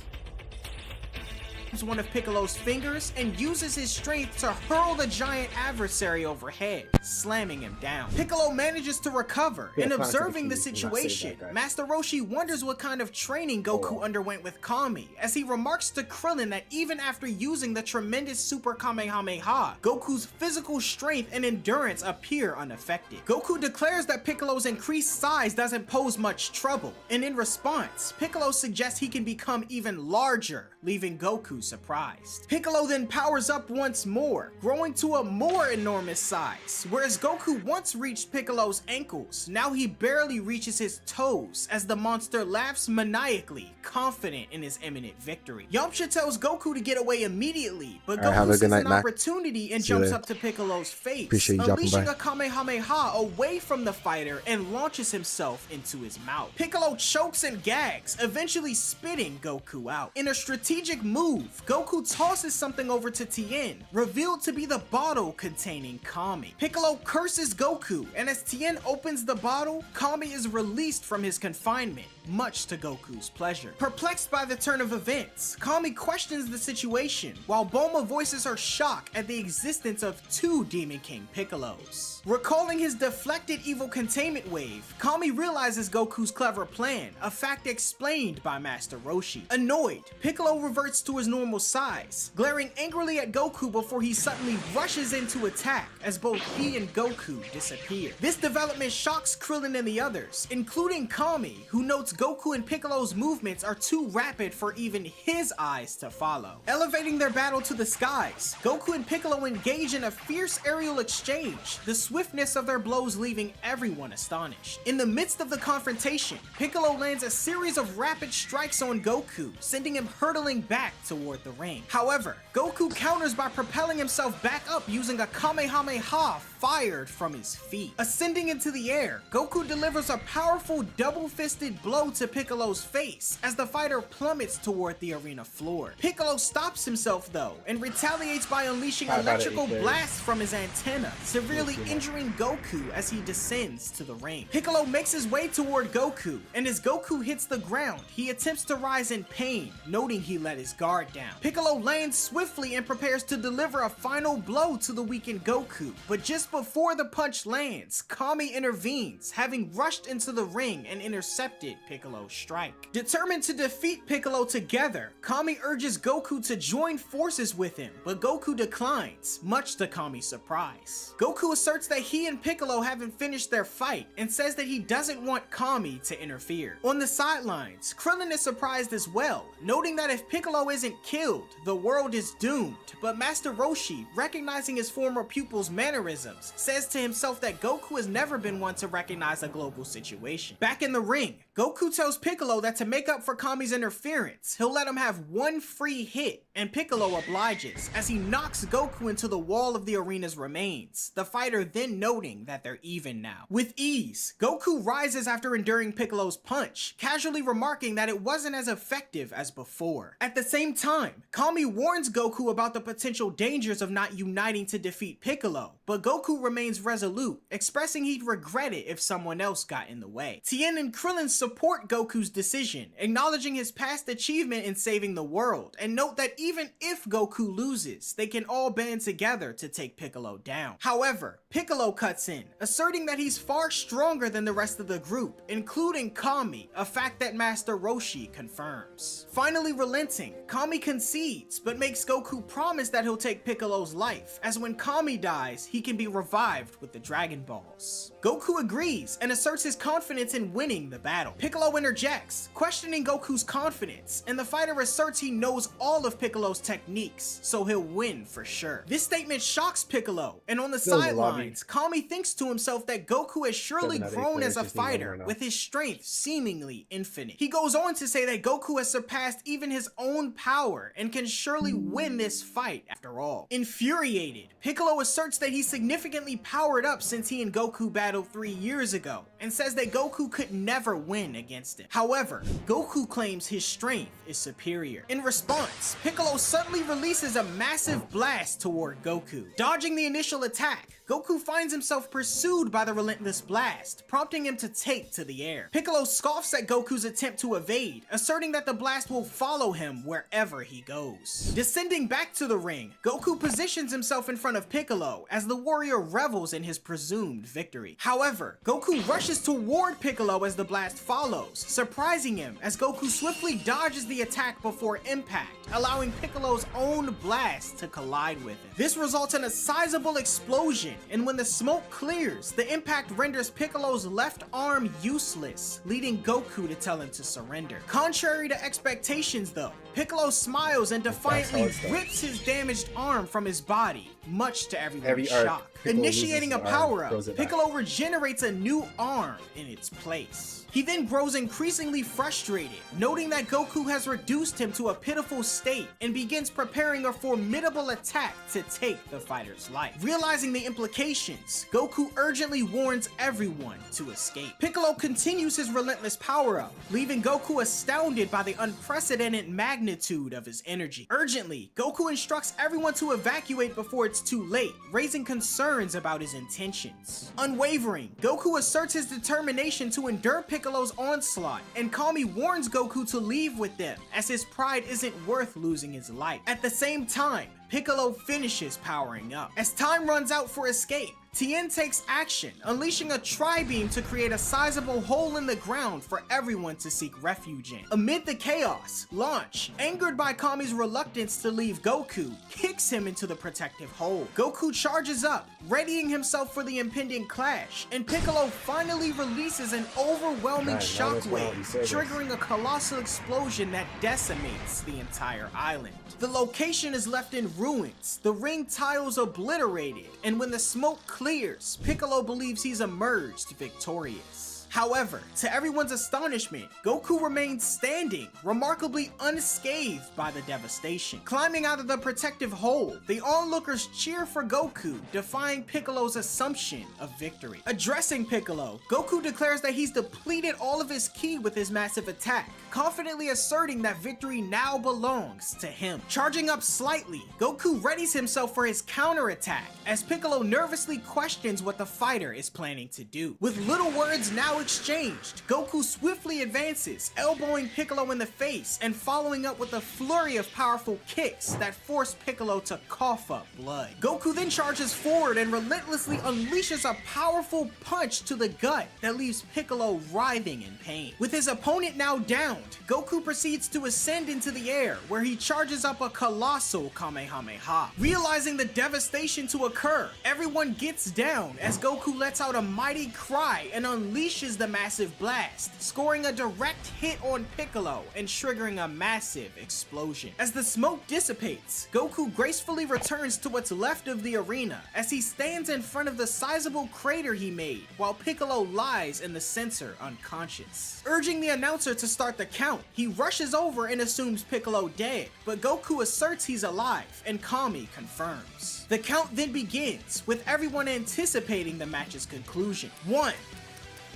One of Piccolo's fingers and uses his strength to hurl the giant adversary overhead, slamming him down. Piccolo manages to recover, and observing the situation, Master Roshi wonders what kind of training Goku underwent with Kami, as he remarks to Krillin that even after using the tremendous Super Kamehameha, Goku's physical strength and endurance appear unaffected. Goku declares that Piccolo's increased size doesn't pose much trouble, and in response, Piccolo suggests he can become even larger, leaving Goku surprised. Piccolo then powers up once more, growing to a more enormous size. Whereas Goku once reached Piccolo's ankles, now he barely reaches his toes as the monster laughs maniacally, confident in his imminent victory. Yamcha tells Goku to get away immediately, but Goku sees an opportunity and jumps up to Piccolo's face, unleashing a Kamehameha away from the fighter and launches himself into his mouth. Piccolo chokes and gags, eventually spitting Goku out. In a strategic move, Goku tosses something over to Tien, revealed to be the bottle containing Kami. Piccolo curses Goku, and as Tien opens the bottle, Kami is released from his confinement, much to Goku's pleasure. Perplexed by the turn of events, Kami questions the situation, while Bulma voices her shock at the existence of two Demon King Piccolos. Recalling his deflected evil containment wave, Kami realizes Goku's clever plan, a fact explained by Master Roshi. Annoyed, Piccolo reverts to his normal size, glaring angrily at Goku before he suddenly rushes in to attack, as both he and Goku disappear. This development shocks Krillin and the others, including Kami, who notes Goku and Piccolo's movements are too rapid for even his eyes to follow. Elevating their battle to the skies, Goku and Piccolo engage in a fierce aerial exchange, the swiftness of their blows leaving everyone astonished. In the midst of the confrontation, Piccolo lands a series of rapid strikes on Goku, sending him hurtling back toward the ring. However, Goku counters by propelling himself back up using a Kamehameha fired from his feet. Ascending into the air, Goku delivers a powerful double-fisted blow to Piccolo's face as the fighter plummets toward the arena floor. Piccolo stops himself though and retaliates by unleashing electrical blasts from his antenna, severely injuring Goku as he descends to the ring. Piccolo makes his way toward Goku, and as Goku hits the ground, he attempts to rise in pain, noting he let his guard down. Piccolo lands swiftly and prepares to deliver a final blow to the weakened Goku, but just before the punch lands, Kami intervenes, having rushed into the ring and intercepted Piccolo's strike. Determined to defeat Piccolo together, Kami urges Goku to join forces with him, but Goku declines, much to Kami's surprise. Goku asserts that he and Piccolo haven't finished their fight and says that he doesn't want Kami to interfere. On the sidelines, Krillin is surprised as well, noting that if Piccolo isn't killed, the world is doomed, but Master Roshi, recognizing his former pupil's mannerisms, says to himself that Goku has never been one to recognize a global situation. Back in the ring, Goku tells Piccolo that to make up for Kami's interference, he'll let him have one free hit, and Piccolo obliges, as he knocks Goku into the wall of the arena's remains, the fighter then noting that they're even now. With ease, Goku rises after enduring Piccolo's punch, casually remarking that it wasn't as effective as before. At the same time, Kami warns Goku about the potential dangers of not uniting to defeat Piccolo, but Goku remains resolute, expressing he'd regret it if someone else got in the way. Tien and Krillin support Goku's decision, acknowledging his past achievement in saving the world, and note that even if Goku loses, they can all band together to take Piccolo down. However, Piccolo cuts in, asserting that he's far stronger than the rest of the group, including Kami, a fact that Master Roshi confirms. Finally relenting, Kami concedes, but makes Goku promise that he'll take Piccolo's life, as when Kami dies, he can be revived with the Dragon Balls. Goku agrees and asserts his confidence in winning the battle. Piccolo interjects, questioning Goku's confidence, and the fighter asserts he knows all of Piccolo's techniques, so he'll win for sure. This statement shocks Piccolo, and on the sidelines, Kami thinks to himself that Goku has surely grown as a fighter, with his strength seemingly infinite. He goes on to say that Goku has surpassed even his own power, and can surely win this fight after all. Infuriated, Piccolo asserts that he's significantly powered up since he and Goku battled 3 years ago, and says that Goku could never win against him. However, Goku claims his strength is superior. In response, Piccolo suddenly releases a massive blast toward Goku. Dodging the initial attack, Goku finds himself pursued by the relentless blast, prompting him to take to the air. Piccolo scoffs at Goku's attempt to evade, asserting that the blast will follow him wherever he goes. Descending back to the ring, Goku positions himself in front of Piccolo as the warrior revels in his presumed victory. However, Goku rushes toward Piccolo as the blast follows, surprising him as Goku swiftly dodges the attack before impact, allowing Piccolo's own blast to collide with it. This results in a sizable explosion, and when the smoke clears, the impact renders Piccolo's left arm useless, leading Goku to tell him to surrender. Contrary to expectations though, Piccolo smiles and defiantly rips his damaged arm from his body, much to everyone's shock. Initiating a power-up, Piccolo regenerates a new arm in its place. He then grows increasingly frustrated, noting that Goku has reduced him to a pitiful state and begins preparing a formidable attack to take the fighter's life. Realizing the implications, Goku urgently warns everyone to escape. Piccolo continues his relentless power-up, leaving Goku astounded by the unprecedented magnitude of his energy. Urgently, Goku instructs everyone to evacuate before it's too late, raising concerns about his intentions. Unwavering, Goku asserts his determination to endure Piccolo's onslaught, and Kami warns Goku to leave with them, as his pride isn't worth losing his life. At the same time, Piccolo finishes powering up. As time runs out for escape, Tien takes action, unleashing a tri-beam to create a sizable hole in the ground for everyone to seek refuge in. Amid the chaos, Launch, angered by Kami's reluctance to leave Goku, kicks him into the protective hole. Goku charges up, readying himself for the impending clash, and Piccolo finally releases an overwhelming shockwave, triggering a colossal explosion that decimates the entire island. The location is left in ruins, the ring tiles obliterated, and when the smoke clears, Piccolo believes he's emerged victorious. However, to everyone's astonishment, Goku remains standing, remarkably unscathed by the devastation. Climbing out of the protective hole, the onlookers cheer for Goku, defying Piccolo's assumption of victory. Addressing Piccolo, Goku declares that he's depleted all of his ki with his massive attack, confidently asserting that victory now belongs to him. Charging up slightly, Goku readies himself for his counterattack, as Piccolo nervously questions what the fighter is planning to do. With little words now exchanged, Goku swiftly advances, elbowing Piccolo in the face and following up with a flurry of powerful kicks that force Piccolo to cough up blood. Goku then charges forward and relentlessly unleashes a powerful punch to the gut that leaves Piccolo writhing in pain. With his opponent now downed, Goku proceeds to ascend into the air, where he charges up a colossal Kamehameha. Realizing the devastation to occur, everyone gets down as Goku lets out a mighty cry and unleashes the massive blast, scoring a direct hit on Piccolo and triggering a massive explosion. As the smoke dissipates, Goku gracefully returns to what's left of the arena as he stands in front of the sizable crater he made, while Piccolo lies in the center unconscious. Urging the announcer to start the count, he rushes over and assumes Piccolo dead, but Goku asserts he's alive, and Kami confirms. The count then begins, with everyone anticipating the match's conclusion. 1,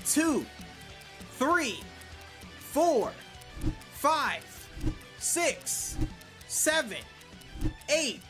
2, 3, 4, 5, 6, 7, 8,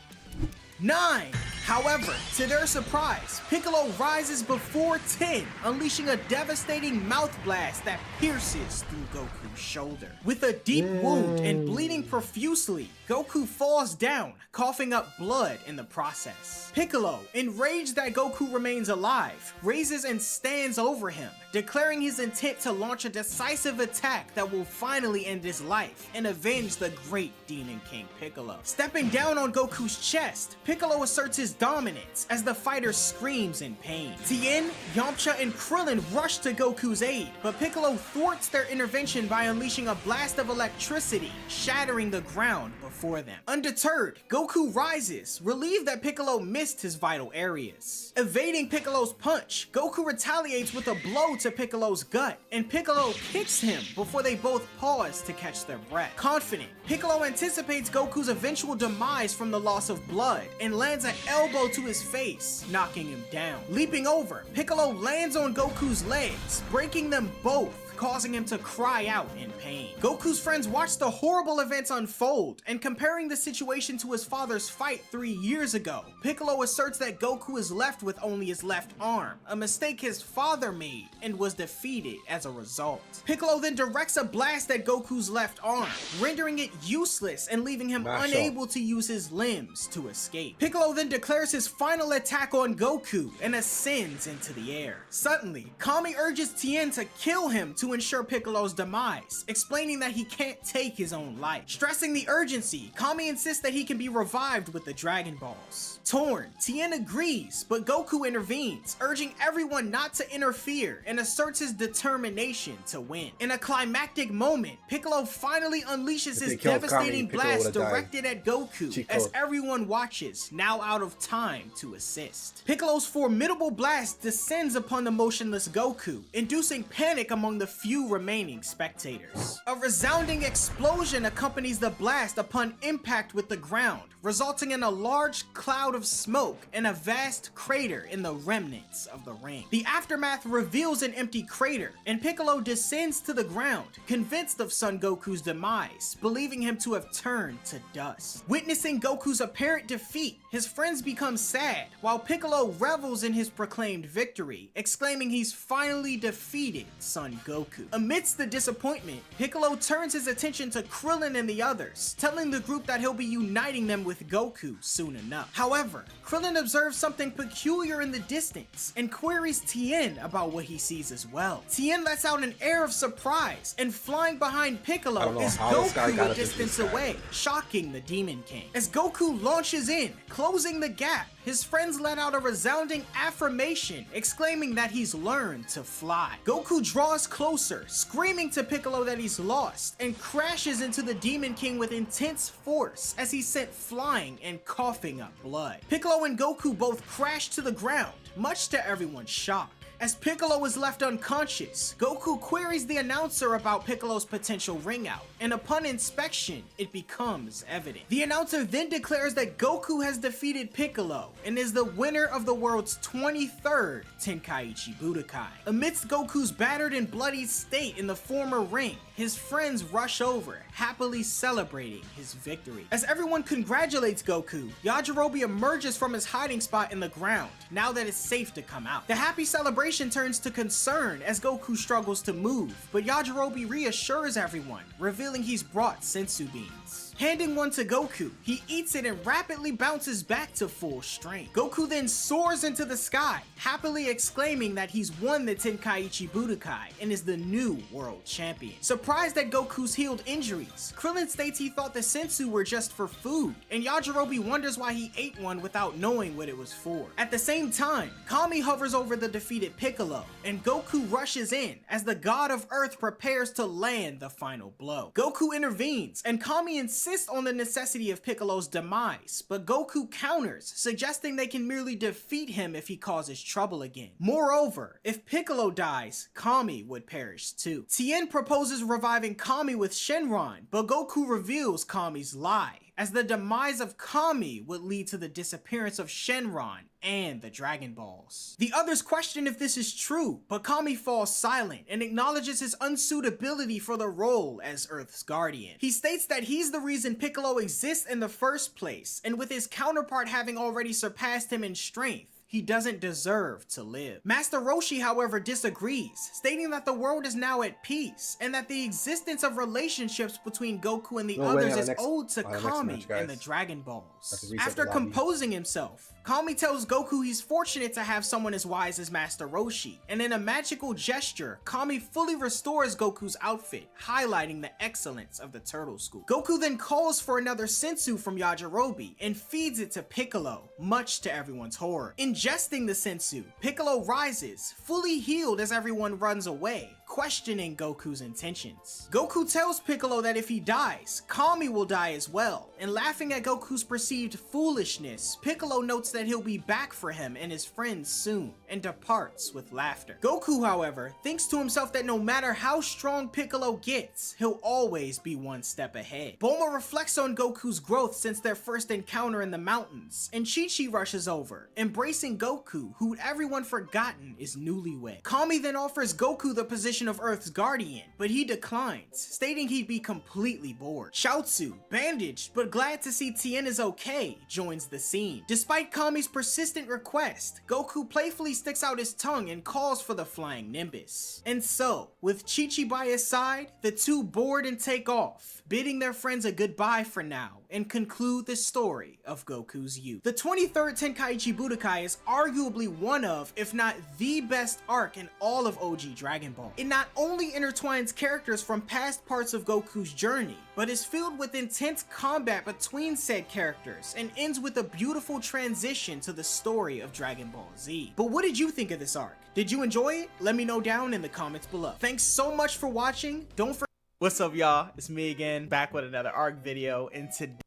9. However, to their surprise, Piccolo rises before Tien, unleashing a devastating mouth blast that pierces through Goku's shoulder. With a deep wound and bleeding profusely, Goku falls down, coughing up blood in the process. Piccolo, enraged that Goku remains alive, raises and stands over him, declaring his intent to launch a decisive attack that will finally end his life and avenge the great Demon King Piccolo. Stepping down on Goku's chest, Piccolo asserts his dominance as the fighter screams in pain. Tien, Yamcha, and Krillin rush to Goku's aid, but Piccolo thwarts their intervention by unleashing a blast of electricity, shattering the ground before them. Undeterred, Goku rises, relieved that Piccolo missed his vital areas. Evading Piccolo's punch, Goku retaliates with a blow to Piccolo's gut, and Piccolo kicks him before they both pause to catch their breath. Confident, Piccolo anticipates Goku's eventual demise from the loss of blood and lands an elbow to his face, knocking him down. Leaping over, Piccolo lands on Goku's legs, breaking them both, causing him to cry out in pain. Goku's friends watch the horrible events unfold, and comparing the situation to his father's fight 3 years ago, Piccolo asserts that Goku is left with only his left arm, a mistake his father made, and was defeated as a result. Piccolo then directs a blast at Goku's left arm, rendering it useless and leaving him unable to use his limbs to escape. Piccolo then declares his final attack on Goku and ascends into the air. Suddenly, Kami urges Tien to kill him to ensure Piccolo's demise, explaining that he can't take his own life. Stressing the urgency, Kami insists that he can be revived with the Dragon Balls. Torn, Tien agrees, but Goku intervenes, urging everyone not to interfere and asserts his determination to win. In a climactic moment, Piccolo finally unleashes his devastating blast directed at Goku as everyone watches, now out of time to assist. Piccolo's formidable blast descends upon the motionless Goku, inducing panic among the few remaining spectators. A resounding explosion accompanies the blast upon impact with the ground, resulting in a large cloud of smoke and a vast crater in the remnants of the ring. The aftermath reveals an empty crater, and Piccolo descends to the ground, convinced of Son Goku's demise, believing him to have turned to dust. Witnessing Goku's apparent defeat, his friends become sad, while Piccolo revels in his proclaimed victory, exclaiming he's finally defeated Son Goku. Amidst the disappointment, Piccolo turns his attention to Krillin and the others, telling the group that he'll be uniting them with Goku soon enough. However, Krillin observes something peculiar in the distance and queries Tien about what he sees as well. Tien lets out an air of surprise, and flying behind Piccolo is Goku a distance away, shocking the Demon King. As Goku launches in, closing the gap, his friends let out a resounding affirmation, exclaiming that he's learned to fly. Goku draws closer, screaming to Piccolo that he's lost, and crashes into the Demon King with intense force as he's sent flying and coughing up blood. Piccolo and Goku both crash to the ground, much to everyone's shock. As Piccolo is left unconscious, Goku queries the announcer about Piccolo's potential ring out, and upon inspection, it becomes evident. The announcer then declares that Goku has defeated Piccolo and is the winner of the world's 23rd Tenkaichi Budokai. Amidst Goku's battered and bloodied state in the former ring, his friends rush over, happily celebrating his victory. As everyone congratulates Goku, Yajirobe emerges from his hiding spot in the ground, now that it's safe to come out. The happy celebration turns to concern as Goku struggles to move, but Yajirobe reassures everyone, revealing he's brought senzu beans. Handing one to Goku, he eats it and rapidly bounces back to full strength. Goku then soars into the sky, happily exclaiming that he's won the Tenkaichi Budokai and is the new world champion. Surprised at Goku's healed injuries, Krillin states he thought the senzu were just for food, and Yajirobe wonders why he ate one without knowing what it was for. At the same time, Kami hovers over the defeated Piccolo, and Goku rushes in as the god of Earth prepares to land the final blow. Goku intervenes, and Kami insists on the necessity of Piccolo's demise, but Goku counters, suggesting they can merely defeat him if he causes trouble again. Moreover, if Piccolo dies, Kami would perish too. Tien proposes reviving Kami with Shenron, but Goku reveals Kami's lie, as the demise of Kami would lead to the disappearance of Shenron and the Dragon Balls. The others question if this is true, but Kami falls silent and acknowledges his unsuitability for the role as Earth's guardian. He states that he's the reason Piccolo exists in the first place, and with his counterpart having already surpassed him in strength, He doesn't deserve to live. Master Roshi, however, disagrees, stating that the world is now at peace and that the existence of relationships between Goku and the others is owed to Kami and the Dragon Balls. After composing himself, Kami tells Goku he's fortunate to have someone as wise as Master Roshi, and in a magical gesture, Kami fully restores Goku's outfit, highlighting the excellence of the Turtle School. Goku then calls for another sensu from Yajirobe and feeds it to Piccolo, much to everyone's horror. Ingesting the sensu, Piccolo rises, fully healed as everyone runs away, questioning Goku's intentions. Goku tells Piccolo that if he dies, Kami will die as well, and laughing at Goku's perceived foolishness, Piccolo notes that he'll be back for him and his friends soon, and departs with laughter. Goku, however, thinks to himself that no matter how strong Piccolo gets, he'll always be one step ahead. Bulma reflects on Goku's growth since their first encounter in the mountains, and Chi-Chi rushes over, embracing Goku, who'd everyone forgotten is newlywed. Kami then offers Goku the position of Earth's guardian, but he declines, stating he'd be completely bored. Chaozu, bandaged but glad to see Tien is okay, joins the scene. Despite Kami's persistent request, Goku playfully sticks out his tongue and calls for the flying Nimbus. And so, with Chi-Chi by his side, the two board and take off, bidding their friends a goodbye for now, and conclude the story of Goku's youth. The 23rd Tenkaichi Budokai is arguably one of, if not the best arc in all of OG Dragon Ball. It not only intertwines characters from past parts of Goku's journey, but is filled with intense combat between said characters, and ends with a beautiful transition to the story of Dragon Ball Z. But what did you think of this arc? Did you enjoy it? Let me know down in the comments below. Thanks so much for watching. Don't forget. What's up, y'all? It's me again, back with another arc video, and today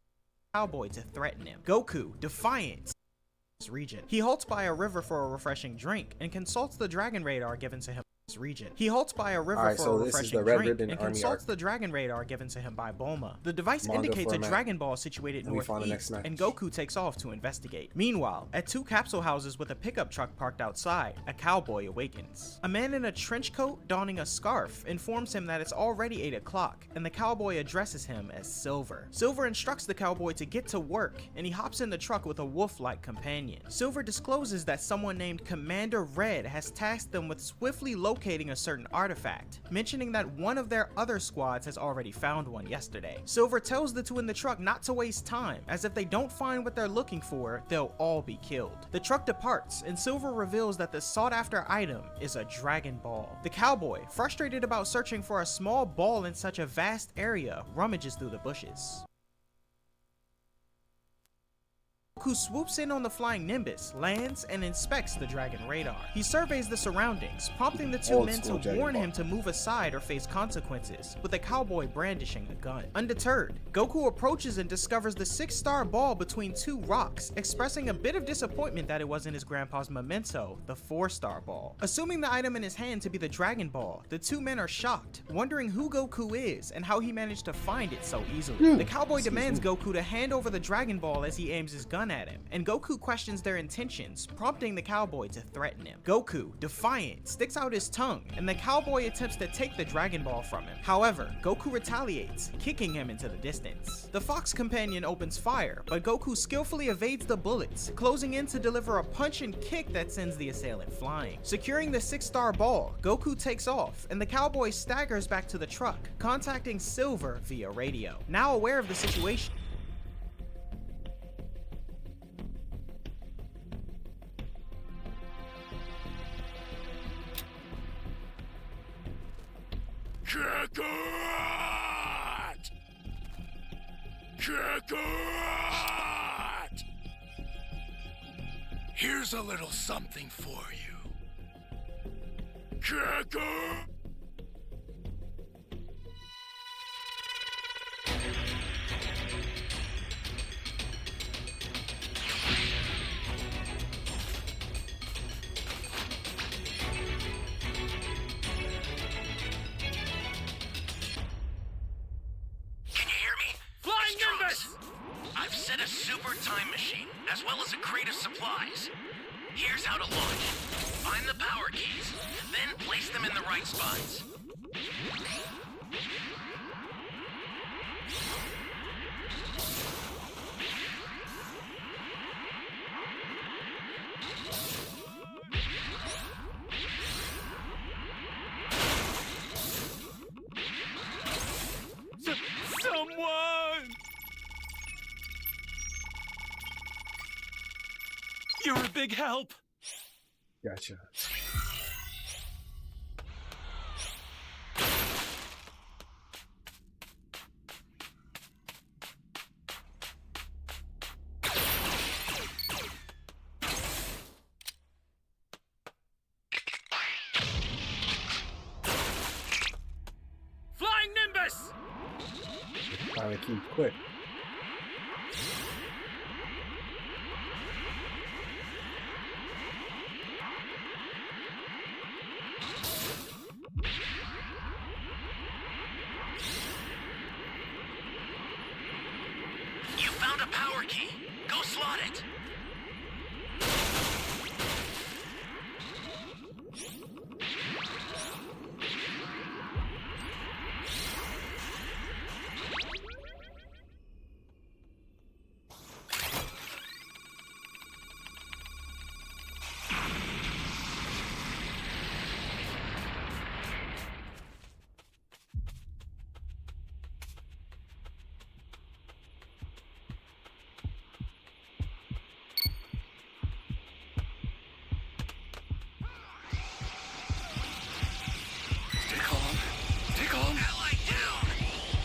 Cowboy to threaten him. Goku, defiant region. He halts by a river for a refreshing drink and consults the dragon radar given to him. Region. He halts by a river for a refreshing drink and consults the dragon radar given to him by Bulma. The device indicates a Dragon Ball situated northeast, and Goku takes off to investigate. Meanwhile, at two capsule houses with a pickup truck parked outside, a cowboy awakens. A man in a trench coat donning a scarf informs him that it's already 8 o'clock, and the cowboy addresses him as Silver. Silver instructs the cowboy to get to work, and he hops in the truck with a wolf-like companion. Silver discloses that someone named Commander Red has tasked them with swiftly locating a certain artifact, mentioning that one of their other squads has already found one yesterday. Silver tells the two in the truck not to waste time, as if they don't find what they're looking for, they'll all be killed. The truck departs, and Silver reveals that the sought-after item is a Dragon Ball. The cowboy, frustrated about searching for a small ball in such a vast area, rummages through the bushes. Goku swoops in on the flying Nimbus, lands, and inspects the dragon radar. He surveys the surroundings, prompting the two men to warn him to move aside or face consequences, with the cowboy brandishing a gun. Undeterred, Goku approaches and discovers the 6-star ball between two rocks, expressing a bit of disappointment that it wasn't his grandpa's memento, the 4-star ball. Assuming the item in his hand to be the Dragon Ball, the two men are shocked, wondering who Goku is and how he managed to find it so easily. The cowboy demands Goku to hand over the Dragon Ball as he aims his gun at him, and Goku questions their intentions, prompting the cowboy to threaten him. Goku, defiant, sticks out his tongue, and the cowboy attempts to take the Dragon Ball from him. However, Goku retaliates, kicking him into the distance. The fox companion opens fire, but Goku skillfully evades the bullets, closing in to deliver a punch and kick that sends the assailant flying. Securing the 6-star ball, Goku takes off, and the cowboy staggers back to the truck, contacting Silver via radio. Now aware of the situation, Kakarot! Kakarot! Here's a little something for you. Kakarot! I've set a super time machine, as well as a crate of supplies. Here's how to launch. Find the power keys, then place them in the right spots. Someone! You're a big help. Gotcha. Flying Nimbus! Find the key quick. You found a power key. Go slot it. Stay calm. Stay calm. Ally down!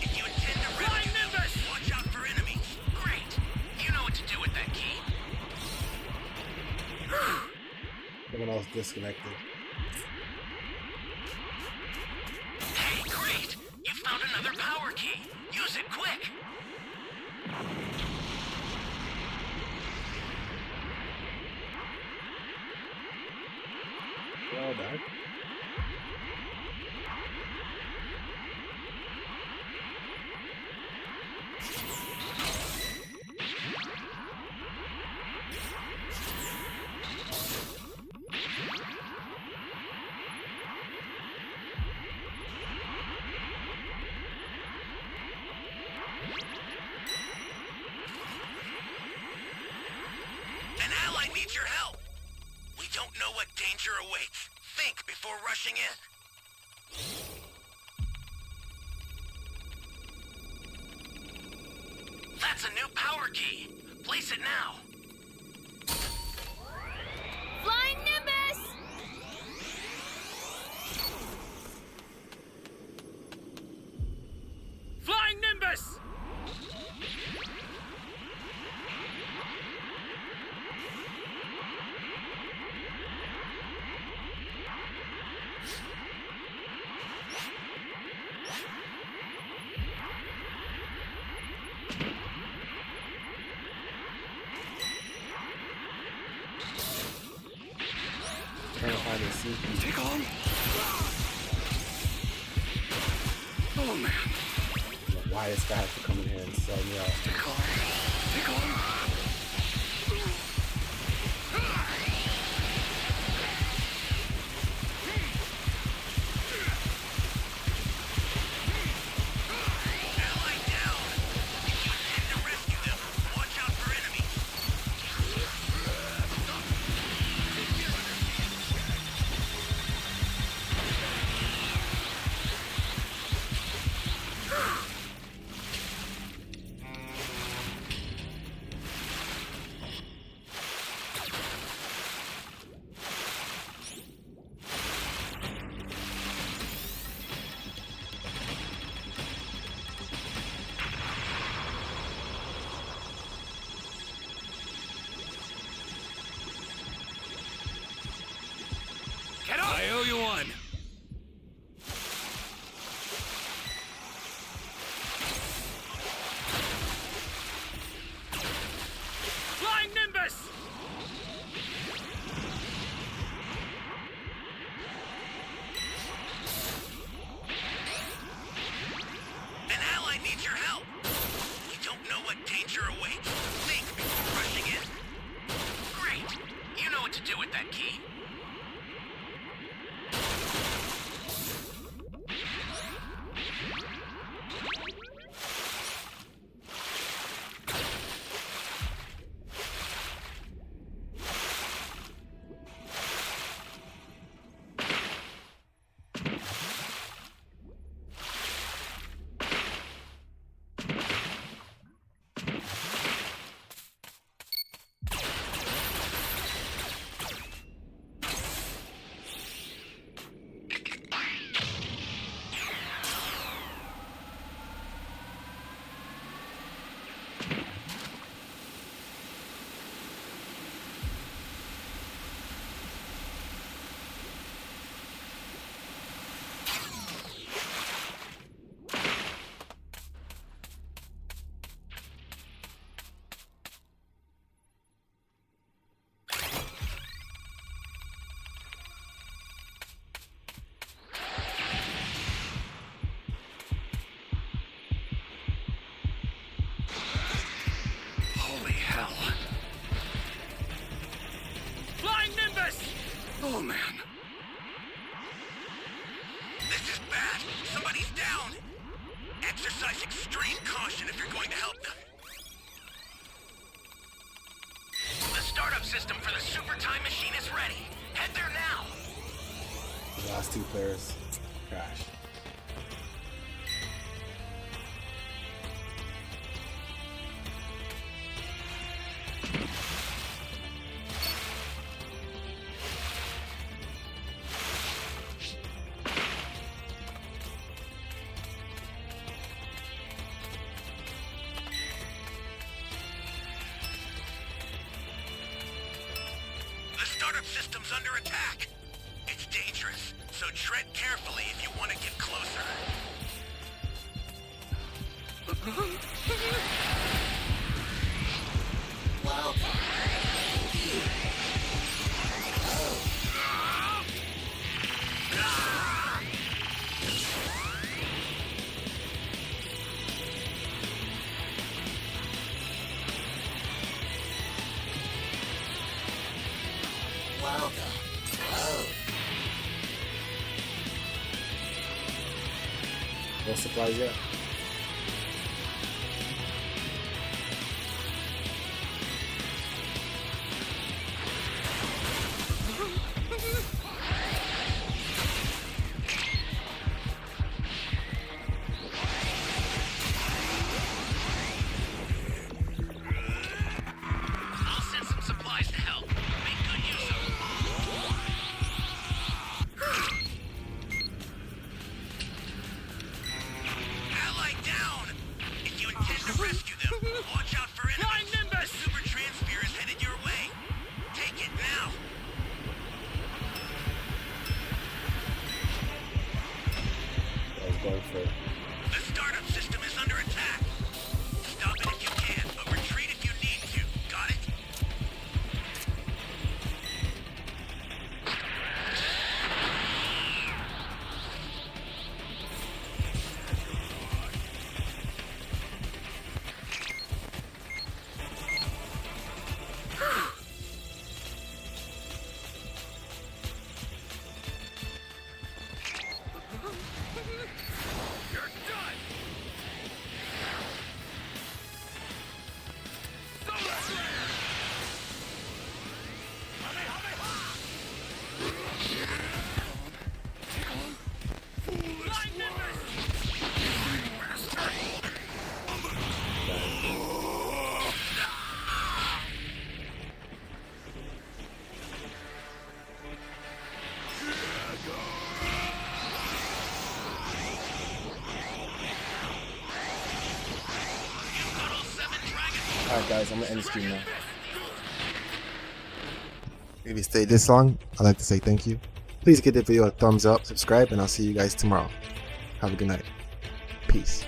If you intend to rescue them, watch out for enemies. Great. You know what to do with that key. Someone else disconnected. Hey, great! You found another power key. Use it quick. Well done. An ally needs your help. We don't know what danger awaits. Think before rushing in. That's a new power key. Place it now. Flying Nimbus! Flying Nimbus! Trying to find the secret. Stay calm. Oh man. Why this guy has to come in here and sell me out? Stay calm. Stay calm. Ally down! If you intend to rescue them, watch out for enemies. Get up! I owe you one. Flying Nimbus! An ally needs your help. We don't know what danger awaits. Think before rushing in. Great. You know what to do with that key. hell? Flying Nimbus! Oh man. This is bad. Somebody's down. Exercise extreme caution if you're going to help them. The startup system for the super time machine is ready. Head there now. The last two players crashed. The startup system's under attack. It's dangerous, so tread carefully if you want to get closer. No supplies yet. I'll send some supplies to help. Make good use of them. Ally down! If you intend to rescue them, watch out for Flying enemies. Nimbus! The super transfer is headed your way. Take it now. I was going for it. The startup system is under attack. Stop it if you can, but retreat if you need to. Got it? You're done! Solar Flare! Flying Nimbus! Alright guys, I'm gonna end the stream now. If you stayed this long, I'd like to say thank you. Please give the video a thumbs up, subscribe, and I'll see you guys tomorrow. Have a good night. Peace.